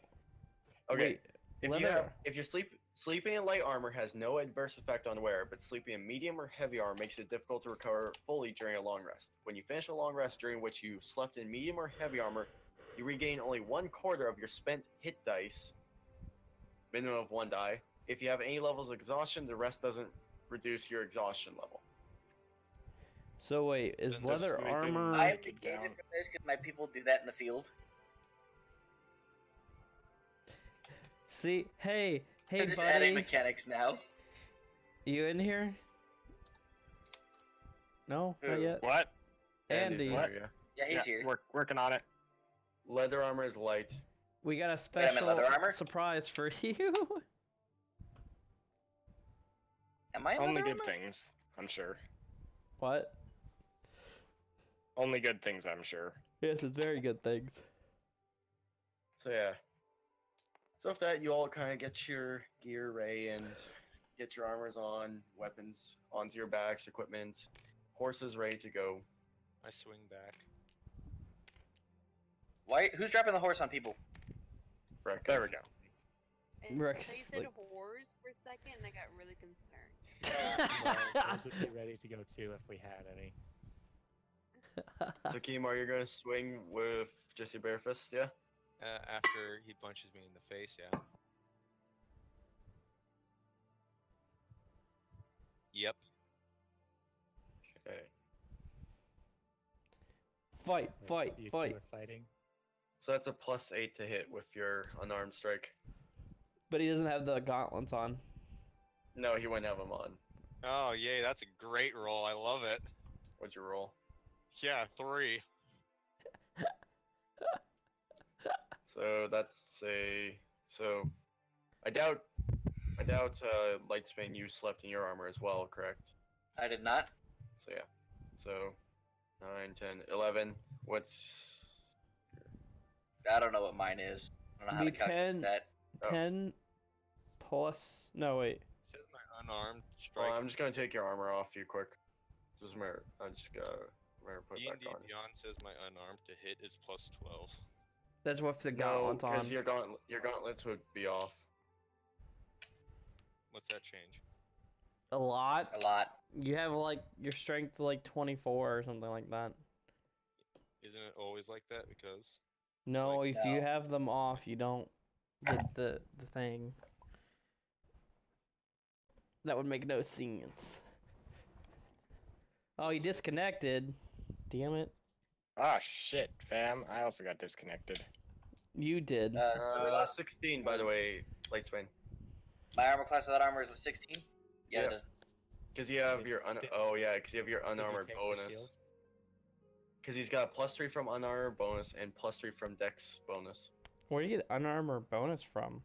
Okay, wait, if you're sleeping in light armor has no adverse effect on wear, but sleeping in medium or heavy armor makes it difficult to recover fully during a long rest. When you finish a long rest during which you slept in medium or heavy armor, you regain only 1/4 of your spent hit dice, minimum of 1 die. If you have any levels of exhaustion, the rest doesn't reduce your exhaustion level. So wait, is Then the leather sleeping- armor? I Break it negated down. from this because my people do that in the field. See, hey, They're hey, just adding buddy, mechanics now. you in here? No, not Who? yet. What? Andy's Andy, not here. Yeah, he's here. Working on it. Leather armor is light. we got a I'm in special leather armor? surprise for you. Am I in Only leather good armor? things, I'm sure. What? Only good things, I'm sure. Yes, it's very good things. So yeah. So with that, you all kind of get your gear ready and get your armors on, weapons onto your backs, equipment, horses ready to go. I swing back. Why? Who's dropping the horse on people? Freckles. There we go. And Rex, so you said like- whores for a second, and I got really concerned. Well, those would be ready to go too if we had any. So Kimar, you're gonna swing with just your bare fist, yeah? After he punches me in the face, yeah. Yep. Okay. Fight, Like, fight, you two fight. are fighting. So that's a +8 to hit with your unarmed strike. But he doesn't have the gauntlets on. No, he wouldn't have them on. Oh, yay, that's a great roll. I love it. What'd you roll? Yeah, 3. So that's so I doubt Lightspan, you slept in your armor as well, correct? I did not. So yeah. So 9, 10, 11. What's I don't know what mine is. I don't know how Be to calculate 10. that. Oh. 10 plus. No, wait. It says my unarmed well, strike. I'm just gonna take your armor off you quick. Just a minute. I'm just gonna put it D&D back on. Beyond says my unarmed to hit is +12. That's with the No, gauntlets on. because your gauntlets would be off. What's that change? A lot. A lot. You have like your strength like 24 or something like that. Isn't it always like that? Because No, Like- if you No. have them off, you don't get the thing. That would make no sense. Oh, you disconnected. Damn it. Ah, shit, fam. I also got disconnected. You did. So we lost. 16, by the way, Lightspan. My armor class without armor is a 16. Yeah, Yep. it is. Because you have Did- your did- oh yeah, because you have your Did you unarmored take the bonus. shield? Because he's got a +3 from unarmored bonus and +3 from Dex bonus. Where do you get unarmored bonus from?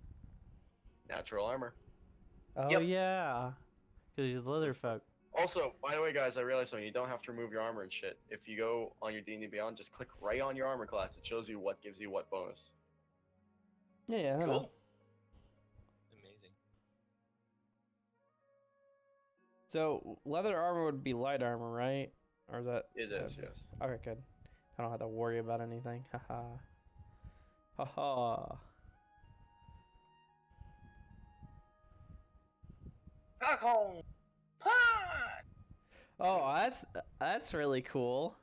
Natural armor. Oh Yep. yeah. Because he's leatherfolk. Also, by the way, guys, I realized something. You don't have to remove your armor and shit. If you go on your D&D Beyond, just click right on your armor class. It shows you what gives you what bonus. Yeah, yeah. I know. Cool. amazing. So leather armor would be light armor, right? Or is that? It is, yes. Okay, good. I don't have to worry about anything. Haha. Haha. Stockholm! Punch! Oh, that's really cool.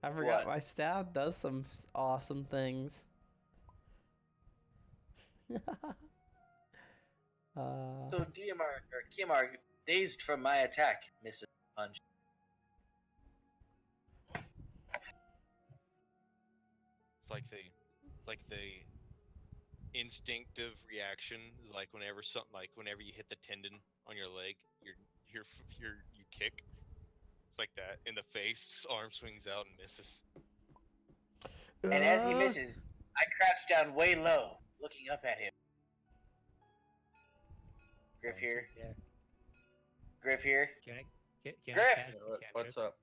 I forgot What? my staff does some awesome things. So Kiamar, dazed from my attack, Mrs. Punch. It's like the instinctive reaction, like whenever you hit the tendon on your leg, you kick. It's like that in the face. Arm swings out and misses. And as he misses, I crouch down way low, looking up at him. Griff here. Yeah. Griff here. Can I Griff! cast a What's cantrip? up?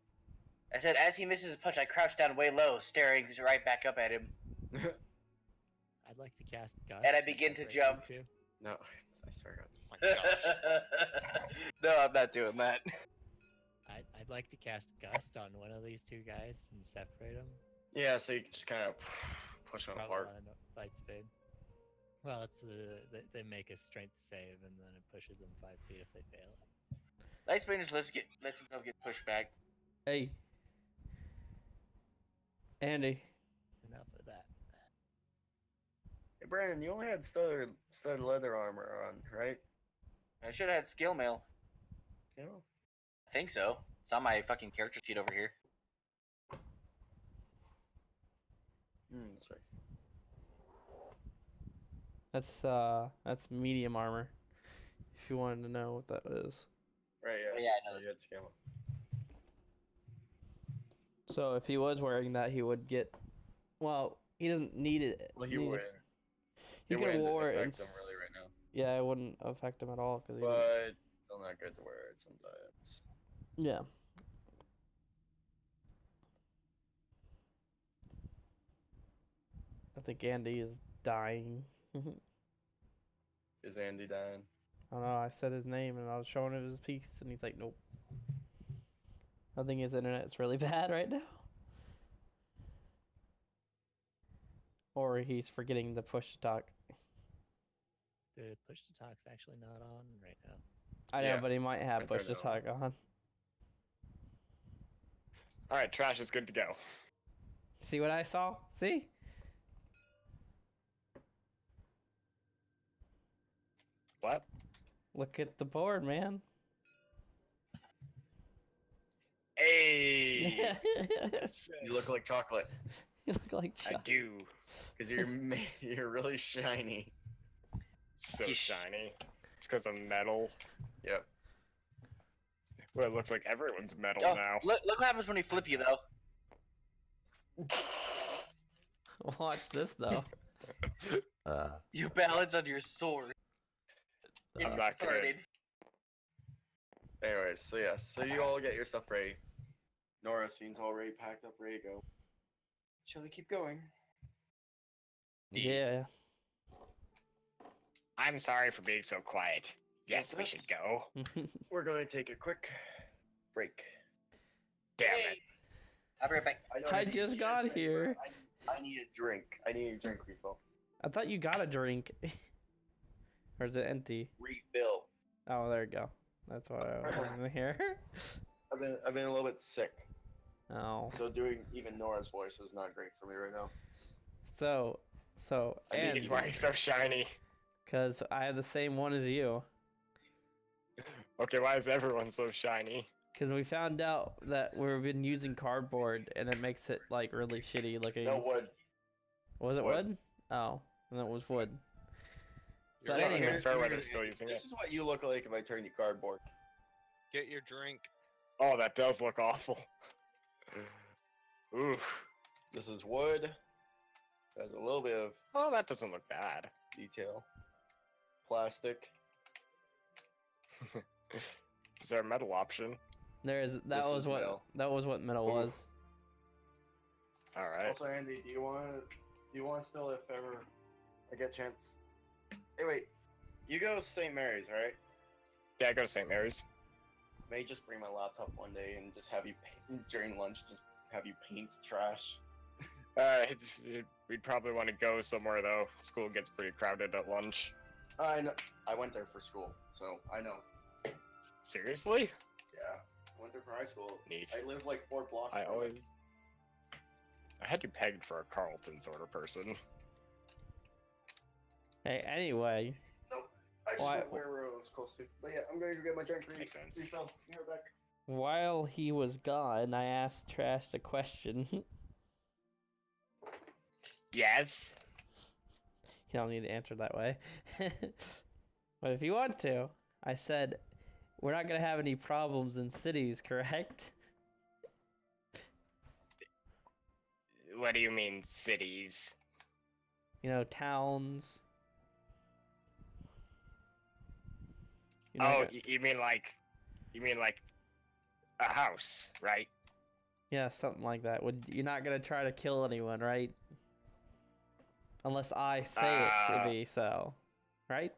I said, as he misses his punch, I crouch down way low, staring right back up at him. I'd like to cast Gust. And I begin to separate jump. these two. No, I swear to Oh my gosh. No, I'm not doing that. I'd like to cast Gust on one of these two guys and separate them. Yeah, so you can just kind of push them Probably apart. not enough fight speed. Well, it's they make a strength save and then it pushes them 5 feet if they fail. Nice Banners lets himself get pushed back. Hey, Andy. Enough of that. Hey, Brandon, you only had stud leather armor on, right? I should have had skill mail. Yeah. I think so. It's on my fucking character sheet over here. Sorry. That's medium armor. If you wanted to know what that is. Right, yeah. Oh, yeah, I know You had skill. So if he was wearing that, he would get. Well, he doesn't need it. Well, he need- would. He It could have wouldn't wore it. affect him really right now. Yeah, it wouldn't affect him at all because But still not good to wear it sometimes. yeah. I think Andy is dying. I Is Andy dying? don't know. I said his name and I was showing him his piece, and he's like, "Nope." I think his internet's really bad right now, or he's forgetting to push to talk. The push to talk's actually not on right now. I know, Yeah, but he might have I push turned to it talk on. Alright, trash is good to go. See what I saw? See? What? Look at the board, man. Hey! You look like chocolate. You look like I Chuck. do. Because you're really shiny. So He's- shiny. It's because of metal. Yep. Well, it looks like everyone's metal Oh, now. look what happens when we flip you, though. Watch this though. You balance on your sword. It's not good. retarded. Anyways, so yes, so you all get your stuff ready. Nora seems all ready, packed up, ready to go. Shall we keep going? Yeah. I'm sorry for being so quiet. Yes, we Yes. should go. We're going to take a quick break. Damn Hey, it. I'll be right back. I just got here. I need a drink. I need a drink refill. I thought you got a drink. Or is it empty? Refill. Oh, there you go. That's what I was wanting to hear. I've been a little bit sick, Oh. so doing even Nora's voice is not great for me right now. So, And- He's why he's so shiny. because I have the same one as you. Okay, why is everyone so shiny? Because we found out that we've been using cardboard and it makes it like really shitty looking. No wood. Was it wood. wood? Oh, and it was wood. You're But right. anyway. Fairweather's still using This it. is what you look like if I turn you cardboard. Get your drink. Oh, that does look awful. Ooh. This is wood. It has a little bit of Oh, that doesn't look bad. detail. Plastic. Is there a metal option? There is. That This was is what. metal. That was what metal Ooh. was. Alright. Also, Andy, do you want still, if ever I get a chance? Hey, wait. You go to St. Mary's, right? Yeah, I go to St. Mary's. May just bring my laptop one day and just have you paint during lunch. Just have you paint trash. We'd probably want to go somewhere though. School gets pretty crowded at lunch. I know. I went there for school, so I know. Seriously? Yeah. Went there for high school. Neat. I live like 4 blocks I from always. it. I had you pegged for a Carlton sort of person. Hey, anyway, Nope. I just Why- went where it was close to. But yeah, I'm gonna go get my drink Makes sense. refill. Be right back. while he was gone, I asked Trash a question. Yes. You don't need to answer that way. But if you want to, I said, we're not going to have any problems in cities, correct? What do you mean, cities? You know, towns. You're not Oh, gonna- you mean like a house, right? yeah, something like that. You're not going to try to kill anyone, right? Unless I say it to be so. Right?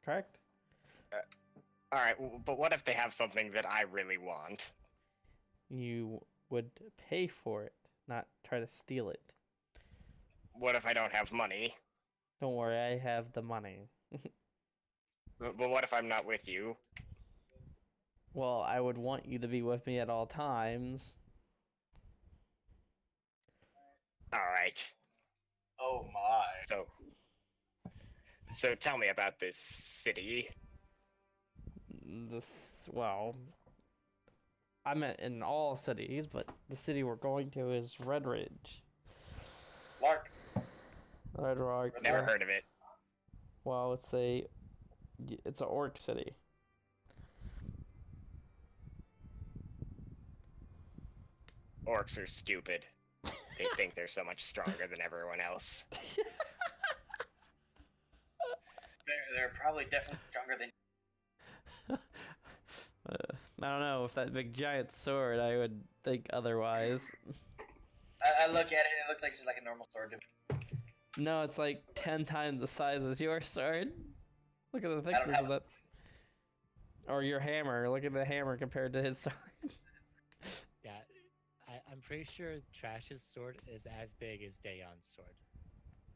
Correct? All right, but what if they have something that I really want? You would pay for it, not try to steal it. What if I don't have money? Don't worry, I have the money. But what if I'm not with you? Well, I would want you to be with me at all times. All right. Oh my. So tell me about this city. Well, I meant in all cities, but the city we're going to is Red Ridge. Lark. Red Rock. Never yeah. heard of it. Well, it's a orc city. Orcs are stupid. They think they're so much stronger than everyone else. They're probably definitely stronger than. I don't know, with that big giant sword, I would think otherwise. I look at it. It looks like it's like a normal sword to me. No, it's like 10 times the size as your sword. Look at the I don't thickness have of it. Or your hammer. Look at the hammer compared to his sword. Yeah, I'm pretty sure Trash's sword is as big as Dayon's sword.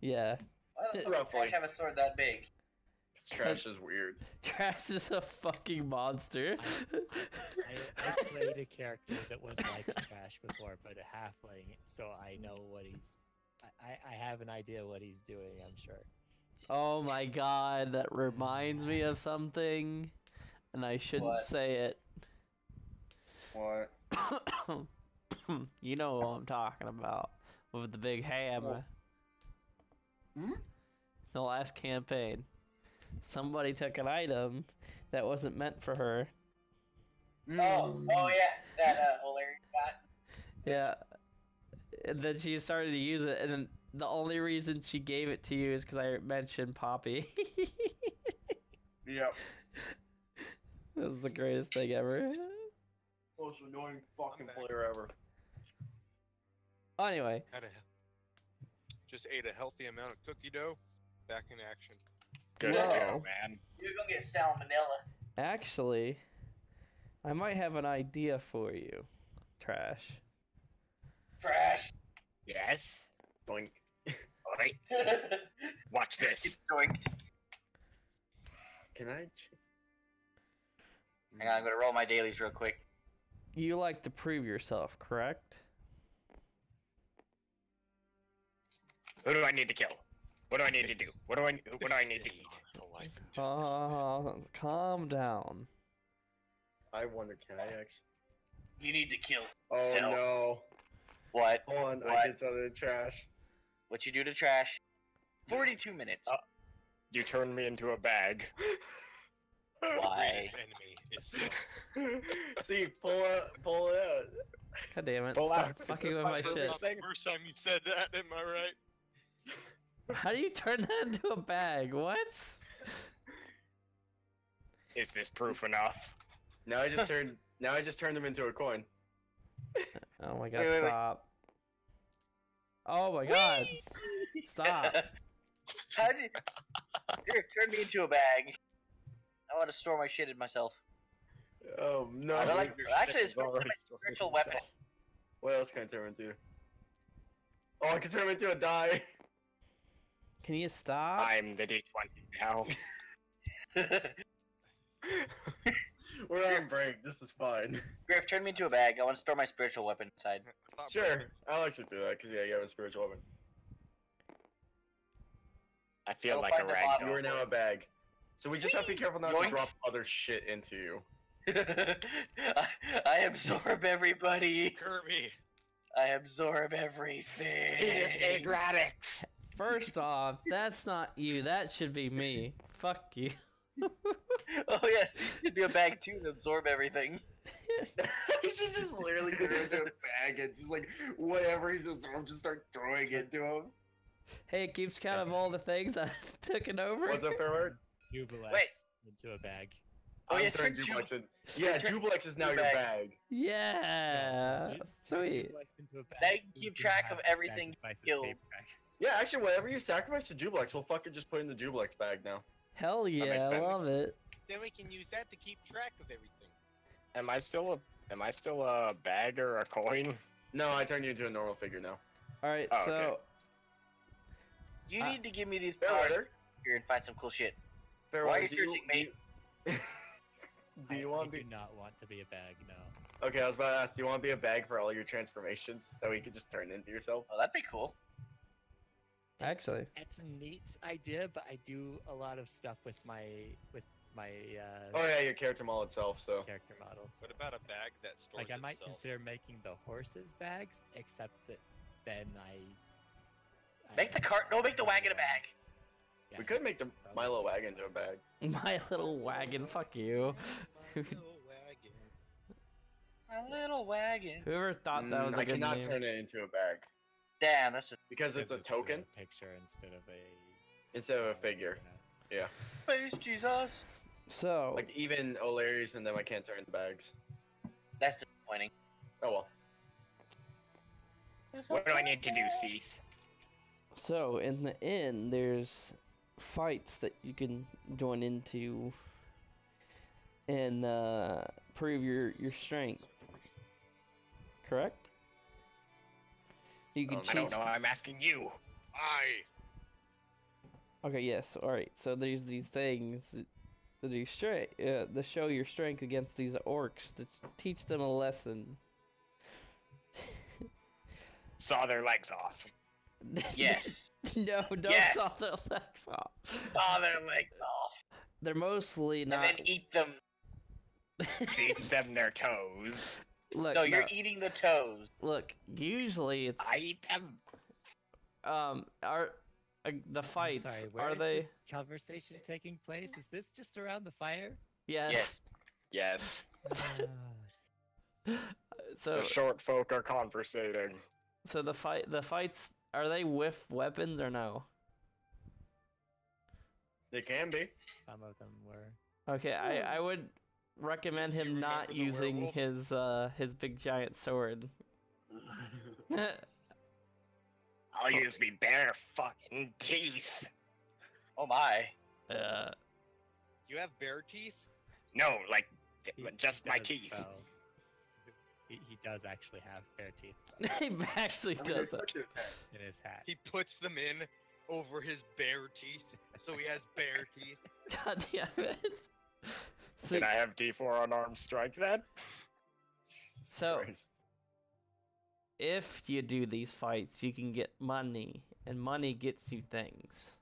Yeah. Why the fuck Roughly. does Trash have a sword that big? This trash is weird. Trash is a fucking monster. I played a character that was like Trash before, but a halfling, so I know what he's. I have an idea what he's doing, I'm sure. Oh my god, that reminds me of something. And I shouldn't What? say it. What? You know what I'm talking about. With the big hammer. Hmm? The last campaign. Somebody took an item that wasn't meant for her. Oh yeah, that hilarious got. Yeah. And then she started to use it, and then the only reason she gave it to you is because I mentioned Poppy. Yep. That was the greatest thing ever. Most annoying fucking back. player ever. Anyway, Just ate a healthy amount of cookie dough. Back in action. Good Whoa. to go, man. You're gonna get salmonella. actually, I might have an idea for you, Trash. Trash. Yes. Doink. All right. Watch this. It's doinked. Can I? Hang on, I'm gonna roll my dailies real quick. You like to prove yourself, correct? Who do I need to kill? What do I need to do? What do I need to eat? Calm down. I wonder, can I actually? You need to kill. Oh Self. no! What? Hold on, What? I did something to trash. What you do to Trash? 42 minutes. You turned me into a bag. Why? Greatest enemy is See, pull it out. God damn it. Pull Stop out. fucking Is with this my my shit. not the first time you said that, am I right? How do you turn that into a bag? What? Is this proof enough? Now I just turned him into a coin. Oh my god, Wait. stop. Oh my god. Stop. How did you turn me into a bag? I want to store my shit in myself. Oh no! I like. Actually, it's Alright, my spiritual weapon. What else can I turn him into? Oh, I can turn him into a die. Can you stop? I'm the D20 now. We're on break. This is fine. Griff, turn me into a bag. I want to store my spiritual weapon inside. I thought Sure, Brandon- I'll actually do that because yeah, you have a spiritual weapon. I feel I'll like a find a rag bottle. You are now a bag. So we just have to be careful not to Yoink. drop other shit into you. I absorb everybody. Kirby. I absorb everything. He just ate radix. First off, that's not you. That should be me. Fuck you. Oh yes, you should be a bag too to absorb everything. You should just literally get into a bag and just like whatever he's absorbed, just start throwing it to him. Hey, it keeps count of all the things I've taken over. What's up, fair word? Jubelex Wait. into a bag. Oh, yeah, turn turn Jublex in. Yeah, turn Jublex is now your bag. bag. Yeah. Sweet. Jubelex into a bag Now you so can we keep can track have of everything sacrifices killed. tape track. Yeah, actually, whatever you sacrifice to Jublex, we'll fucking just put in the Jublex bag now. Hell yeah, makes I sense. love it. Then we can use that to keep track of everything. Am I still a bag or a coin? No, I turned you into a normal figure now. Alright, Oh, so okay. You need to give me these Fair powers order. here and find some cool shit. Fair Why are order, you searching me? Do you want I to do not want to be a bag, no. Okay, I was about to ask, do you want to be a bag for all your transformations? That way you could just turn into yourself? Oh, that'd be cool. actually, It's a neat idea, but I do a lot of stuff with my Oh yeah, your character model itself, so. character models. What about a bag that stores Like I might itself? consider making the horses bags, except that then I Make the cart. No, make the wagon a bag. Yeah. We could make the Milo wagon into a bag. my little wagon, fuck you. My little wagon. My little wagon. Whoever thought that was a I good cannot name. turn it into a bag. Damn, that's just Because it's a token picture instead of a instead of a figure. Yeah. space Jesus. So, Like even O'Leary's and them I can't turn into bags. That's disappointing. Oh well. What do I need to do, Seath? so in the inn, there's fights that you can join into and prove your strength. Correct? You can I don't cheat. know. I'm asking you. Okay, yes. All right. So there's these things that do to show your strength against these orcs to teach them a lesson. Saw their legs off. Yes. No, don't Yes. saw their legs off. Saw their legs off. They're mostly And not. then eat them. Feed them their toes. Look, No, you're eating the toes. look. Usually it's I eat them. are the fights Sorry, where are is they? this conversation taking place? Is this just around the fire? Yes. Yes. Yes. So The short folk are conversating. so the fights are they with weapons or no? They can be. Some of them were. Okay, I would recommend him You not remember the using werewolf? his big giant sword. I'll use me bare fucking teeth. Oh my. You have bare teeth? No, like He just my does, teeth. though. He does actually have bare teeth He actually does it. in his hat. He puts them in over his bare teeth, so he has bare teeth. God damn it. So, Can I have D4 unarmed strike then? Jesus So- Christ. if you do these fights, you can get money, and money gets you things.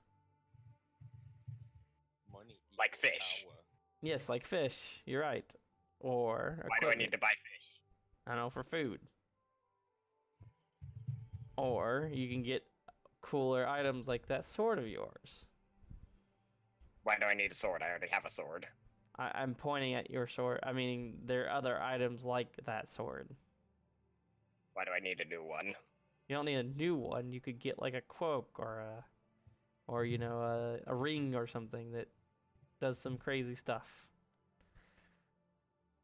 Money. Like equals fish. power. Yes, like fish. You're right. Or Why do I need equipment. to buy fish? I don't know, for food. Or you can get cooler items like that sword of yours. Why do I need a sword? I already have a sword. I'm pointing at your sword. I mean, there are other items like that sword. Why do I need a new one? You don't need a new one. You could get like a cloak or a ring or something that does some crazy stuff.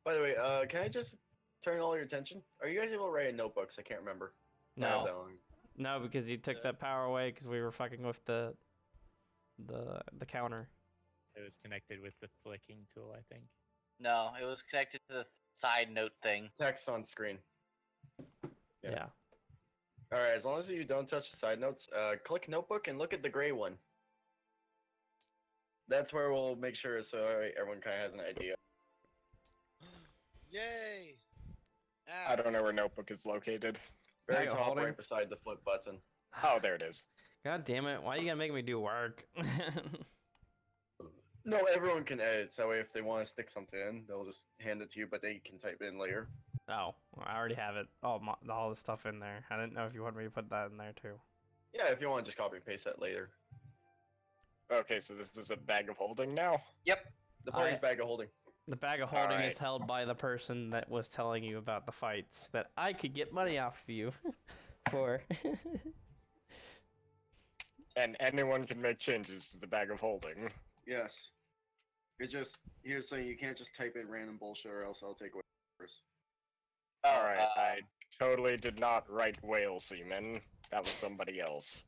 By the way, can I just turn all your attention? Are you guys able to write in notebooks? I can't remember. No. I have that long. No, because you took that power away because we were fucking with the counter. It was connected with the flicking tool, I think. No, it was connected to the side note thing. Text on screen. Yeah. Yeah. Alright, as long as you don't touch the side notes, click notebook and look at the gray one. That's where we'll make sure so everyone kind of has an idea. Yay! I don't know where notebook is located. Very Bag of top, holding? right beside the flip button. Oh, there it is. God damn it! Why you gotta make me do work? No, everyone can edit, so if they want to stick something in, they'll just hand it to you, but they can type it in later. Oh, well, I already have it. All the stuff in there. I didn't know if you wanted me to put that in there too. Yeah, if you want, just copy and paste that later. Okay, so this is a bag of holding now? The party's I- bag of holding. The bag of holding is Alright. held by the person that was telling you about the fights that I could get money off of you for. And anyone can make changes to the bag of holding. Yes. Here's saying you can't just type in random bullshit or else I'll take away yours. Alright, I totally did not write whale semen. That was somebody else.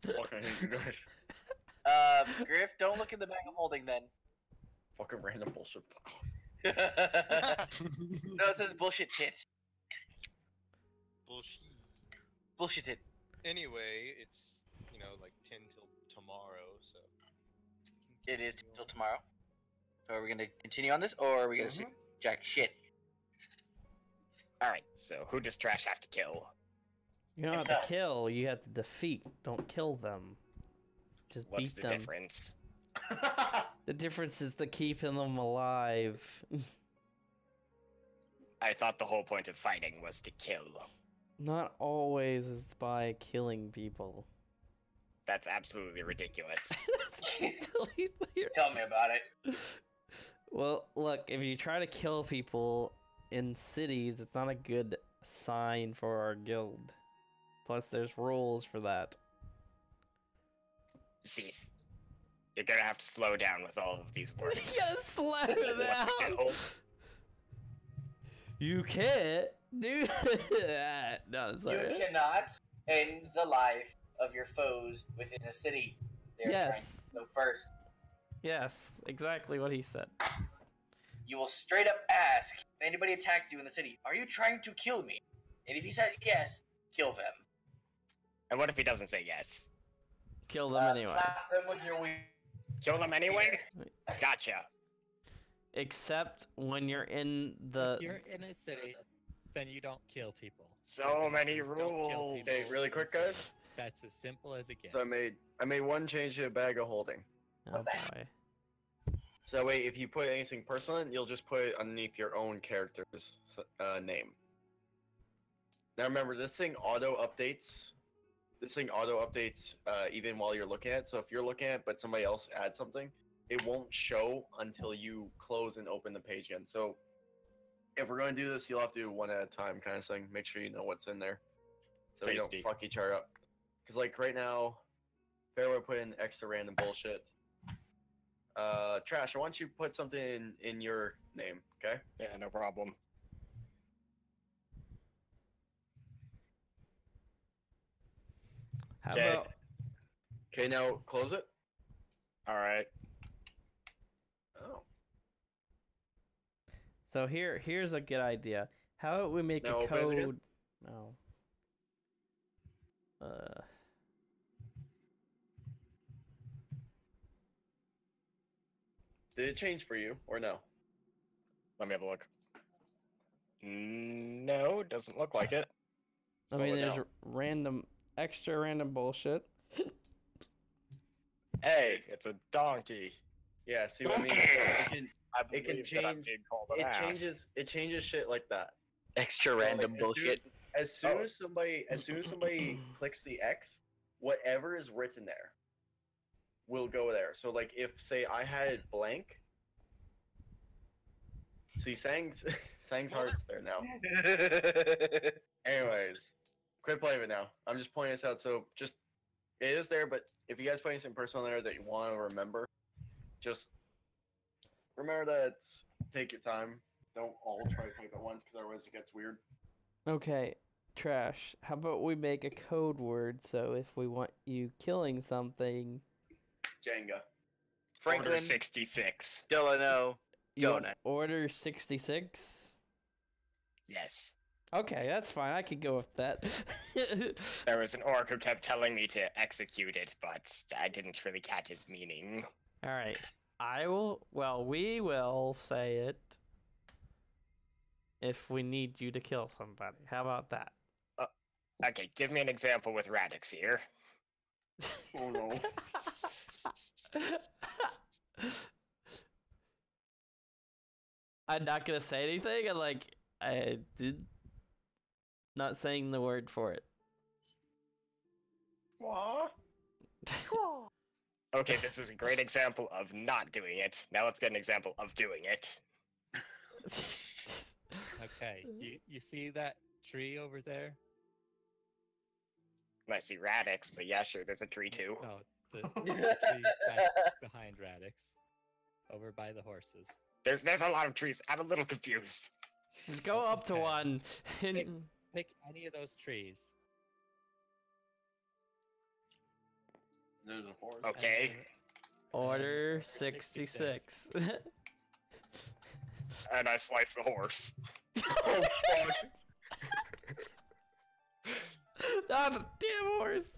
Fucking hate you guys. Griff, don't look in the bag of holding then. Fucking random bullshit. Fuck off. No, it says bullshit tit. Bullshit. Bullshit tit. Anyway, it's like 10 till tomorrow, so. It is till tomorrow. So are we gonna continue on this, or are we gonna see jack shit? Alright, so who does Trash have to kill? You don't have Himself. to kill, you have to defeat. Don't kill them. Just What's beat the them. difference? The difference is the keeping them alive. I thought the whole point of fighting was to kill. Not always is by killing people. That's absolutely ridiculous. Tell me about it. Well, look, if you try to kill people in cities, it's not a good sign for our guild. Plus, there's rules for that. See, you're gonna have to slow down with all of these words. Just slap it What the out. hell? You can't do that. No, sorry. You cannot end the life of your foes within a city. They're trying Yes. to go first. Yes, exactly what he said. You will straight up ask if anybody attacks you in the city, "Are you trying to kill me?" And if he says yes, kill them. And what if he doesn't say yes? Kill them anyway. Slap them with your weed. Kill them anyway? Gotcha. Except when you're in the. If you're in a city, then you don't kill people. So many Just don't kill rules. people Hey, really in quick, cities. guys? That's as simple as it gets. So I made one change to a bag of holding. Oh What's that? boy. So that way, if you put anything personal in, you'll just put it underneath your own character's name. Now remember, this thing auto updates. This thing auto updates even while you're looking at it. So if you're looking at it, but somebody else adds something, it won't show until you close and open the page again. So if we're going to do this, you'll have to do one at a time kind of thing. Make sure you know what's in there. So you Tasty. don't fuck each other up. Because like right now, Fairway put in extra random bullshit. Trash, I want you to put something in your name, okay? Yeah, no problem. How Okay. about. Okay, now close it. Alright. Oh. So here's a good idea. How about we make Now a open it again. code? No. Did it change for you or no? Let me have a look. No, doesn't look like it. I mean, Slow it there's down. extra random bullshit. Hey, it's a donkey. Yeah, see what I mean? Okay. So I It can believe that I'm change- being called an ass. it changes shit like that. Extra like, random as soon- bullshit. As soon Oh. as somebody clicks the X, whatever is written there will go there. So like if say I had it blank. See Sang's Sang's heart's there now. Anyways, quit playing it now. I'm just pointing this out. So just it is there, but if you guys put anything personal there that you want to remember, just remember that take your time. Don't all try to type at once because otherwise it gets weird. Okay, Trash. How about we make a code word so if we want you killing something, Jenga. Franklin Order 66. Delano. you want Donut. order 66? Yes. Okay, that's fine. I could go with that. There was an orc who kept telling me to execute it, but I didn't really catch his meaning. All right. We will say it. if we need you to kill somebody. How about that? Okay, give me an example with Radix here. Oh no. I'm not gonna say anything. I did not saying the word for it. What? Okay, this is a great example of not doing it. Now let's get an example of doing it. Okay, you see that tree over there? I see Radix, but yeah, sure, there's a tree too. No, the tree back behind Radix, over by the horses. There's a lot of trees. I'm a little confused. Just go up to Okay. one. Pick any of those trees. There's a horse. Okay. Order 66. 66. And I slice the horse. Oh fuck. Ah, the damn horse!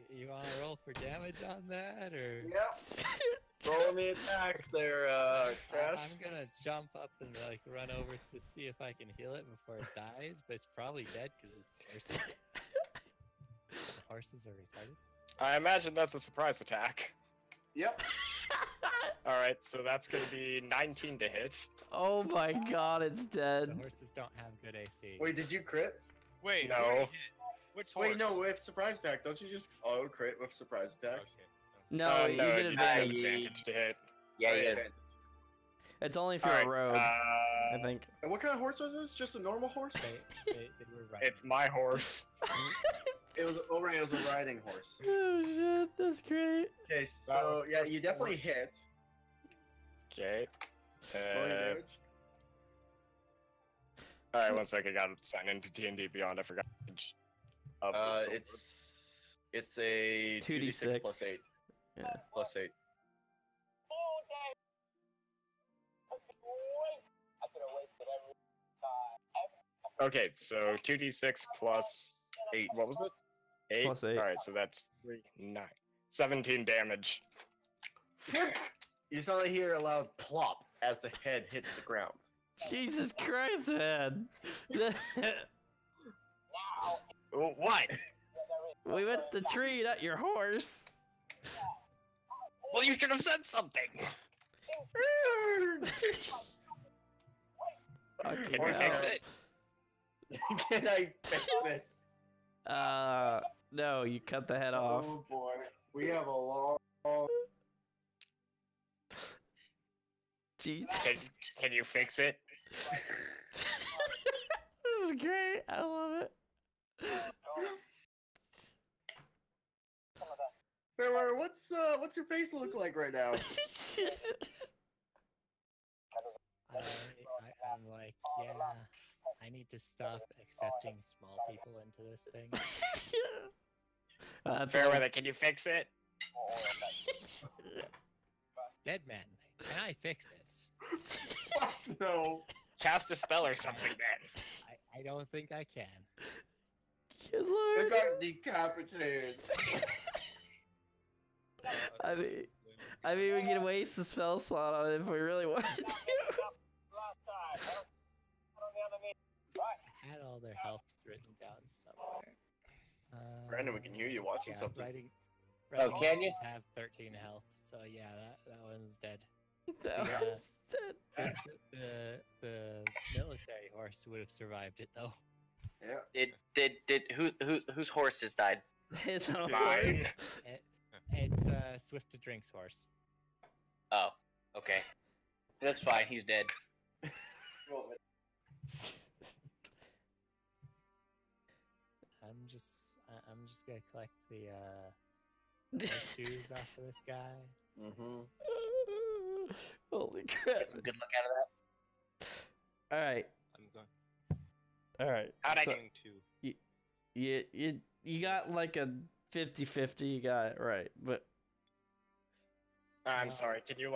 You want to roll for damage on that, or? Yep. Roll me attack there, Crash. I'm gonna jump up and like run over to see if I can heal it before it dies, but it's probably dead because it's horses. The horses are retarded. I imagine that's a surprise attack. Yep. Alright, so that's gonna be 19 to hit. Oh my god, it's The dead. horses don't have good AC. Wait, did you crit? Wait, No. who did you hit? Which Wait, horse? no, with surprise attack, don't you just auto crit with surprise attacks? Okay. No, you no, get you just have advantage. advantage to hit. Yeah, you Right, get It's only if you're Alright, a rogue, I think. And what kind of horse was this? Just a normal horse? They were right. It's my horse. It was a riding horse. Oh shit, that's great. Okay, so yeah, you definitely hit. Okay. Roll your damage. Alright, one second, I gotta sign into D&D Beyond, I forgot. Of the sword. It's a 2d6 2d6. plus 8. Yeah. Plus 8. Okay, so 2d6 plus 8. what was it? 8? Plus 8. Alright, so that's 3, 9. 17 damage. You suddenly hear a loud plop as the head hits the ground. Jesus Christ, man. What? We went the tree, not your horse. Well, you should have said something. Okay, Can we fix it? Can I fix it? No, you cut the head off. Oh boy. We have a long... Jesus. Can you fix it? This is great. I love it. Fairweather, what's your face look like right now? I'm like, yeah, I need to stop accepting small people into this thing. That's Fairweather, can you fix it? Dead man, can I fix this? No. Cast a spell or something then. I don't think I can. Good I lord. got decapitated. I mean, we can waste the spell slot on it if we really wanted to. I had all their health written down somewhere. Brandon, we can hear you watching yeah, something. Writing Oh, can you? horses have 13 health, so yeah, that one's dead. That Yeah. was dead. The military horse would have survived it though. Yeah. Whose horses died? His own Mine. It's Swift to Drink's horse. Oh, okay. That's fine. He's dead. I'm just gonna collect the shoes off of this guy. Mm-hmm. Holy crap. Get some good look out of that. Alright, I'm going. alright. How'd I So, do to? you got like a 50-50, you got it right, but I'm sorry, can you,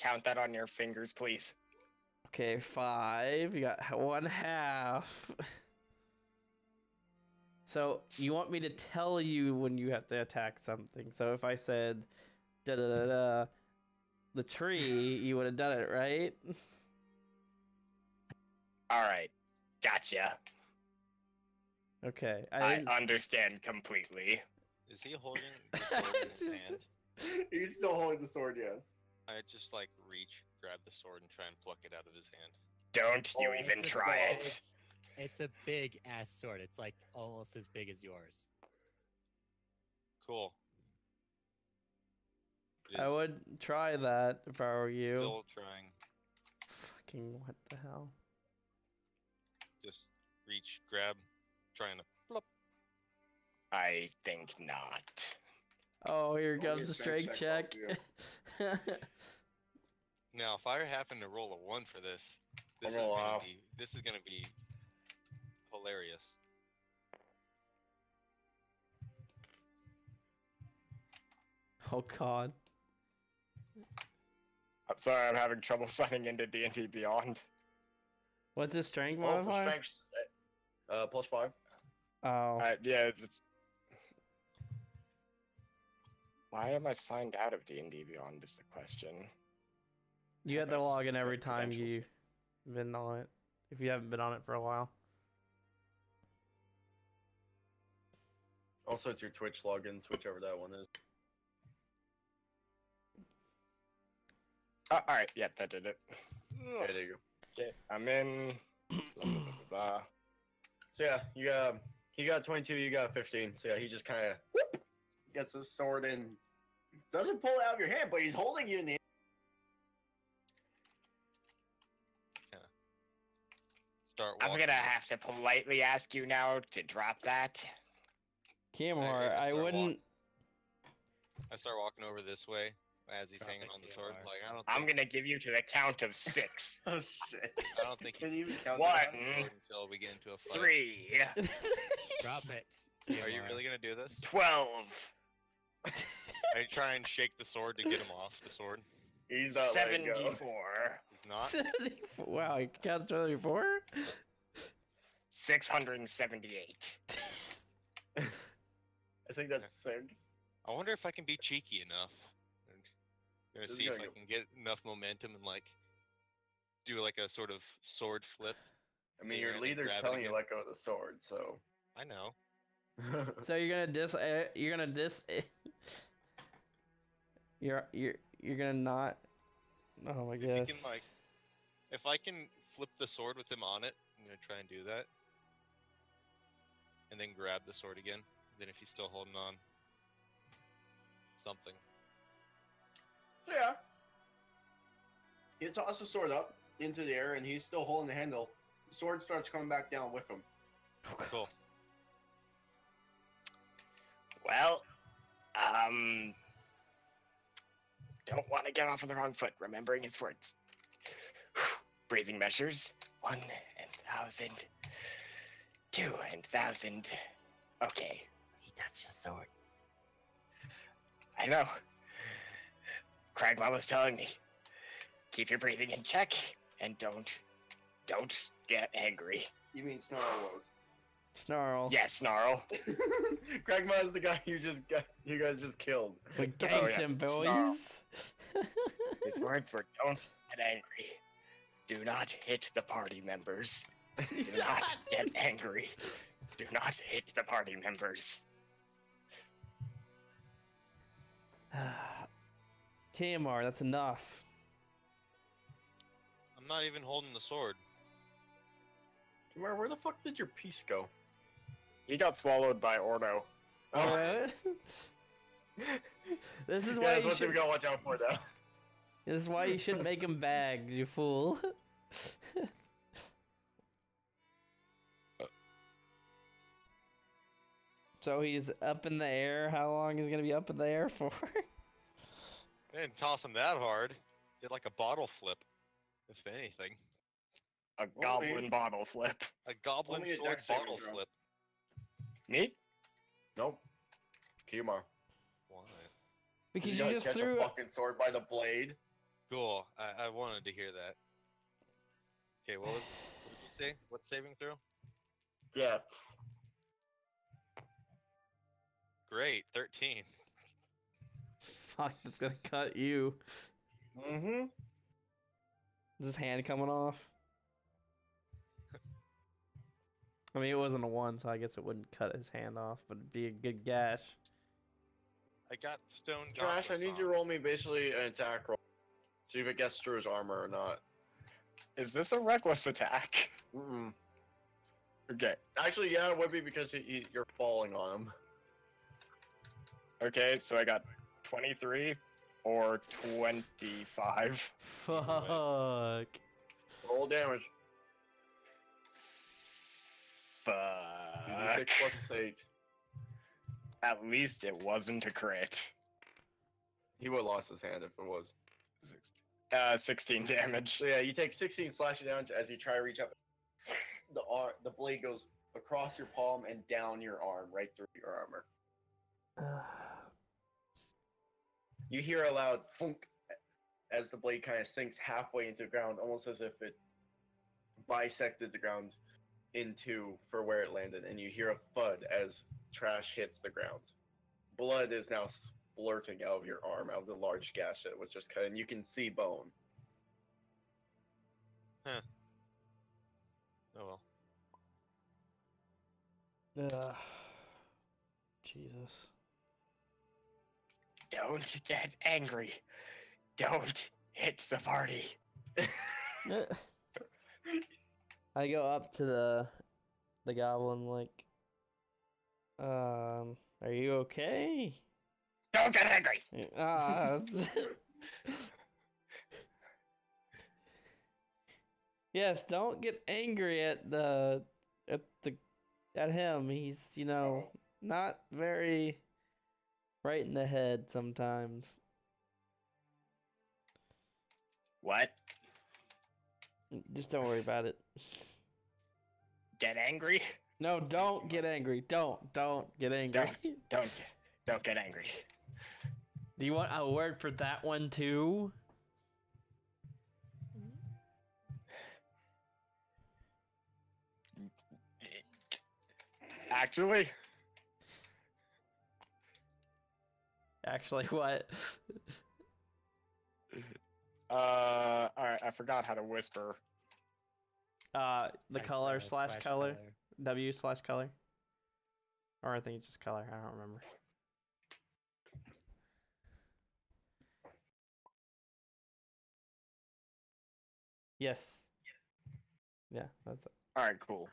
count that on your fingers, please? okay, 5, you got 1/2. So, you want me to tell you when you have to attack something. So if I said da da da da, the tree, you would have done it, right? All right, gotcha. Okay, I didn't. understand completely. Is he holding the sword in his Just- hand? He's still holding the sword, yes. I just like reach, grab the sword, and try and pluck it out of his hand. Don't you Oh, even it's a try big- it. It's a big ass sword. It's like almost as big as yours. Cool. It I is would try that if I were you. still trying. Fucking what the hell? Just reach, grab, trying to plop. I think not. Oh, here Roll me comes a the strength check. check, Now, if I happen to roll a 1 for this, I'm gonna laugh. this is gonna be hilarious. Oh god. I'm sorry, I'm having trouble signing into D&D Beyond. What's his strength Oh, for modifier? strength, +5. Oh. Yeah. Why am I signed out of D&D Beyond is the question. You have Have to I log in every strict time credentials? you've been on it. If you haven't been on it for a while. Also, it's your Twitch logins, whichever that one is. Alright, yep, that did it. Yeah, there you go. Okay, I'm in. Blah, blah, blah, blah, blah. So yeah, he got 22, you got 15. So yeah, he just kind of gets his sword and doesn't pull it out of your hand, but he's holding you in the. Start I'm walking. gonna have to politely ask you now to drop that. Kimhar, I start wouldn't. I start walking over this way as he's Drop hanging it, on the sword. KMR. Like I don't. I'm Think, gonna give you to the count of 6. Oh shit! I don't think Can he you even count? One, until we get into a fight. 3, Drop it. Are you KMR. really gonna do this? 12, I try and shake the sword to get him off the sword. He's not letting go. 74, He's not. 74. Wow, you counts 74? 678. I think that's 6. I wonder if I can be cheeky enough. I'm gonna This see is if gonna I go- can get enough momentum and like do like a sort of sword flip. I mean, Yeah, your and leader's grab it telling you again. let go of the sword, so. I know. So you're gonna dis. You're gonna dis. You're gonna not. Oh my If he gosh. can like, if I can flip the sword with him on it, I'm gonna try and do that. And then grab the sword again. Then if he's still holding on, something. So yeah. You toss the sword up into the air, and he's still holding the handle. The sword starts coming back down with him. Cool. Well, don't want to get off on the wrong foot, remembering his words. Breathing measures. 1,000. 2,000. Okay. He touched the sword. I know. Cragma was telling me. Keep your breathing in check and don't get angry. You mean Snarl was? Snarl. Yeah, snarl. Kragma is the guy you guys just killed. We ganked yeah. him, Snarl. boys. His words were, don't get angry. Do not hit the party members. Do not get angry. Do not hit the party members. KMR, that's enough. I'm not even holding the sword. Where the fuck did your piece go? He got swallowed by Ordo. Alright. This is Yeah, why that's you one thing we should. gotta watch out for now. This is why you shouldn't make him bags, you fool. So he's up in the air. How long is he gonna be up in the air for? I didn't toss him that hard. Did like a bottle flip, if anything. A goblin bottle flip. A goblin Only a sword dex saving bottle throw. flip. Me? Nope. Kumar. Because You you gotta just catch threw. a fucking sword by the blade. Cool. I wanted to hear that. Okay, what did you say? What saving throw? Yeah. Great, 13. Fuck, that's gonna cut you. Mm-hmm. Is his hand coming off? I mean, it wasn't a 1, so I guess it wouldn't cut his hand off, but it'd be a good gash. I got stone Trash, I gauntlets need you to on. roll me basically an attack roll. See if it gets through his armor or not. Is this a reckless attack? Mm-mm. Okay. Actually, yeah, it would be because you're falling on him. Okay, so I got 23 or 25. Fuck. Roll damage. Fuck. 2d6 plus 8. At least it wasn't a crit. He would have lost his hand if it was. 16 damage. So yeah, you take 16 slashing damage as you try to reach up. The blade goes across your palm and down your arm, right through your armor. You hear a loud thunk as the blade kind of sinks halfway into the ground, almost as if it bisected the ground in two for where it landed, and you hear a thud as trash hits the ground. Blood is now splurting out of your arm, out of the large gash that was just cut, and you can see bone. Oh well. Jesus. Don't get angry. Don't hit the party. I go up to the goblin like, are you okay? Don't get angry. Yes, don't get angry at him. He's, not very right in the head sometimes. What? Just don't worry about it. Get angry? No, don't get angry. Don't get angry. Don't get angry. Do you want a word for that one too? Actually, Actually, what? alright, I forgot how to whisper. The Like, color slash color. color. W slash color. Or I think it's just color. I don't remember. Yes. Yeah, that's it. Alright, cool.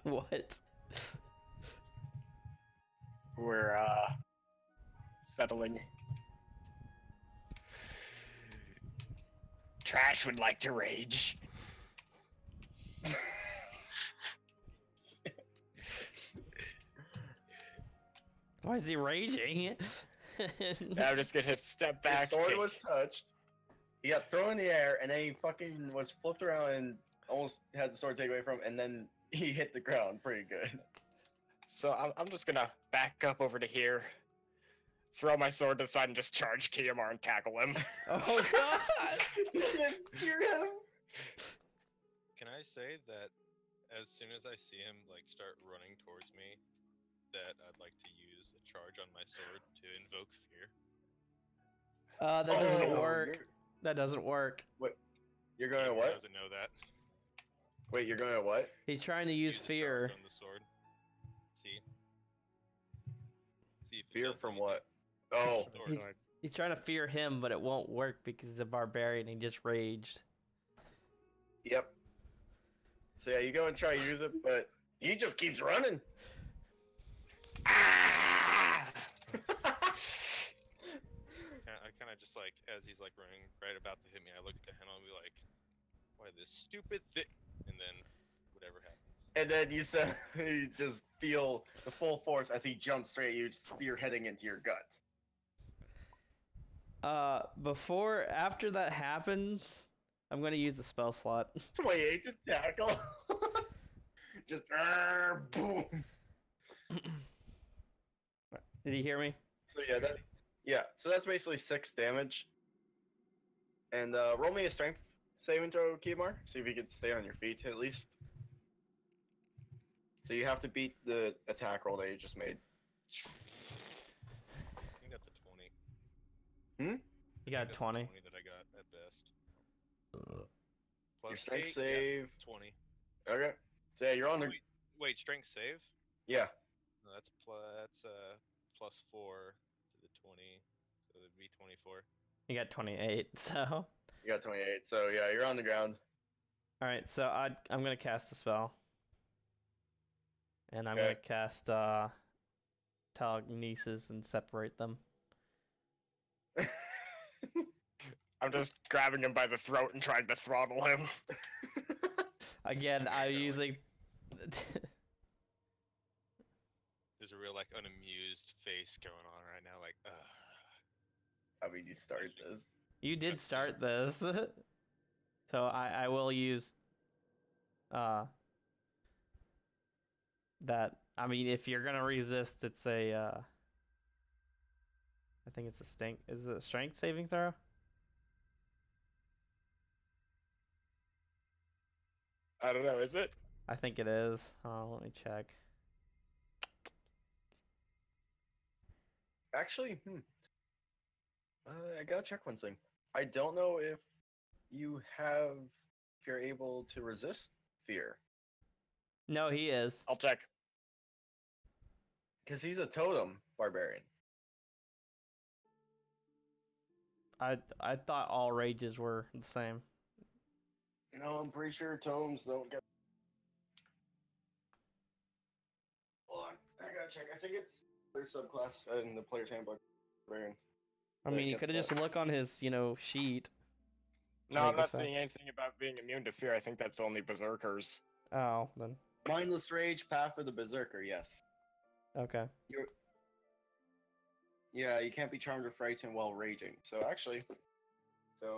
What? We're, settling. Trash would like to rage. Why is he raging? Now I'm just gonna step back. His sword kick. was touched. He got thrown in the air, and then he fucking was flipped around and almost had the sword taken away from him, and then he hit the ground pretty good. So I'm just gonna back up over to here, throw my sword to the side, and just charge Kiyamar and tackle him. Oh god! Hear him? Can I say that as soon as I see him like start running towards me, that I'd like to use a charge on my sword to invoke fear? That doesn't Oh, work. That doesn't work. You're going to He what? doesn't know that. Wait, you're going to what? He's trying to use a charge fear. on the sword. See. See if it Fear does from anything. what? Oh, The sword. He's trying to fear him, but it won't work because he's a barbarian. He just raged. yep. So yeah, you go and try to use it, but he just keeps running. Ah! I kind of just like as he's like running right about to hit me, I look at the handle and be like, "Why this stupid thing?" And then whatever happens. And then you just feel the full force as he jumps straight at you, spearheading into your gut. After that happens, I'm gonna use the spell slot. 28 to tackle. Just boom. Did you hear me? So so that's basically 6 damage. And roll me a strength saving throw, Kimar. See if you can stay on your feet at least. So you have to beat the attack roll that you just made. I think that's a 20. You got 20. 20 that I got at best. Plus Your strength 8, save. Yeah, 20. Okay. So yeah, you're on the. Wait, strength save? Yeah. No, that's plus 4 to the 20, so it'd be 24. You got 28. So. You got 28. So yeah, you're on the ground. All right. So I'm gonna cast a spell. And I'm Okay. gonna cast telekinesis and separate them. I'm just grabbing him by the throat and trying to throttle him. Again, I'm using. There's a real like unamused face going on right now, like, I mean, you started this. You did start this, so I will use that. I mean, if you're gonna resist, it's a I think it's a stink. Is it a strength saving throw? I don't know, is it? I think it is. Let me check. Actually, I gotta check one thing. I don't know if you're able to resist fear. No, he is. I'll check. Because he's a totem barbarian. I thought all rages were the same. No, I'm pretty sure totems don't get. Hold on, I gotta check. I think it's their subclass in the player's handbook. Barbarian. I mean, you could have just look on his, sheet. No, Make I'm not this seeing anything about being immune to fear. I think that's only berserkers. Oh, then Mindless rage, path for the berserker. Yes. okay. Yeah, you can't be charmed or frightened while raging. So actually,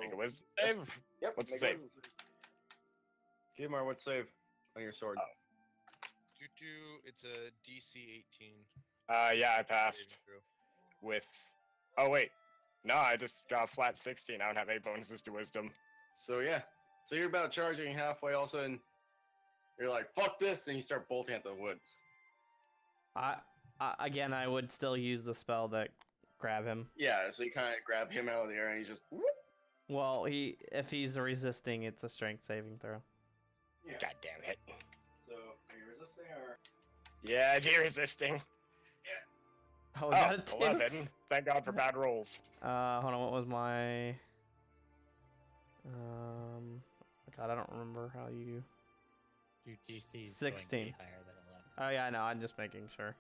Make a wisdom save? Yep. What's the make a save? wisdom save. Kimar, what save on your sword? it's a DC 18. Yeah, I passed. With... Oh, wait. No, I just got a flat 16. I don't have any bonuses to wisdom. So yeah, so you're about charging halfway. All of a sudden, you're like, "Fuck this!" and you start bolting at the woods. Again, I would still use the spell that grab him. Yeah, so you kind of grab him out of the air, and he's just. Whoop. Well, if he's resisting, it's a strength saving throw. Yeah. God damn it. So are you resisting or? Yeah, I do resisting. Oh, Oh, got it too? 11. Thank God for bad rolls. Hold on. What was my? God, I don't remember how you. Your DC is 16. going to be higher than 11. Oh yeah, no, I'm just making sure.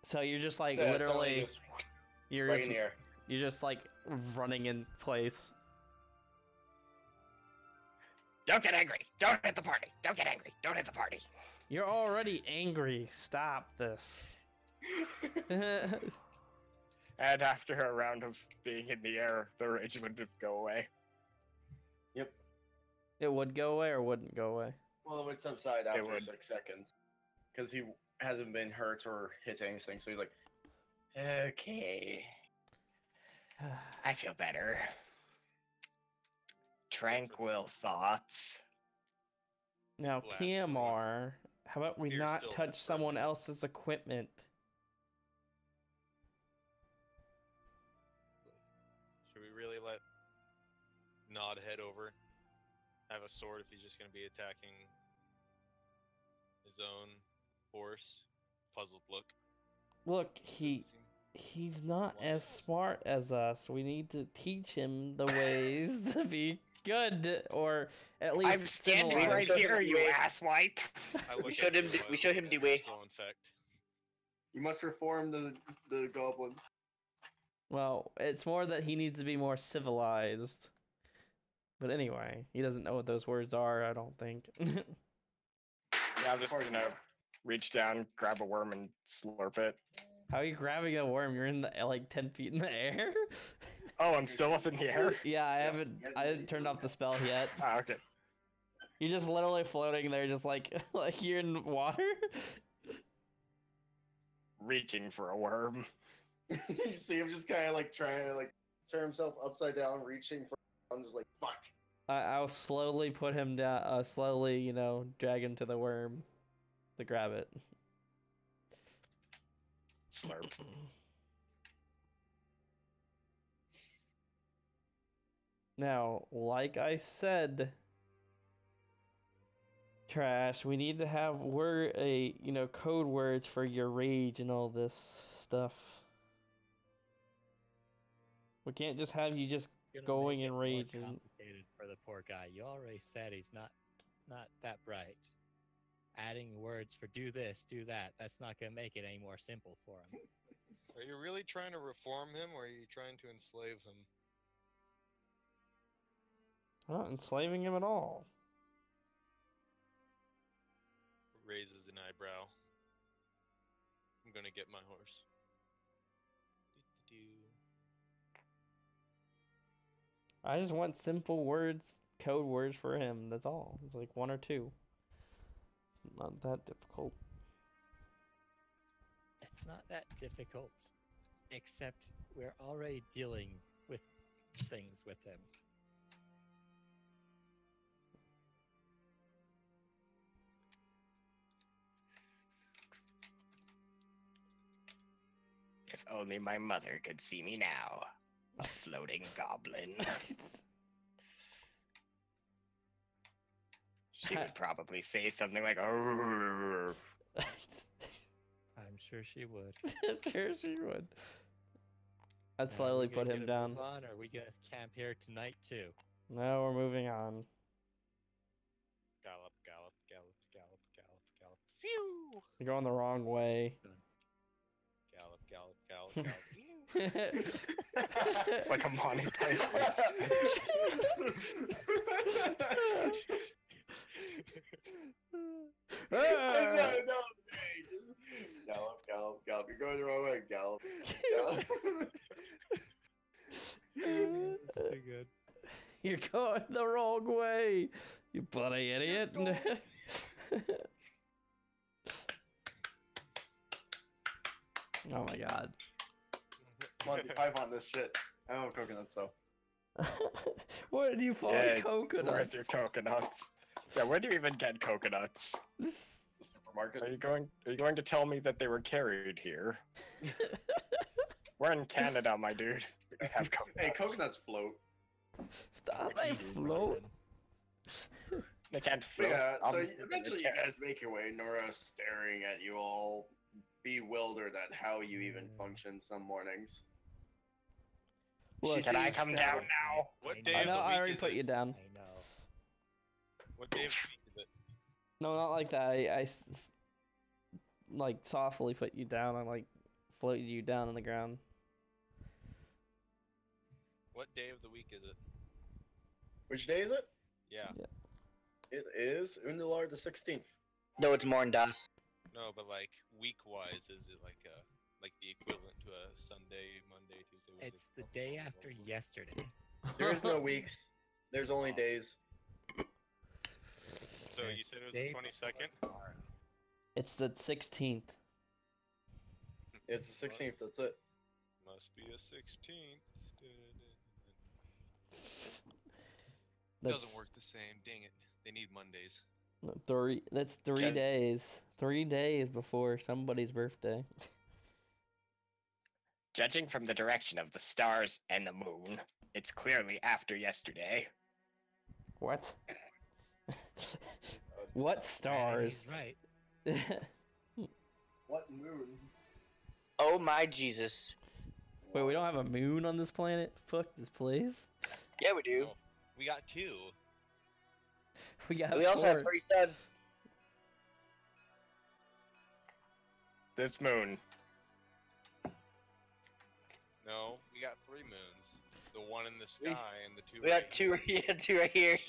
So you're just like So, literally, just you're right just, in the air. you're just like running in place. Don't get angry. Don't hit the party. Don't get angry. Don't hit the party. You're already angry. Stop this. And after a round of being in the air, the rage would go away. Yep. It would go away or wouldn't go away? Well, it would subside after would. 6 seconds, because he hasn't been hurt or hit anything. So he's like, okay. I feel better. Tranquil thoughts. Now, Blast PMR, how about we Fear not still touch has someone purple. else's equipment? Should we really let Nod head over? Have a sword if he's just going to be attacking his own horse? Puzzled look. Look, Doesn't seem- he's not as smart as us. We need to teach him the ways to be good, or at least I'm standing civilized. right Show him here, the you way. asswipe. I look We at showed him you, the- I we showed him look the at way. Slow infect. You must reform the goblin. Well, it's more that he needs to be more civilized. But anyway, he doesn't know what those words are, I don't think. Yeah, I'm just gonna reach down, grab a worm, and slurp it. How are you grabbing a worm? You're in the like 10 feet in the air? Oh, I'm still up in the air? Yeah, I didn't turn off the spell yet. Ah, okay. You're just literally floating there, just like like you're in water. Reaching for a worm. You see him just kind of like trying to like turn himself upside down, reaching for. I'm just like, fuck. I'll slowly put him down. Slowly, drag him to the worm to grab it. Slurp. Now, like I said, Trash, we need to have code words for your rage and all this stuff. We can't just have you just Gonna going make in it more rage and complicated for the poor guy. You already said he's not that bright. Adding words for do this, do that, that's not gonna make it any more simple for him. Are you really trying to reform him, or are you trying to enslave him? I'm not enslaving him at all. Raises an eyebrow. I'm gonna get my horse. Do-do-do. I just want simple words, code words for him. That's all. It's like one or two. It's not that difficult. It's not that difficult, except we're already dealing with things with him. If only my mother could see me now. A floating goblin. She would probably say something like, "Arrgh." I'm sure she would. Sure she would. I'd Are we slowly gonna put get him a down. move on, or are we gonna camp here tonight too? No, we're moving on. Gallop, gallop, gallop, gallop, gallop, gallop. Phew! You're going the wrong way. Gallop, gallop, gallop, gallop. Phew! It's like a Monty Python sketch. No, hey, just gallop, gallop, gallop. You're going the wrong way. Gallop, gallop. That's too good. You're going the wrong way, you bloody idiot. Oh my god. Monty Python this shit. I don't have coconuts though. Where did you find Yeah, coconuts? Where's your coconuts? Yeah, where do you even get coconuts? The supermarket. Are you going to tell me that they were carried here? We're in Canada, my dude. We don't have coconuts. Hey, coconuts float. They float. They can't float. Yeah, so Obviously, they eventually you can't. guys make your way. Nora staring at you all, bewildered at how you even function some mornings. Look, She Can I seems come sad. down now? What I day I of know, the I week already is put it? you down. I know. What day of the week is it? No, not like that. I like softly put you down. I like floated you down on the ground. What day of the week is it? Which day is it? Yeah. It is Undalar the 16th. No, it's Morndas. No, but like week-wise, is it like the equivalent to a Sunday, Monday, Tuesday, Wednesday? It's the day after yesterday. There is no weeks. There's only days. So you said it was Day the 22nd? tomorrow. It's the 16th. It's the 16th. That's it. Must be a 16th. That's Doesn't work the same. Dang it. They need Mondays. That's 3 Can- days. 3 days before somebody's birthday. Judging from the direction of the stars and the moon, it's clearly after yesterday. What? What And stars? he's right. What moon? Oh my Jesus. Wait, we don't have a moon on this planet? Fuck this place. Yeah, we do. No, we got 2. We got We also have 4. 3 suns. This moon. No, we We got 3 moons. The one in the sky and the 2 We got two. Yeah, two right here.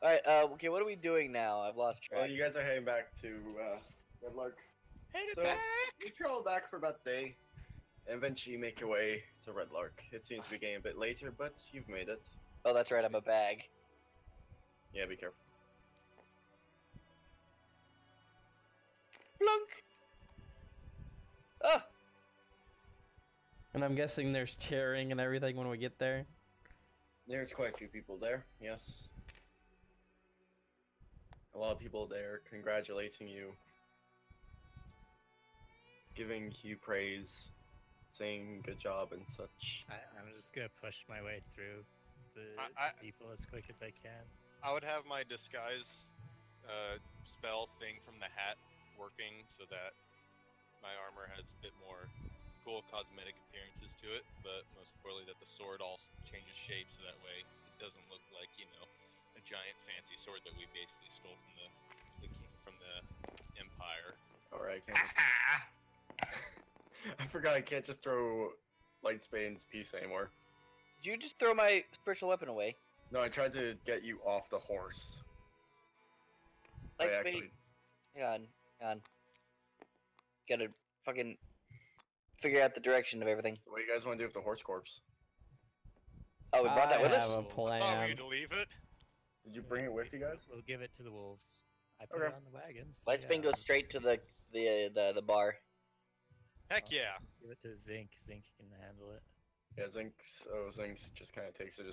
All right. Okay. What are we doing now? I've lost Well, track. you guys are heading back to Red Lark. Headed So back. you travel back for about a day, and eventually you make your way to Red Lark. It seems to be getting a bit later, but you've made it. Oh, that's right. I'm a bag. Yeah, be careful. Plunk. Oh. And I'm guessing there's cheering and everything when we get there. There's quite a few people there, yes. A lot of people there congratulating you, giving you praise, saying good job and such. I'm just gonna push my way through the people as quick as I can. I would have my disguise spell thing from the hat working so that my armor has a bit more cool cosmetic appearances to it, but most importantly that the sword also changes shape so that way it doesn't look like, you know, a giant fancy sword that we basically stole from the Empire. Alright, I can't just... I forgot I can't just throw Lightsbane's piece anymore. Did you just throw my spiritual weapon away? No, I tried to get you off the horse. Like I me. actually... Hang on. Gotta fucking figure out the direction of everything. So what do you guys want to do with the horse corpse? Oh, we brought that with I us? have a Sorry plan. to leave it. Did you bring it with you guys? We'll give it to the wolves. I put Okay. it on the wagon. So Lightsbane yeah, goes straight to the bar. Heck yeah. Give it to Zinc. Zinc can handle it. Yeah, Zinx just kind of takes it,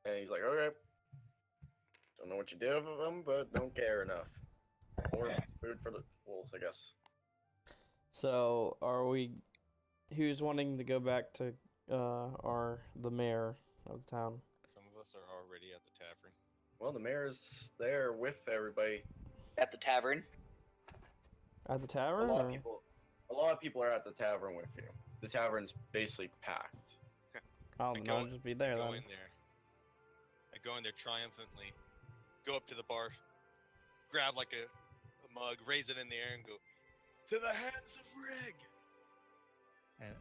and he's like, okay. Don't know what you did with them, but don't care enough. Or food for the wolves, I guess. So, who's wanting to go back to the mayor of the town? Some of us are already at the tavern. Well, the mayor's there with everybody. At the tavern. At the A tavern? lot of or- people are at the tavern with you. The tavern's basically packed. Oh, I then go- I'll just be there Go then. in there. I go in there triumphantly, go up to the bar, grab like a mug, raise it in the air, and go, "To the hands of Rig!"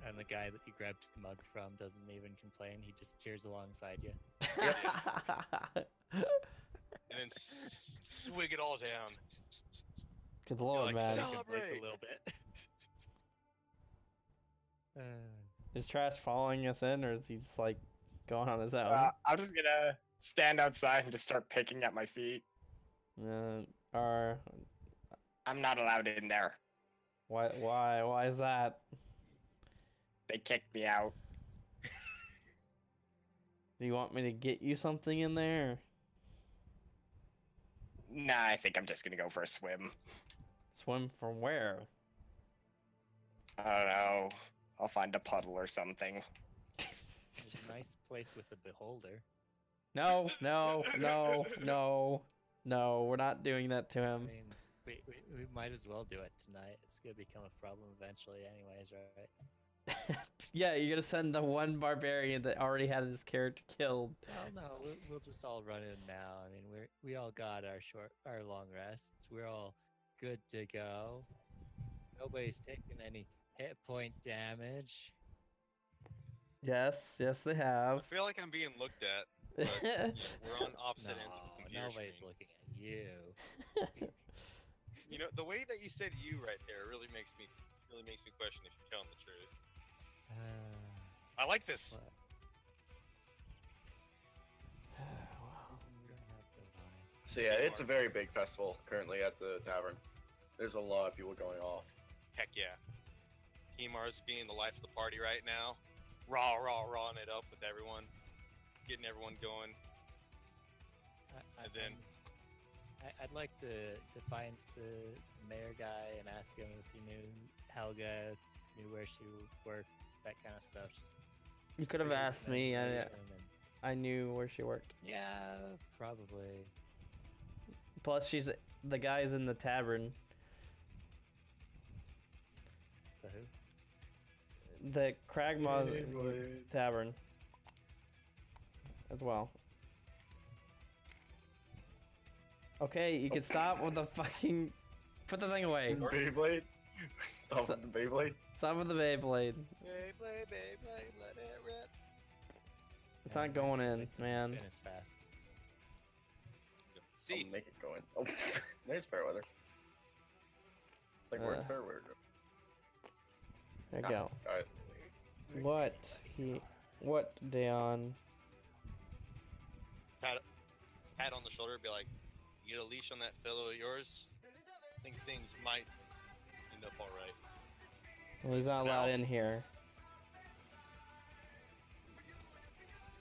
And the guy that you grabbed the mug from doesn't even complain. He just cheers alongside you. And then swig it all down. Good lord, like, man. "Sell-" Complains Celebrate! a little bit. Is Trash following us in, or is he just like going on his own? I'm just gonna stand outside and just start picking at my feet. Or I'm not allowed in there. why is that? They kicked me out. Do you want me to get you something in there? Nah, I think I'm just gonna go for a swim. Swim from where? I don't know. I'll find a puddle or something. There's a nice place with the beholder. No, we're not doing that to I him. mean, we might as well do it tonight. It's gonna become a problem eventually, anyways, right? Yeah, you're gonna send the one barbarian that already had his character killed. Well, no, we'll just all run in now. I mean, we all got our long rests. We're all good to go. Nobody's taking any hit point damage. Yes, they I have. feel like I'm being looked at. But, you know, we're on opposite ends of the No, computer nobody's screen. looking at you. You know, the way that you said "you" right there really makes me question if you're telling the truth. I like this. What? We're gonna have to lie. So yeah, it's a very big festival currently at the tavern. There's a lot of people going off. Heck yeah. Hemar's being the life of the party right now. Rawing it up with everyone. Getting everyone going. And then- I'd like to find the mayor guy and ask him if he knew Helga, knew where she worked, that kind of stuff. Just You could have give us asked some me. information and- I knew where she worked. Yeah, probably. Plus, she's the guy's in the tavern. The who? The Cragmaw Tavern. As well. Okay, you can stop with the fucking... Put the thing away. Beyblade? Stop with the Beyblade. Stop with the Beyblade. Beyblade, Beyblade, let it rip. It's not going in, man. Spin as fast. See, I'll make it go in. Oh, nice fair weather. It's like we're in fair weather. There you go. Alright. What, Deon? pat on the shoulder, be like, "You get a leash on that fellow of yours. I think things might end up all right." Well, he's not allowed in here.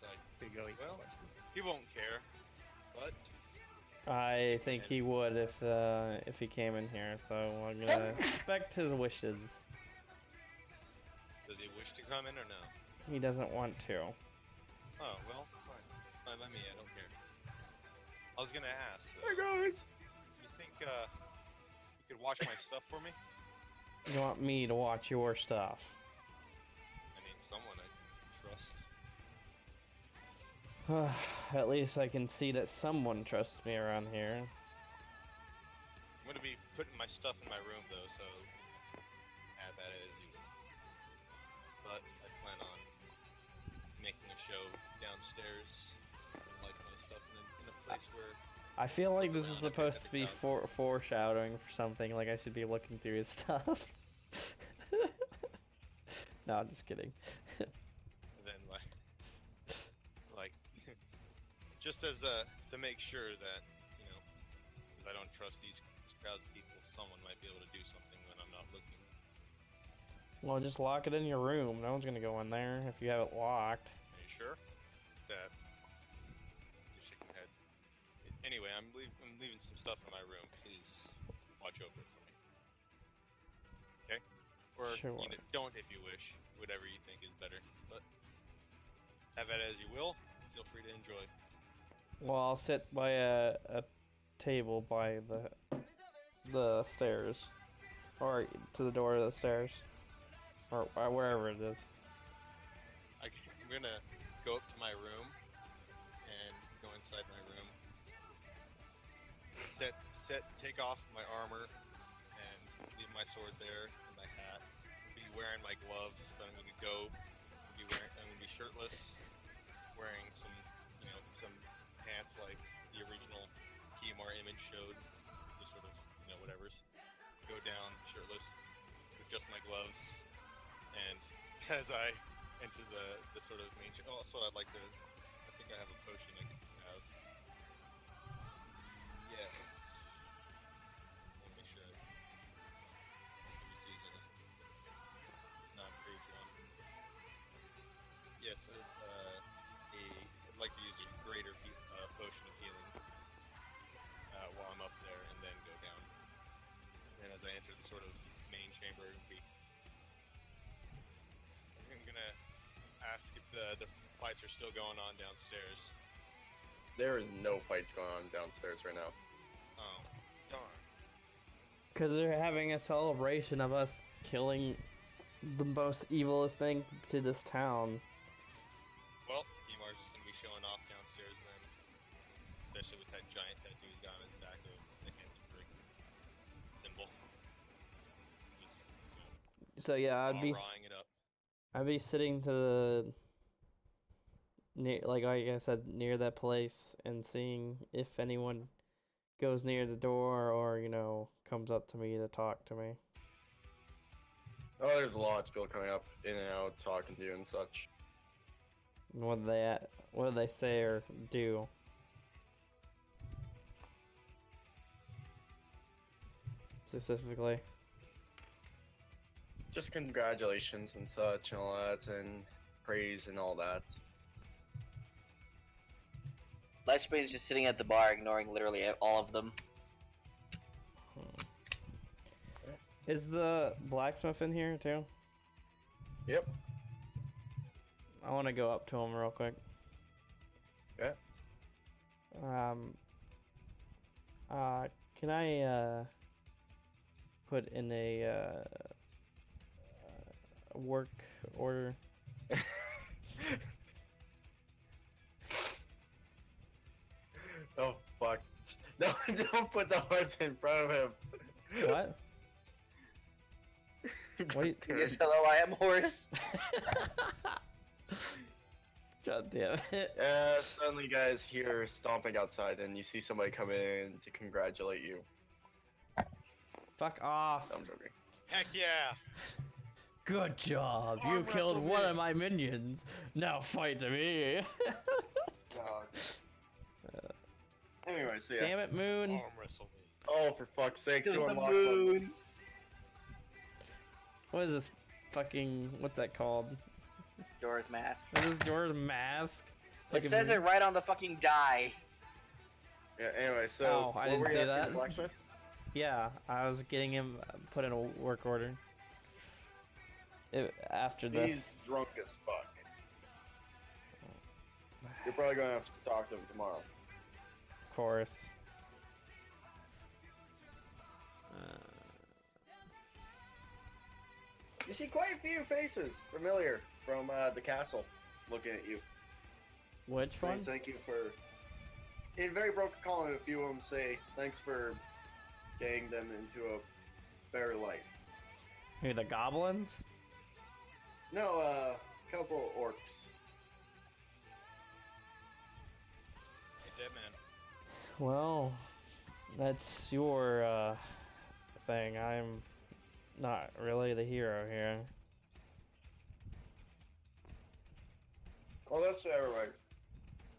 Like, Big go eat well, horses. he won't care, but I think he would if he came in here, so I'm gonna respect his wishes. does he wish to come in or no? He doesn't want to. Oh, well, fine. Fine by me, I don't care. I was gonna ask, Hey guys! you think, you could watch my stuff for me? You want me to watch your stuff? I mean, someone I trust. At least I can see that someone trusts me around here. I'm gonna be putting my stuff in my room, though, so have at it as you will. But I plan on making a show downstairs, like my stuff in a place where... I feel like this is Around supposed to be the crowd. foreshadowing for something, like I should be looking through his stuff. No, I'm just kidding. then like just as to make sure that, you know, because I don't trust these crowds of people, someone might be able to do something when I'm not looking. Well, just lock it in your room. No one's gonna go in there if you have it locked. Are you sure? That you're shaking your head. Anyway, I'm leaving some stuff in my room. Please watch over it for me. Okay? Or Sure. you know, don't if you wish. Whatever you think is better. But have it as you will. Feel free to enjoy. Well, I'll sit by a table by the stairs, or to the door of the stairs, or wherever it is. I'm gonna go up to my room and go inside my room. Take off my armor and leave my sword there and my hat. Be wearing my gloves, but I'm gonna be shirtless, wearing some, you know, some pants like the original PMR image showed, just sort of, you know, whatever's. Go down shirtless with just my gloves, and as I enter the sort of main. Also, I'd like to. I think I have a potion I could have. Yes. Let me make sure. Non-page one. Yes, I'd like to use a greater potion of healing while I'm up there, and then go down. And as I enter the sort of main chamber, I'm gonna ask if the fights are still going on downstairs. There is no fights going on downstairs right now. Oh, darn. Because they're having a celebration of us killing the most evilest thing to this town. Well, Emar's just gonna be showing off downstairs then. Especially with that giant tattoo he's got on his back of the Hanson Brick symbol. Just, you know, So yeah, rawing it up. I'd be sitting to the like I said, near that place and seeing if anyone goes near the door or, you know, comes up to me to talk to me. Oh, there's lots of people coming up, in and out, talking to you and such. And what do they say or do? Specifically. Just congratulations and such and all that, and praise and all that. Lightspane's just sitting at the bar, ignoring literally all of them. Is the blacksmith in here too? Yep. I want to go up to him real quick. Yeah. Can I put in a work order? Oh fuck. No, don't put the horse in front of him. What? Wait. Yes, hello, I am Horus. God damn it. Suddenly you guys hear stomping outside, and you see somebody come in to congratulate you. Fuck off. I'm joking. Heck yeah! Good job. You Arm killed wrestle one me. of my minions. Now fight me. Anyway, so yeah. Damn it, Moon. Arm wrestle me. Oh, for fuck's sake, To to the unlock moon. What is this fucking... What's that called? Dora's mask. Is this Jorah's mask? It says it right on the fucking die. Yeah, anyway, so Oh, I what didn't were you see asking that. the blacksmith? Yeah, I was getting him put in a work order. After this. He's drunk as fuck. You're probably gonna have to talk to him tomorrow. Of course. You see quite a few faces familiar from the castle looking at you. Which one? Saying thank you for... In very broken calling, a few of them say thanks for getting them into a better life. Who, the goblins? No, a couple orcs. Hey, dead man. Well, that's your thing. I'm not really the hero here. Well, that's everybody.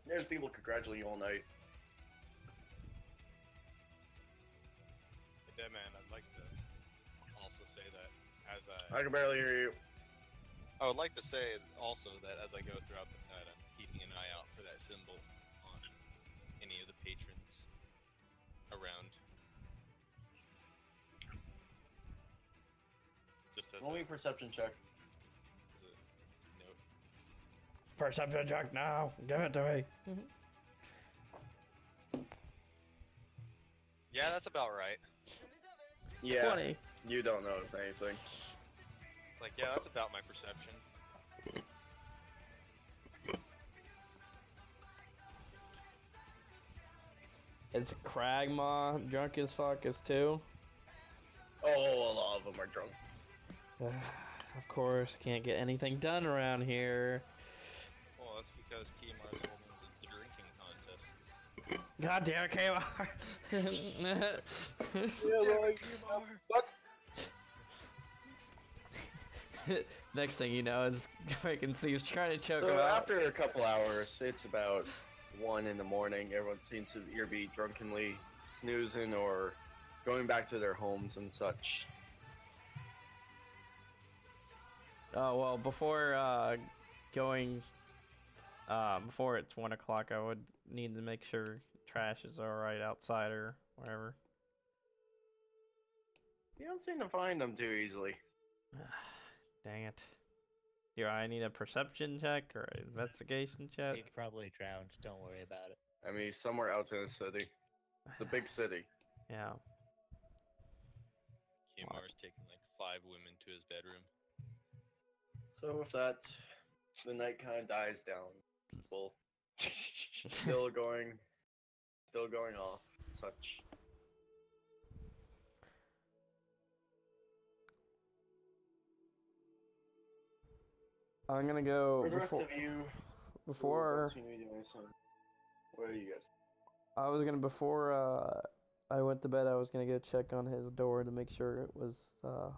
There's people congratulating you all night. Hey, dead man, I'd like to also say that as I can barely hear you. I would like to say also that as I go throughout the night, I'm keeping an eye out for that symbol on any of the patrons around. Just as Roll me a perception check. as a note. Perception check now. Give it to me. Yeah, that's about right. Yeah, 20. you don't notice anything. Like, yeah, that's about my perception. It's Kragmaw drunk as fuck as too. Oh, a lot of them are drunk. Of course, can't get anything done around here. Well, that's because Kimar's the one with the drinking contests. God damn it, Kmart! Next thing you know is freaking Steve's trying to choke So him out. after a couple hours, it's about 1 in the morning. Everyone seems to either be drunkenly snoozing or going back to their homes and such. Oh well, before before it's 1 o'clock, I would need to make sure trash is alright outside or wherever. You don't seem to find them too easily. Dang it. Do I need a perception check or an investigation check? He probably drowned. Don't worry about it. I mean, somewhere out in the city. It's a big city. Yeah. Kimar's taking like 5 women to his bedroom. So with that, the night kind of dies down. People still going off and such. I'm gonna go For the rest before, of you, before don't seem to be doing something. What are you guys? I was gonna before I went to bed, I was gonna go check on his door to make sure it was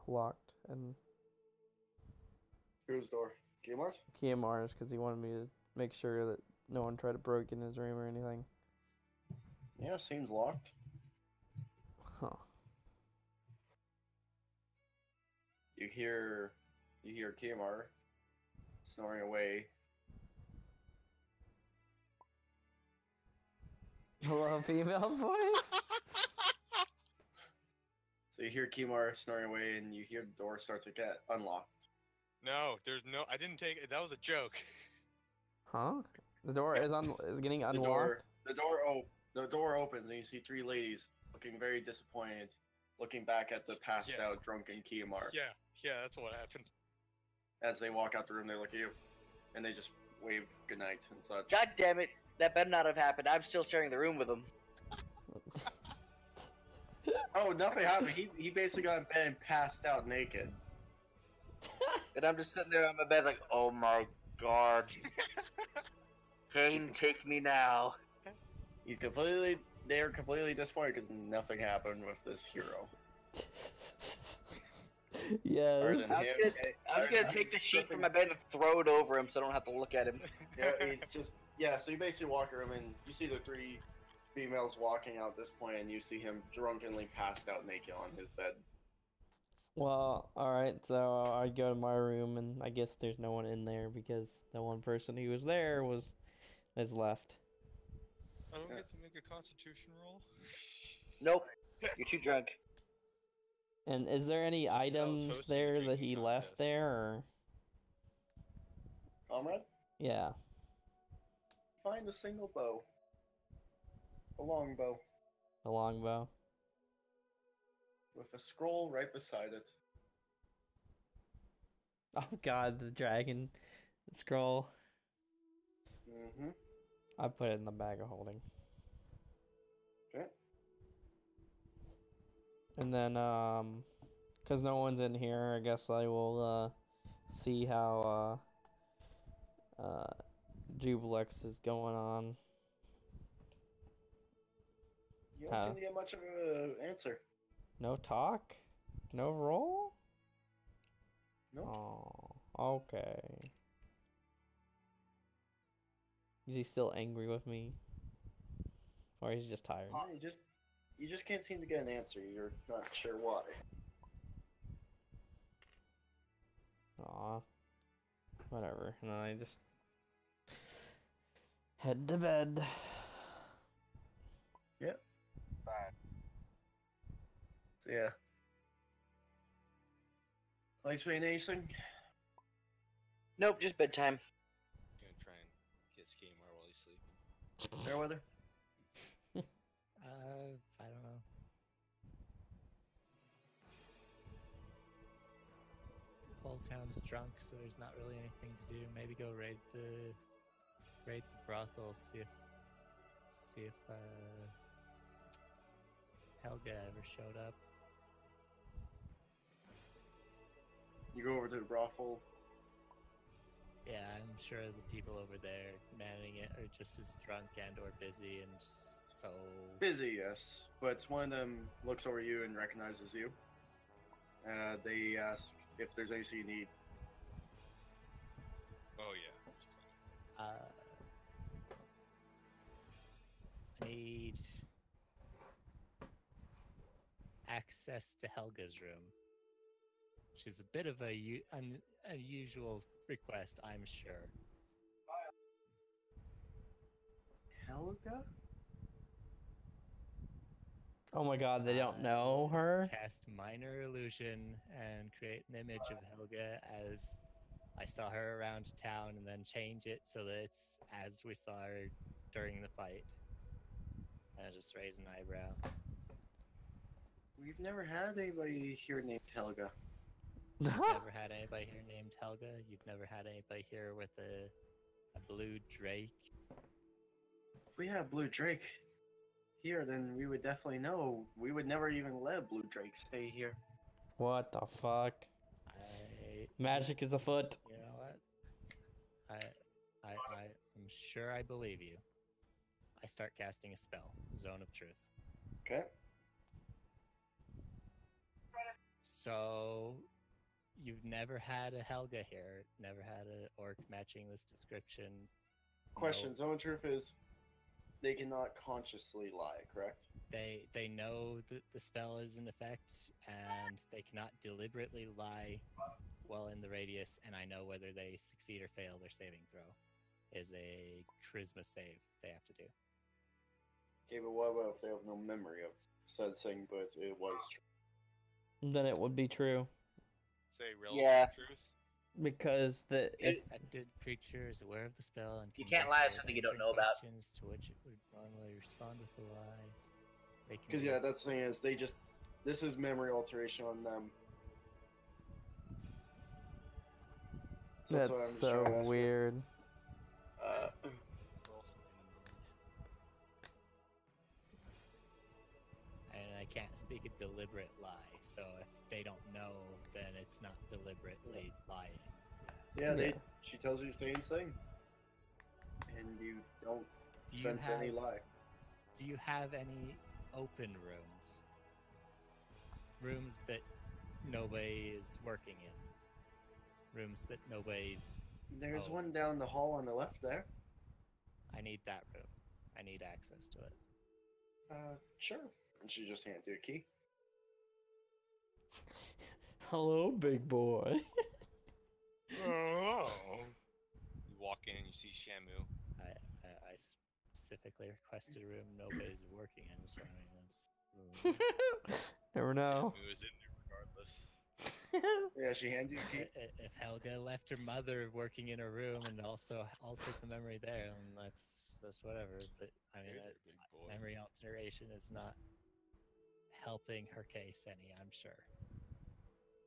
locked and Whose door? Gamar's? Kiamar's because he wanted me to make sure that no one tried to break in his room or anything. Yeah, seems locked. Huh. You hear Kiamar snoring away. Hello, female voice? So you hear Kiamar snoring away, and you hear the door start to get unlocked. No, there's no. I didn't take it. That was a joke. Huh? The door is getting The unlocked? the door opens, and you see 3 ladies looking very disappointed, looking back at the passed Yeah. out drunken Kiamar. Yeah, that's what happened. As they walk out the room, they look at you, and they just wave goodnight and such. God damn it. That better not have happened. I'm still sharing the room with him. Oh, nothing happened. He basically got in bed and passed out naked. And I'm just sitting there on my bed like, oh my god. Kane, take me now. They're completely disappointed because nothing happened with this hero. Yes. Other than I'm him, just gonna take the sheet from my bed and throw it over him so I don't have to look at him. yeah, it's just so you basically walk around and you see the three females walking out at this point, and you see him drunkenly passed out naked on his bed. Well, alright, so I go to my room, and I guess there's no one in there because the one person who was there has left. I don't get to make a constitution roll. Nope, you're too drunk. And is there any Since I was items hosting a there that drinking he contest. left there, or? Comrade, Yeah. find a single bow, a long bow, The longbow. with a scroll right beside it. Oh god, the dragon scroll. Mm-hmm. I put it in the bag of holding. Okay. And then, cause no one's in here, I guess I will, see how, Jubilex is going on. You don't seem to get much of an answer. No talk? No roll? Nope. Oh, okay. Is he still angry with me? Or he's just tired? You just can't seem to get an answer. You're not sure why. Aw. Whatever. And I just head to bed. Yep. So yeah. Lights playing anything? Nope, just bedtime. I'm gonna try and kiss Kmart while he's sleeping. Fairweather? I don't know. The whole town's drunk, so there's not really anything to do. Maybe go raid the brothel, see if Helga ever showed up. You go over to the brothel. Yeah, I'm sure the people over there manning it are just as drunk and or busy, and so Busy, yes. But one of them looks over you and recognizes you. They ask if there's anything you need. Oh yeah. I need access to Helga's room, which is a bit of a unusual request, I'm sure. Helga? Oh my god, they don't know her? Cast minor illusion and create an image of Helga as I saw her around town, and then change it so that it's as we saw her during the fight. And I just raise an eyebrow. We've never had anybody here named Helga. You've never had anybody here named Helga? You've never had anybody here with a blue drake? If we had Blue Drake here, then we would definitely know. We would never even let Blue Drake stay here. What the fuck? Magic is afoot. You know what? I'm sure I believe you. I start casting a spell, Zone of Truth. Okay. So, you've never had a Helga here, never had an orc matching this description. Question: No, Zone of Truth is they cannot consciously lie, correct? they know that the spell is in effect, and they cannot deliberately lie well in the radius, and I know whether they succeed or fail their saving throw. Is a charisma save they have to do. Okay, but what about if they have no memory of said thing, but it was true? Then it would be true. Say relative Yeah. truth. Because if A dead creature is aware of the spell and You can can't lie to investigate something you don't answering know about. questions to which it would normally respond with a lie. They can Because be- yeah, that's the thing is this is memory alteration on them. So that's what I'm just so trying to ask you. weird. and I can't speak a deliberate lie. So if they don't know, then it's not deliberately lying. Yeah, Yeah. she tells you the same thing. And you don't Do you sense any have lie. Do you have any open rooms? Rooms that nobody is working in. Rooms that nobody's. There's Oh. one down the hall on the left there. I need that room. I need access to it. Sure. And she just hands you a key. Hello, big boy. Oh. You walk in and you see Shamu. I specifically requested a room nobody's working in, so I mean, Never know. Shamu is in there regardless. Yeah, she hands you a key. if Helga left her mother working in a room and also altered the memory there, then that's whatever. But I mean, Hey there, big boy. memory alteration is not helping her case any, I'm sure.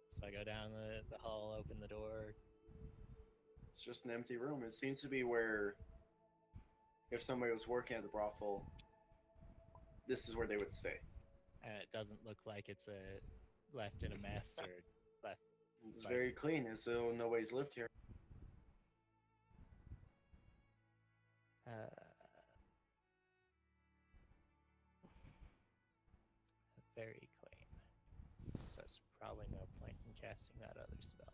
So I go down the hall, open the door. It's just an empty room. It seems to be where, if somebody was working at the brothel, this is where they would stay. And it doesn't look like it's left in a mess or left. It's Like- very clean, as though nobody's lived here. Very clean. So it's probably no point in casting that other spell.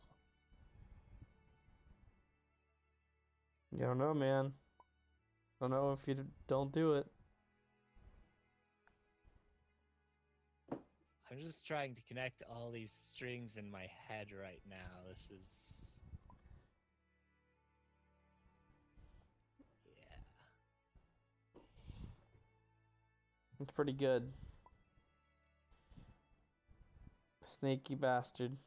You don't know, man. Don't know if you don't do it. I'm just trying to connect all these strings in my head right now. This is. Yeah. It's pretty good. Snaky bastard.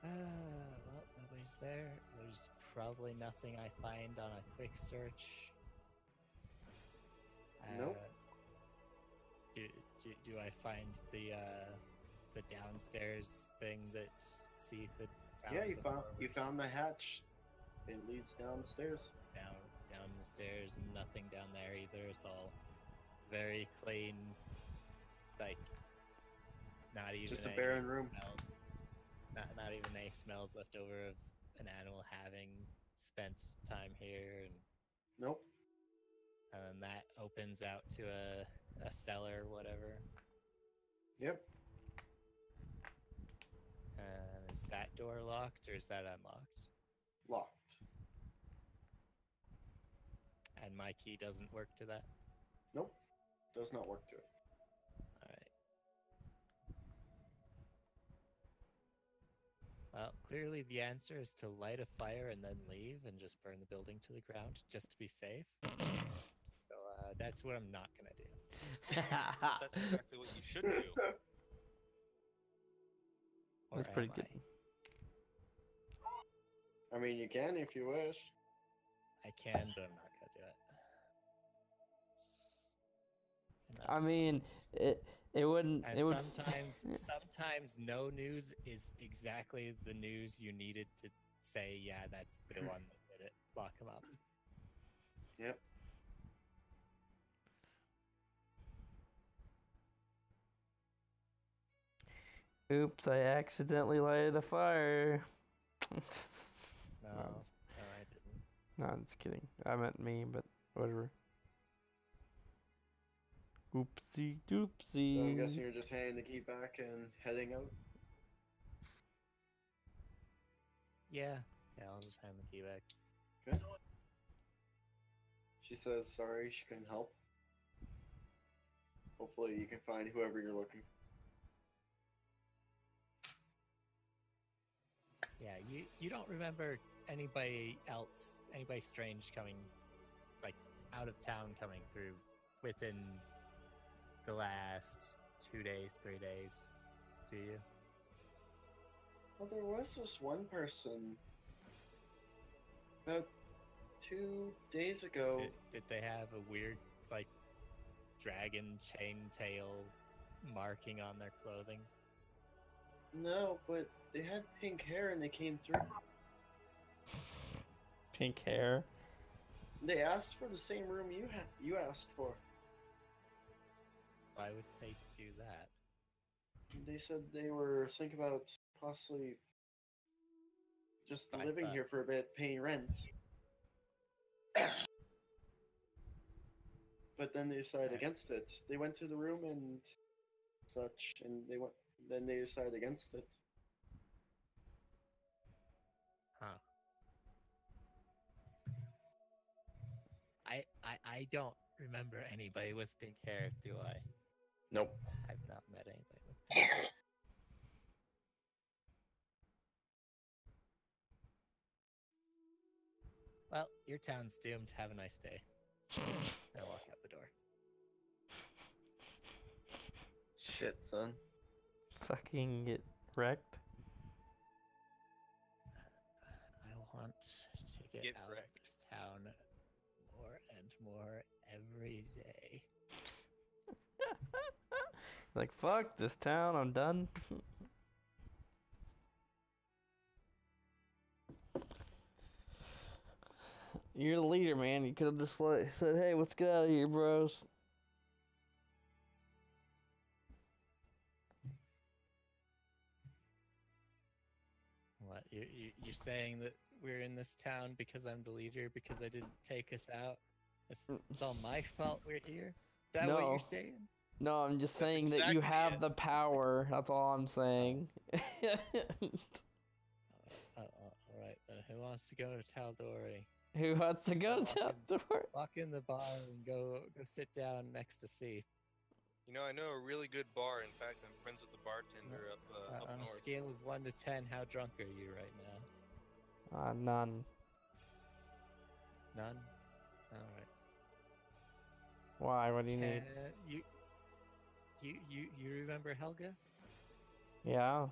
Well, nobody's there. There's probably nothing I find on a quick search. Nope. Do I find the downstairs thing that Seath had found? Yeah, you before, found the hatch. It leads downstairs. down the stairs. Nothing down there either. It's all very clean. Like not even Just a any barren room. smells. Not even any smells left over of an animal having spent time here, Nope. and then that opens out to a cellar, whatever. Yep. Is that door locked or is that unlocked? Locked. And my key doesn't work to that? Nope. Does not work to it. Alright. Well, clearly the answer is to light a fire and then leave and just burn the building to the ground just to be safe. So that's what I'm not going to do. That's exactly what you should do. Or That's pretty am good. I mean, you can if you wish. I can, but I'm not going to do it. Enough I mean, news. it wouldn't. And It would. sometimes no news is exactly the news you needed to say, yeah, that's the one that did it. Lock him up. Yep. Oops! I accidentally lighted a fire. No, No, no, I didn't. no, I'm just kidding. I meant me, but whatever. Oopsie doopsie. So I'm guessing you're just handing the key back and heading out. Yeah, I'll just hand the key back. Okay. She says sorry she couldn't help. Hopefully you can find whoever you're looking for. Yeah, you don't remember anybody else, anybody strange coming, like, out of town coming through within the last 2 days, 3 days, do you? Well, there was this one person about 2 days ago. Did they have a weird, like, dragon chain tail marking on their clothing? No, but they had pink hair and they came through. Pink hair. They asked for the same room you asked for. Why would they do that? They said they were thinking about possibly just I living thought- here for a bit, paying rent. But then they decided Right. against it. They went to the room and such, and then they decided against it. Huh. I don't remember anybody with pink hair, do I? Nope. I've not met anybody with pink hair. Well, your town's doomed. Have a nice day. I walk out the door. Shit, son. Fucking get wrecked. I want to get Get out wrecked. of this town more and more every day. Like, fuck this town, I'm done. You're the leader, man. You could have just said, hey, let's get out of here, bros. What you're saying that we're in this town because I'm the leader because I didn't take us out? It's all my fault we're here. Is that what No. you're saying? No, I'm just That's saying that you exactly have it. the power. That's all I'm saying. All right then. Who wants to go to Taldori? Who wants to go Walk to in. the door? Walk in the bar and go sit down next to Seath. You know, I know a really good bar. In fact, I'm friends with the bartender up On a north. scale of 1 to 10, how drunk are you right now? None. None. All right. Why? What do you need? You remember Helga? Yeah.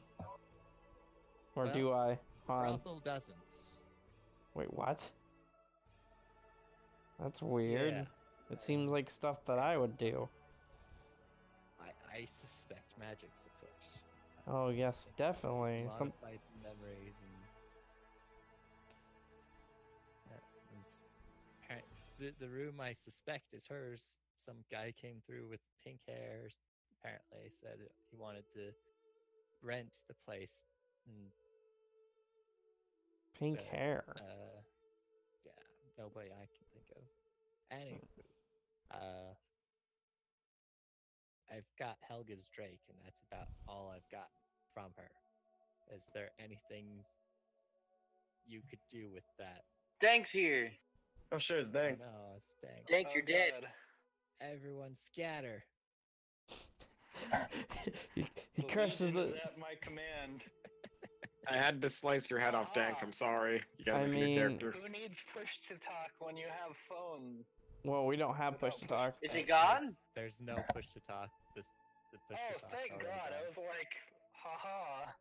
Or Well, do I? Hold on. Brothel doesn't. Wait, what? That's weird. Yeah. It seems like stuff that I would do. I suspect magic's afoot. Oh yes, definitely. Modified memories and the room I suspect is hers. Some guy came through with pink hair. Apparently, said he wanted to rent the place. And, Pink hair. Yeah, nobody I can think of. Anywho, I've got Helga's Drake, and that's about all I've got from her. Is there anything you could do with that? Dank's here. Oh shit, it's Dank. Oh, no, it's Dank. Dank, you're dead. Everyone scatter. he curses the. at my command. I had to slice your head off, Dank. I'm sorry. You gotta I make a new mean- character. Who needs push to talk when you have phones? Well, we don't have push to talk. Is it gone? There's no push to talk. The push Oh, to talk's thank already God! I gone. was like, haha.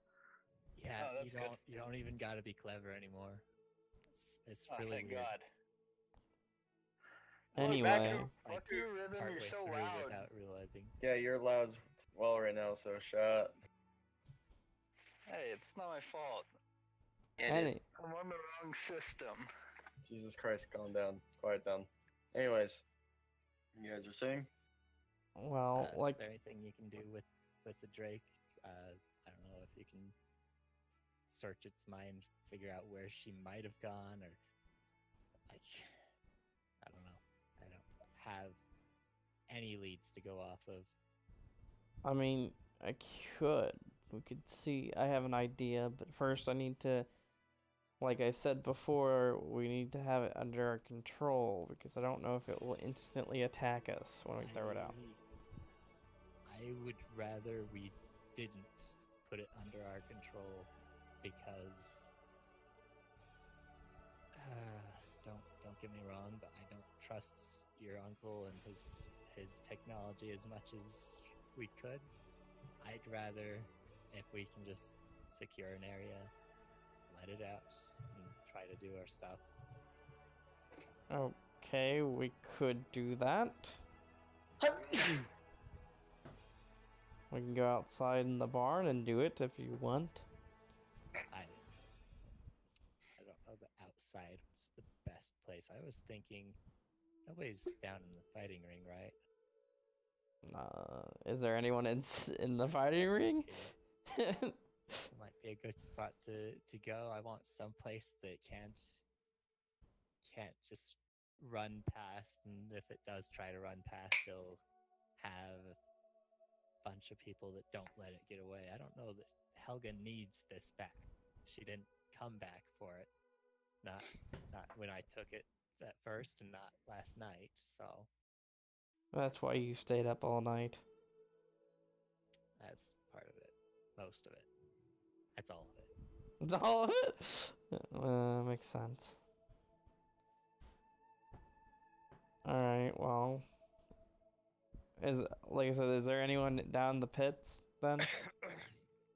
Yeah, Oh, you that's good. don't even gotta be clever anymore. It's Oh, really thank weird. God. Anyway, Fuck your rhythm, you're Partway so through loud. without realizing. Yeah, you're loud as well right now, so shut. Hey, it's not my fault. Yeah, it is. I'm on the wrong system. Jesus Christ, calm down. Quiet down. Anyways, you guys are saying? well, Is there anything you can do with the Drake? I don't know if you can search its mind, figure out where she might have gone, or like I don't know. I don't have any leads to go off of. I mean, I could. We could see. I have an idea, but first I need to. Like I said before, we need to have it under our control because I don't know if it will instantly attack us when we throw it out. I would rather we didn't put it under our control because don't get me wrong, but I don't trust your uncle and his technology as much as we could. I'd rather if we can just secure an area, let it out, and try to do our stuff. Okay, we could do that. We can go outside in the barn and do it if you want. I don't know the outside was the best place. I was thinking nobody's down in the fighting ring, right? Is there anyone in the fighting ring? It might be a good spot to go. I want some place that can't just run past, and if it does try to run past, it'll have a bunch of people that don't let it get away. I don't know that Helga needs this back. She didn't come back for it. Not when I took it at first, and not last night. So That's why you stayed up all night. that's part of it. Most of it. That's all of it. It's all of it? Makes sense. Alright, well. Like I said, is there anyone down the pits then?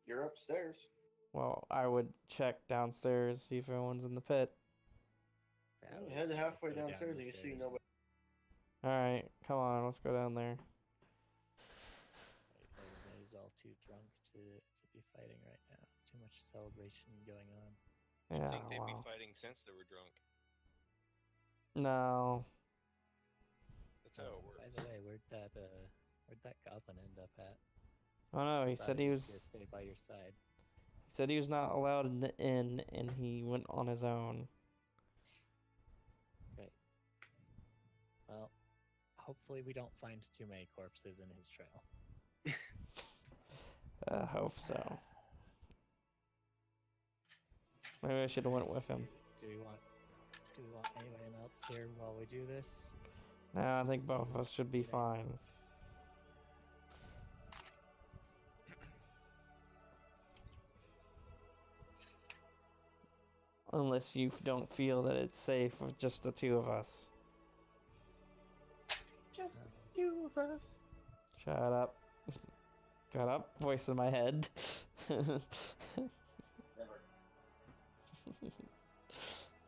You're upstairs. Well, I would check downstairs, see if everyone's in the pit. Yeah, You head halfway go down downstairs the and you see stairs. nobody. Alright, come on, let's go down there. Everybody's all too drunk to be fighting right now. Too much celebration going on. I Yeah, think they'd well. be fighting since they were drunk. No. That's how it works. By the way, where'd that goblin end up at? Oh no, he I thought said he was gonna stay by your side. he said he was not allowed in and he went on his own. Great. Well, hopefully we don't find too many corpses in his trail. I hope so. Maybe I should have went with him. Do we want anyone else here while we do this? No, I think both of us should be fine. Unless you don't feel that it's safe with just the two of us. Just a few of us. Shut up. Shut up, voice in my head. Never.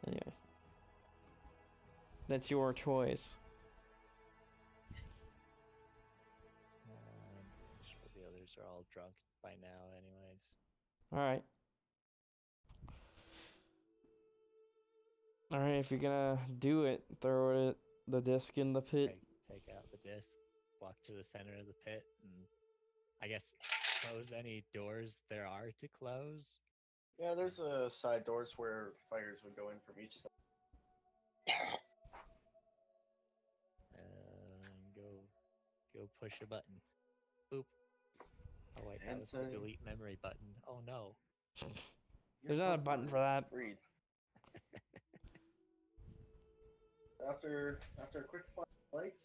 Anyway. That's your choice. I'm sure the others are all drunk by now, anyways. Alright. Alright, if you're gonna do it, throw the disc in the pit. Take out the disc, walk to the center of the pit, and I guess close any doors there are to close. Yeah, there's side doors where fighters would go in from each side. And go push a button. Boop. Oh wait, that And was the say- delete memory button. Oh no. There's not a button for that. Read. After a quick light,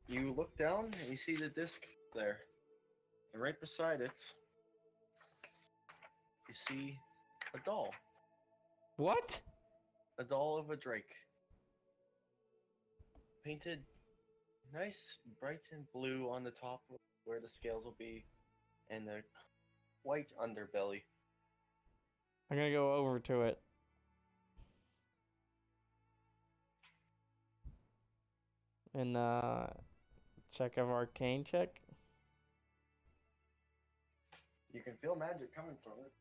you look down and you see the disc there. And right beside it, you see a doll. What? A doll of a drake. Painted nice, bright and blue on the top where the scales will be, and a white underbelly. I'm gonna go over to it. And check of arcane check. You can feel magic coming from it.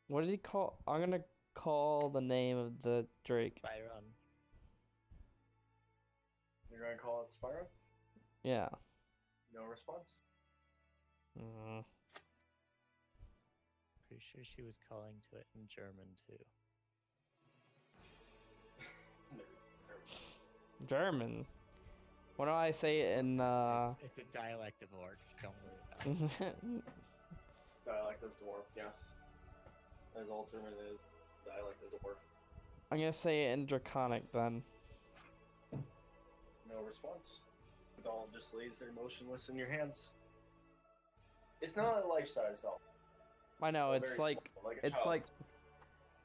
What did he call? I'm gonna call the name of the drake. Spyron. You're gonna call it Spyro? Yeah. No response? Mm. Pretty sure she was calling to it in German too. German. What do I say it in It's a dialect of orc. Don't worry about it. Dialect of dwarf, yes. As all German is, dialect of dwarf. I'm gonna say it in draconic then. No response. The doll just lays there motionless in your hands. It's not a life-size doll. I know, Very it's like small, like a it's child's. like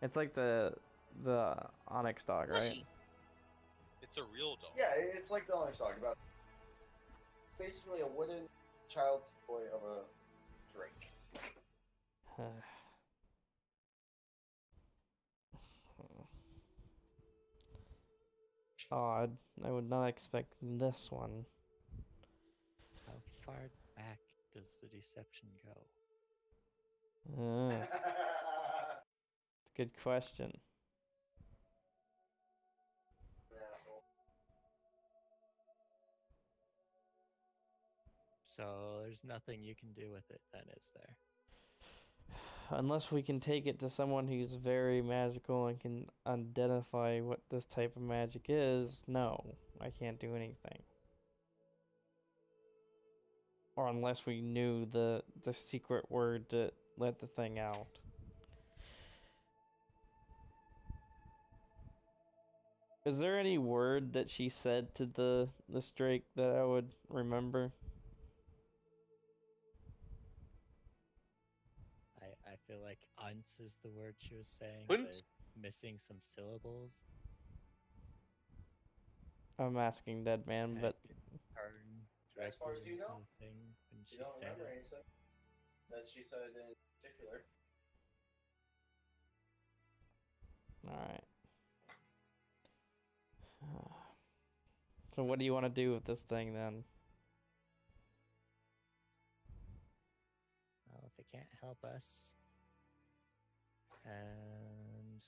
it's like the Onyx dog, right? It's a real doll. Yeah, it's like the Onyx dog. About basically a wooden child's toy of a drake. odd. I would not expect this one. How far back does the deception go? It's a good question. So there's nothing you can do with it then, is there? Unless we can take it to someone who's very magical and can identify what this type of magic is, no, I can't do anything. Or unless we knew the secret word to let the thing out. Is there any word that she said to the Drake that I would remember? I feel like unce is the word she was saying, Unce? but missing some syllables. I'm asking Dead Man, And but it could turn As far as directly you know, into the thing when You she don't said remember it. anything that she said in particular. alright. So what do you want to do with this thing then? Well, if it can't help us, and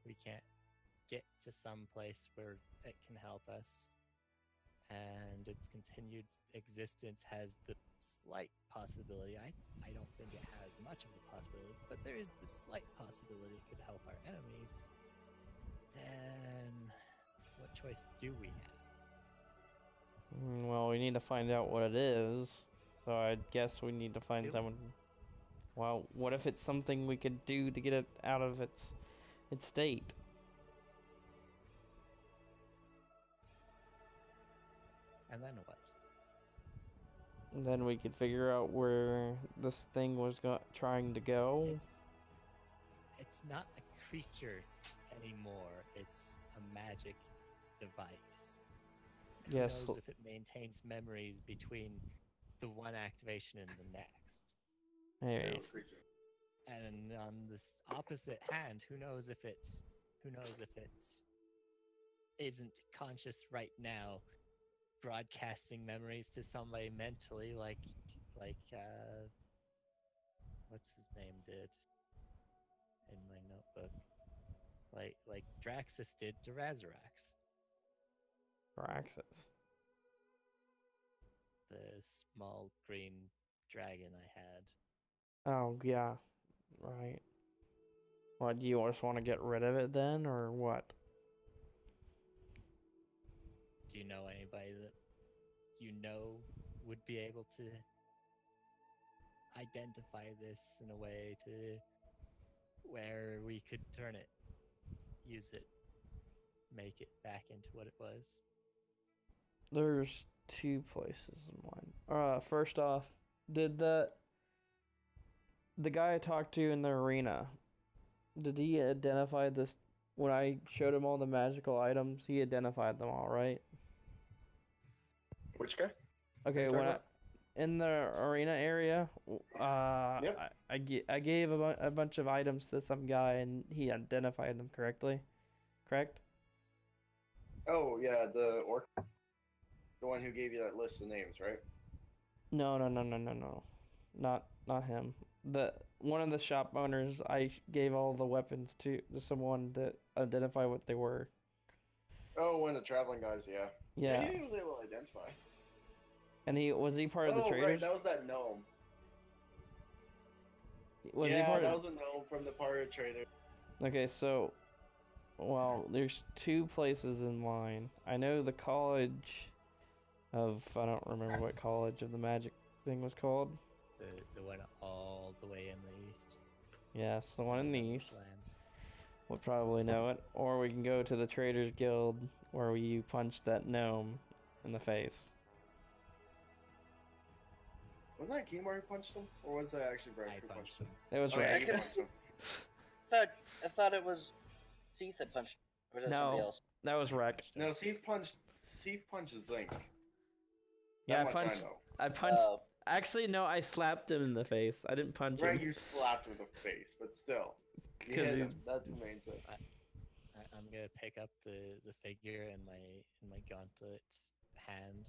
we can't get to some place where it can help us, and its continued existence has the slight possibility, I don't think it has much of a possibility, but there is the slight possibility it could help our enemies, then what choice do we have? Well, we need to find out what it is. So I guess we need to find Do we? someone. Well, what if it's something we could do to get it out of its state? And then what? Then we could figure out where this thing was trying to go. It's not a creature anymore. It's a magic device. Who Yes. knows if it maintains memories between the one activation and the next? Hey, And on this opposite hand, who knows if it isn't conscious right now, broadcasting memories to somebody mentally, like what's his name did in my notebook, like Draxus did to Razarax, Praxis. the small green dragon I had. Oh yeah, right. What, do you just want to get rid of it then, or what? Do you know anybody that you know would be able to identify this in a way to where we could turn it, use it, make it back into what it was? There's two places in mind. First off, did the guy I talked to in the arena, did he identify this when I showed him all the magical items? He identified them all, right? Which guy? Okay, when in the arena area, Yep. I gave a bunch of items to some guy and he identified them correctly. Correct? Oh yeah, the orc, the one who gave you that list of names, right? No. Not him. The one of the shop owners, I gave all the weapons to someone to identify what they were. Oh, one of the traveling guys, yeah. Yeah. He was able to identify. And was he part of the Oh, traders? right, that was that gnome. Was he Yeah, part that of... was a gnome from the part of trader. Okay, so, well, there's two places in line. I know the college of, I don't remember what college of the magic thing was called. The one all the way in the east. Yes, the one in the Gnomish east. lands. We'll probably know it. Or we can go to the Traders Guild where you punch that gnome in the face. Wasn't that Kingmar who punched him? Or was that actually Brett I who punched punched him? It was Oh, yeah, right. you punched him. I thought it was Seath that punched, or was that somebody No, else? that was Wreck. No, Seif punches Zink. Yeah, That much I know. I punched. Oh. Actually, no, I slapped him in the face. I didn't punch Right, him. you slapped him in the face, but still. You 'Cause hit he's- him. That's the main thing. I'm gonna pick up the figure in my gauntlet hand.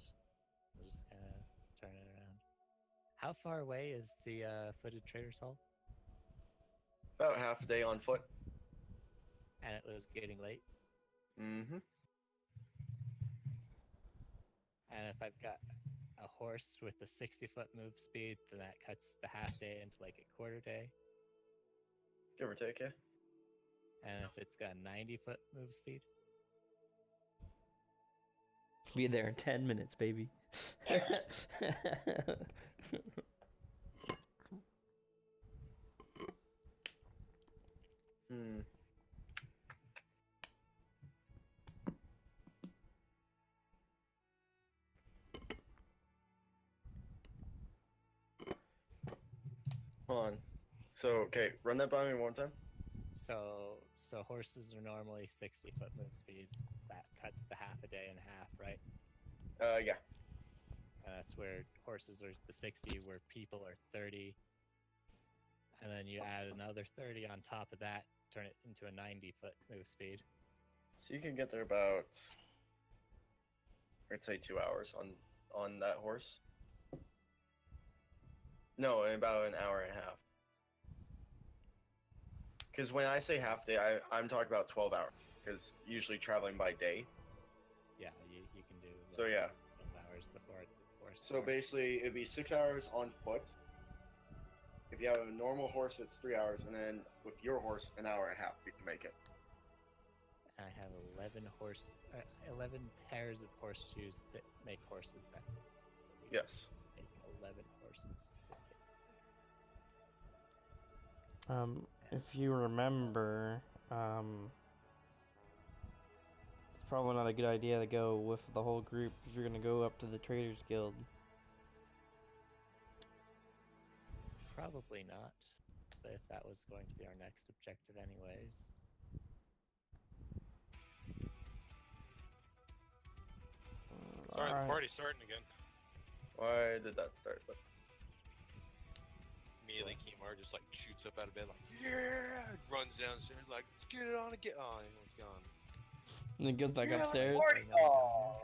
I'm just gonna turn it around. How far away is the footed Trader's Hall? About half a day on foot. And it was getting late. Mm-hmm. And if I've got a horse with a 60-foot move speed, then that cuts the half day into like a quarter day. Give or take, yeah. And if it's got a 90-foot move speed, Be there in 10 minutes, baby. Hmm. Hold on. So, okay, run that by me one time. so horses are normally 60-foot move speed. That cuts the half a day in half, right? Yeah. And that's where horses are the 60, where people are 30. And then you add another 30 on top of that, turn it into a 90-foot move speed. So you can get there about, I'd say 2 hours on that horse. No, in about an hour and a half. Because when I say half day, I'm talking about 12 hours. Because usually traveling by day. Yeah, you can do So yeah. 12 hours before it's a horse. So basically, it'd be 6 hours on foot. If you have a normal horse, it's 3 hours, and then with your horse, an hour and a half, you can make it. I have 11 pairs of horseshoes that make horses that. So we Yes. Take 11 horses to get. If you remember, it's probably not a good idea to go with the whole group if you're gonna go up to the Traders Guild. Probably not. But if that was going to be our next objective, anyways. Sorry, the Alright. party's starting again. Why did that start? But Immediately, Kimar just like shoots up out of bed, like, yeah! Runs downstairs, like, let's get it on again. Oh, everyone's gone. And then goes back upstairs. Oh.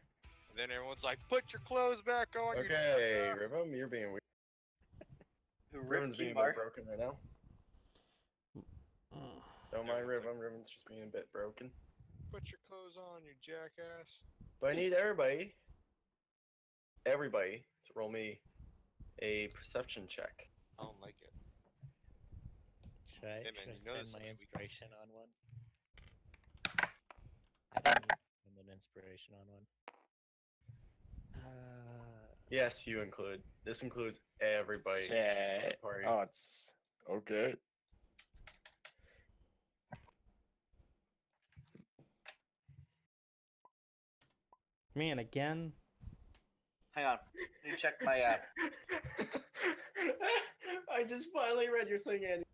And then everyone's like, put your clothes back on. okay, Ribum, you're being weird. Ribbon's being a Mark. bit broken right now. Don't mind Ribbon. Ribbon's just being a bit broken. Put your clothes on, you jackass. But I need everybody to roll me a perception check. I don't like it. Should I, Hey, man, should I you know spend this my one, we- inspiration on one? I didn't spend an inspiration on one. Yes, you include. This includes everybody. in the Shit. party. Oh, it's okay. Man, again? Hang on. Let me check my I just finally read your thing, Andy.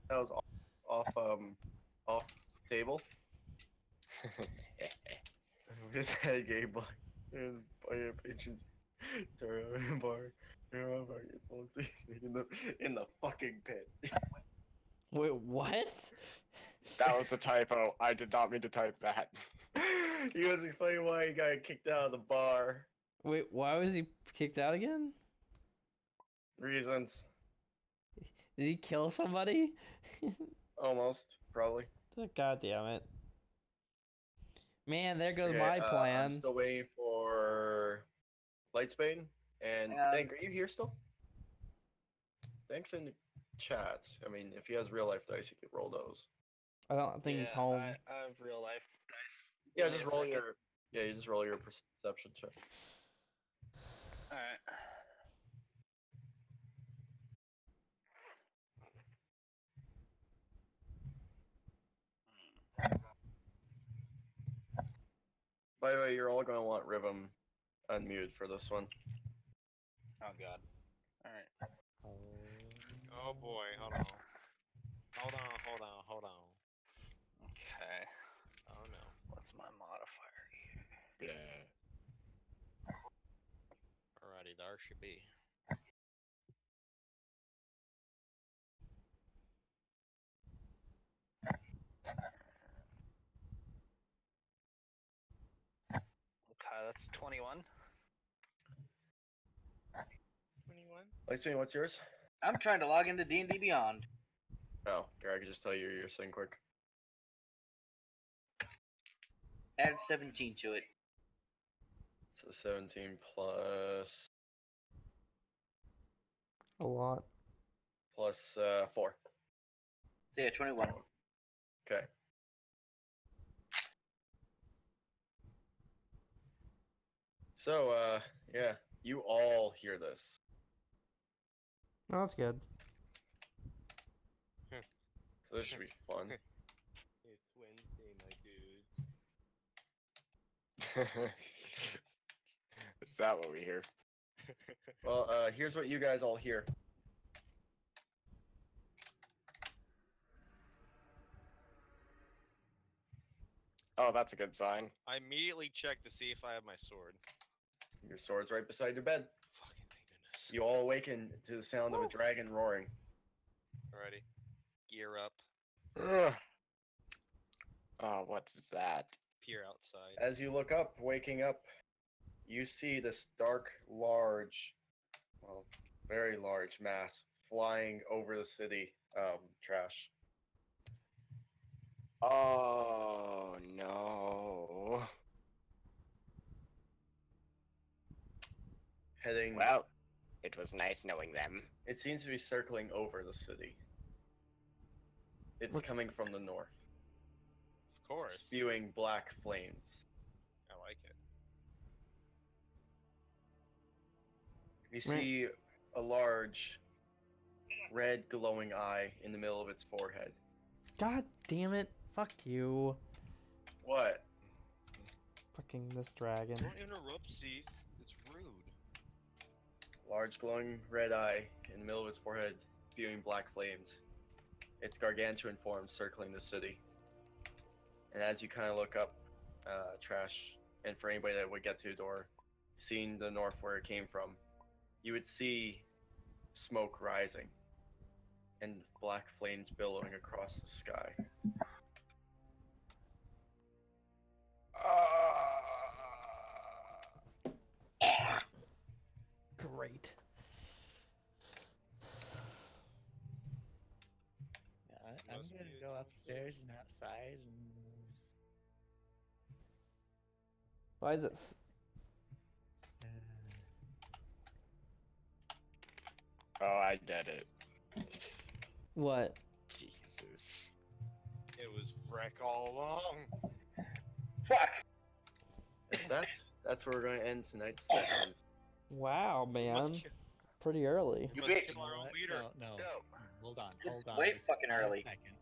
That was off table. With that game block and by your patrons, Toro and Bar, in the fucking pit. Wait, what? That was a typo. I did not mean to type that. He was explaining why he got kicked out of the bar. Wait, why was he kicked out again? Reasons. Did he kill somebody? Almost, probably. God damn it. Man, there goes Okay, my plan. I'm still waiting for Lightsbane. And Dank, are you here still? Dank's in the chat. I mean, if he has real life dice, he could roll those. I don't think he's home. I have real life dice. Yeah, Give me just a roll second. your. Yeah, you just roll your perception check. Alright. By the way, you're all gonna want Rhythm unmuted for this one. Oh god. Alright. Oh boy, hold on. Hold on. Okay. Oh no. What's my modifier here? Alrighty, there should be. That's 21. 21. Lightspeed, what's yours? I'm trying to log into D&D Beyond. Oh, here, I can just tell you your thing quick. Add 17 to it. So 17 plus A lot. 4. So yeah, 21. Okay. So, yeah, you all hear this. Oh, that's good. So this should be fun. It's Wednesday, my dude. Is that what we hear? Well, here's what you guys all hear. Oh, that's a good sign. I immediately check to see if I have my sword. Your sword's right beside your bed. Fucking thank goodness. You all awaken to the sound of a dragon roaring. Alrighty. Gear up. Ugh. Oh, what is that? Peer outside. As you look up, waking up, you see this dark, large, well, very large mass flying over the city. Trash. Oh no. Heading. Well, it was nice knowing them. It seems to be circling over the city. It's What- coming from the north, Of course. spewing black flames. I like it. You see a large, red glowing eye in the middle of its forehead. God damn it. Fuck you. What? Fucking this dragon. Don't interrupt, see? It's rude. Large glowing red eye in the middle of its forehead, spewing black flames. Its gargantuan form circling the city. And as you kind of look up, Trash, and for anybody that would get to the door, seeing the north where it came from, you would see smoke rising and black flames billowing across the sky. Great. Yeah, I'm Must gonna be go a upstairs and outside and Why is it? Oh, I did it. What? Jesus. It was wreck all along. Fuck! That's where we're going to end tonight's session. Wow, We must man. ki- Pretty early. we You must bitch. kill our You know own what? leader. No, no. Go. Hold on, It's hold on. way There's fucking 5 early. Seconds.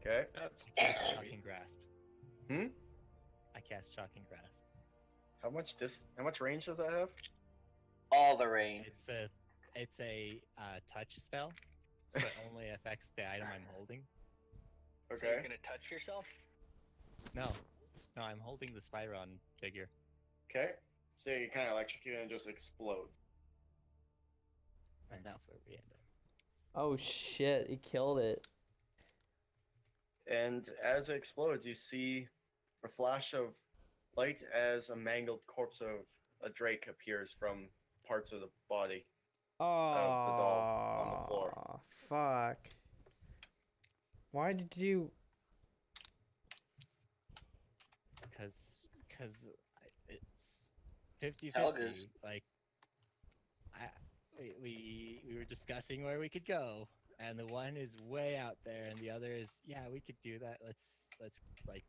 Okay? That's I cast pretty shocking grasp. Hmm? I cast shocking grasp. How much range does that have? All the rain. It's a touch spell, so it only affects the item I'm holding. So Okay. you're gonna touch yourself? No, I'm holding the Spyron figure. Okay. So you kind of electrocute and it just explodes. And that's where we end up. Oh shit, he killed it. And as it explodes, you see a flash of light as a mangled corpse of a drake appears from parts of the body. Oh, the doll on the floor. Fuck. Why did you? Because it's 50-50. Helga's- Like, we were discussing where we could go, and the one is way out there, and the other is, yeah, we could do that. Let's like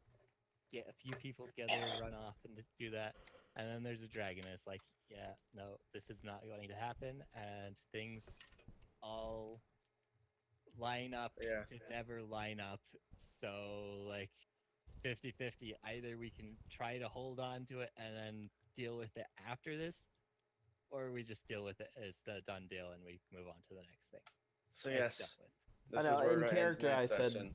get a few people together, run off, and do that. And then there's a dragon, and it's like, yeah, no, this is not going to happen, and things all line up Yeah. to never line up. So like 50-50, either we can try to hold on to it and then deal with it after this, or we just deal with it as a done deal and we move on to the next thing. So It's yes, dealt with. this I know, is where in we're gonna end character I tonight's said, session.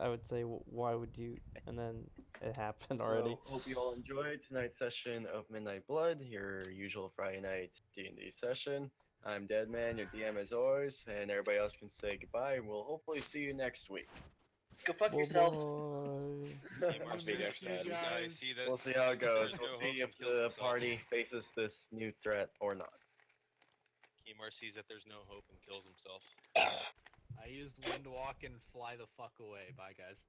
I would say, why would you? And then it happened already. So hope you all enjoyed tonight's session of Midnight Blood, your usual Friday night D&D session. I'm Deadman, your DM as always, and everybody else can say goodbye. We'll hopefully see you next week. Go fuck Bye yourself. bye. I'll be there sad. Guys, see that? We'll there's see how it no hope goes. and kills We'll see how it goes. There's We'll no see hope if and kills the himself. party faces this new threat or not. Kimar sees that there's no hope and kills himself. I used wind walk and fly the fuck away. Bye, guys.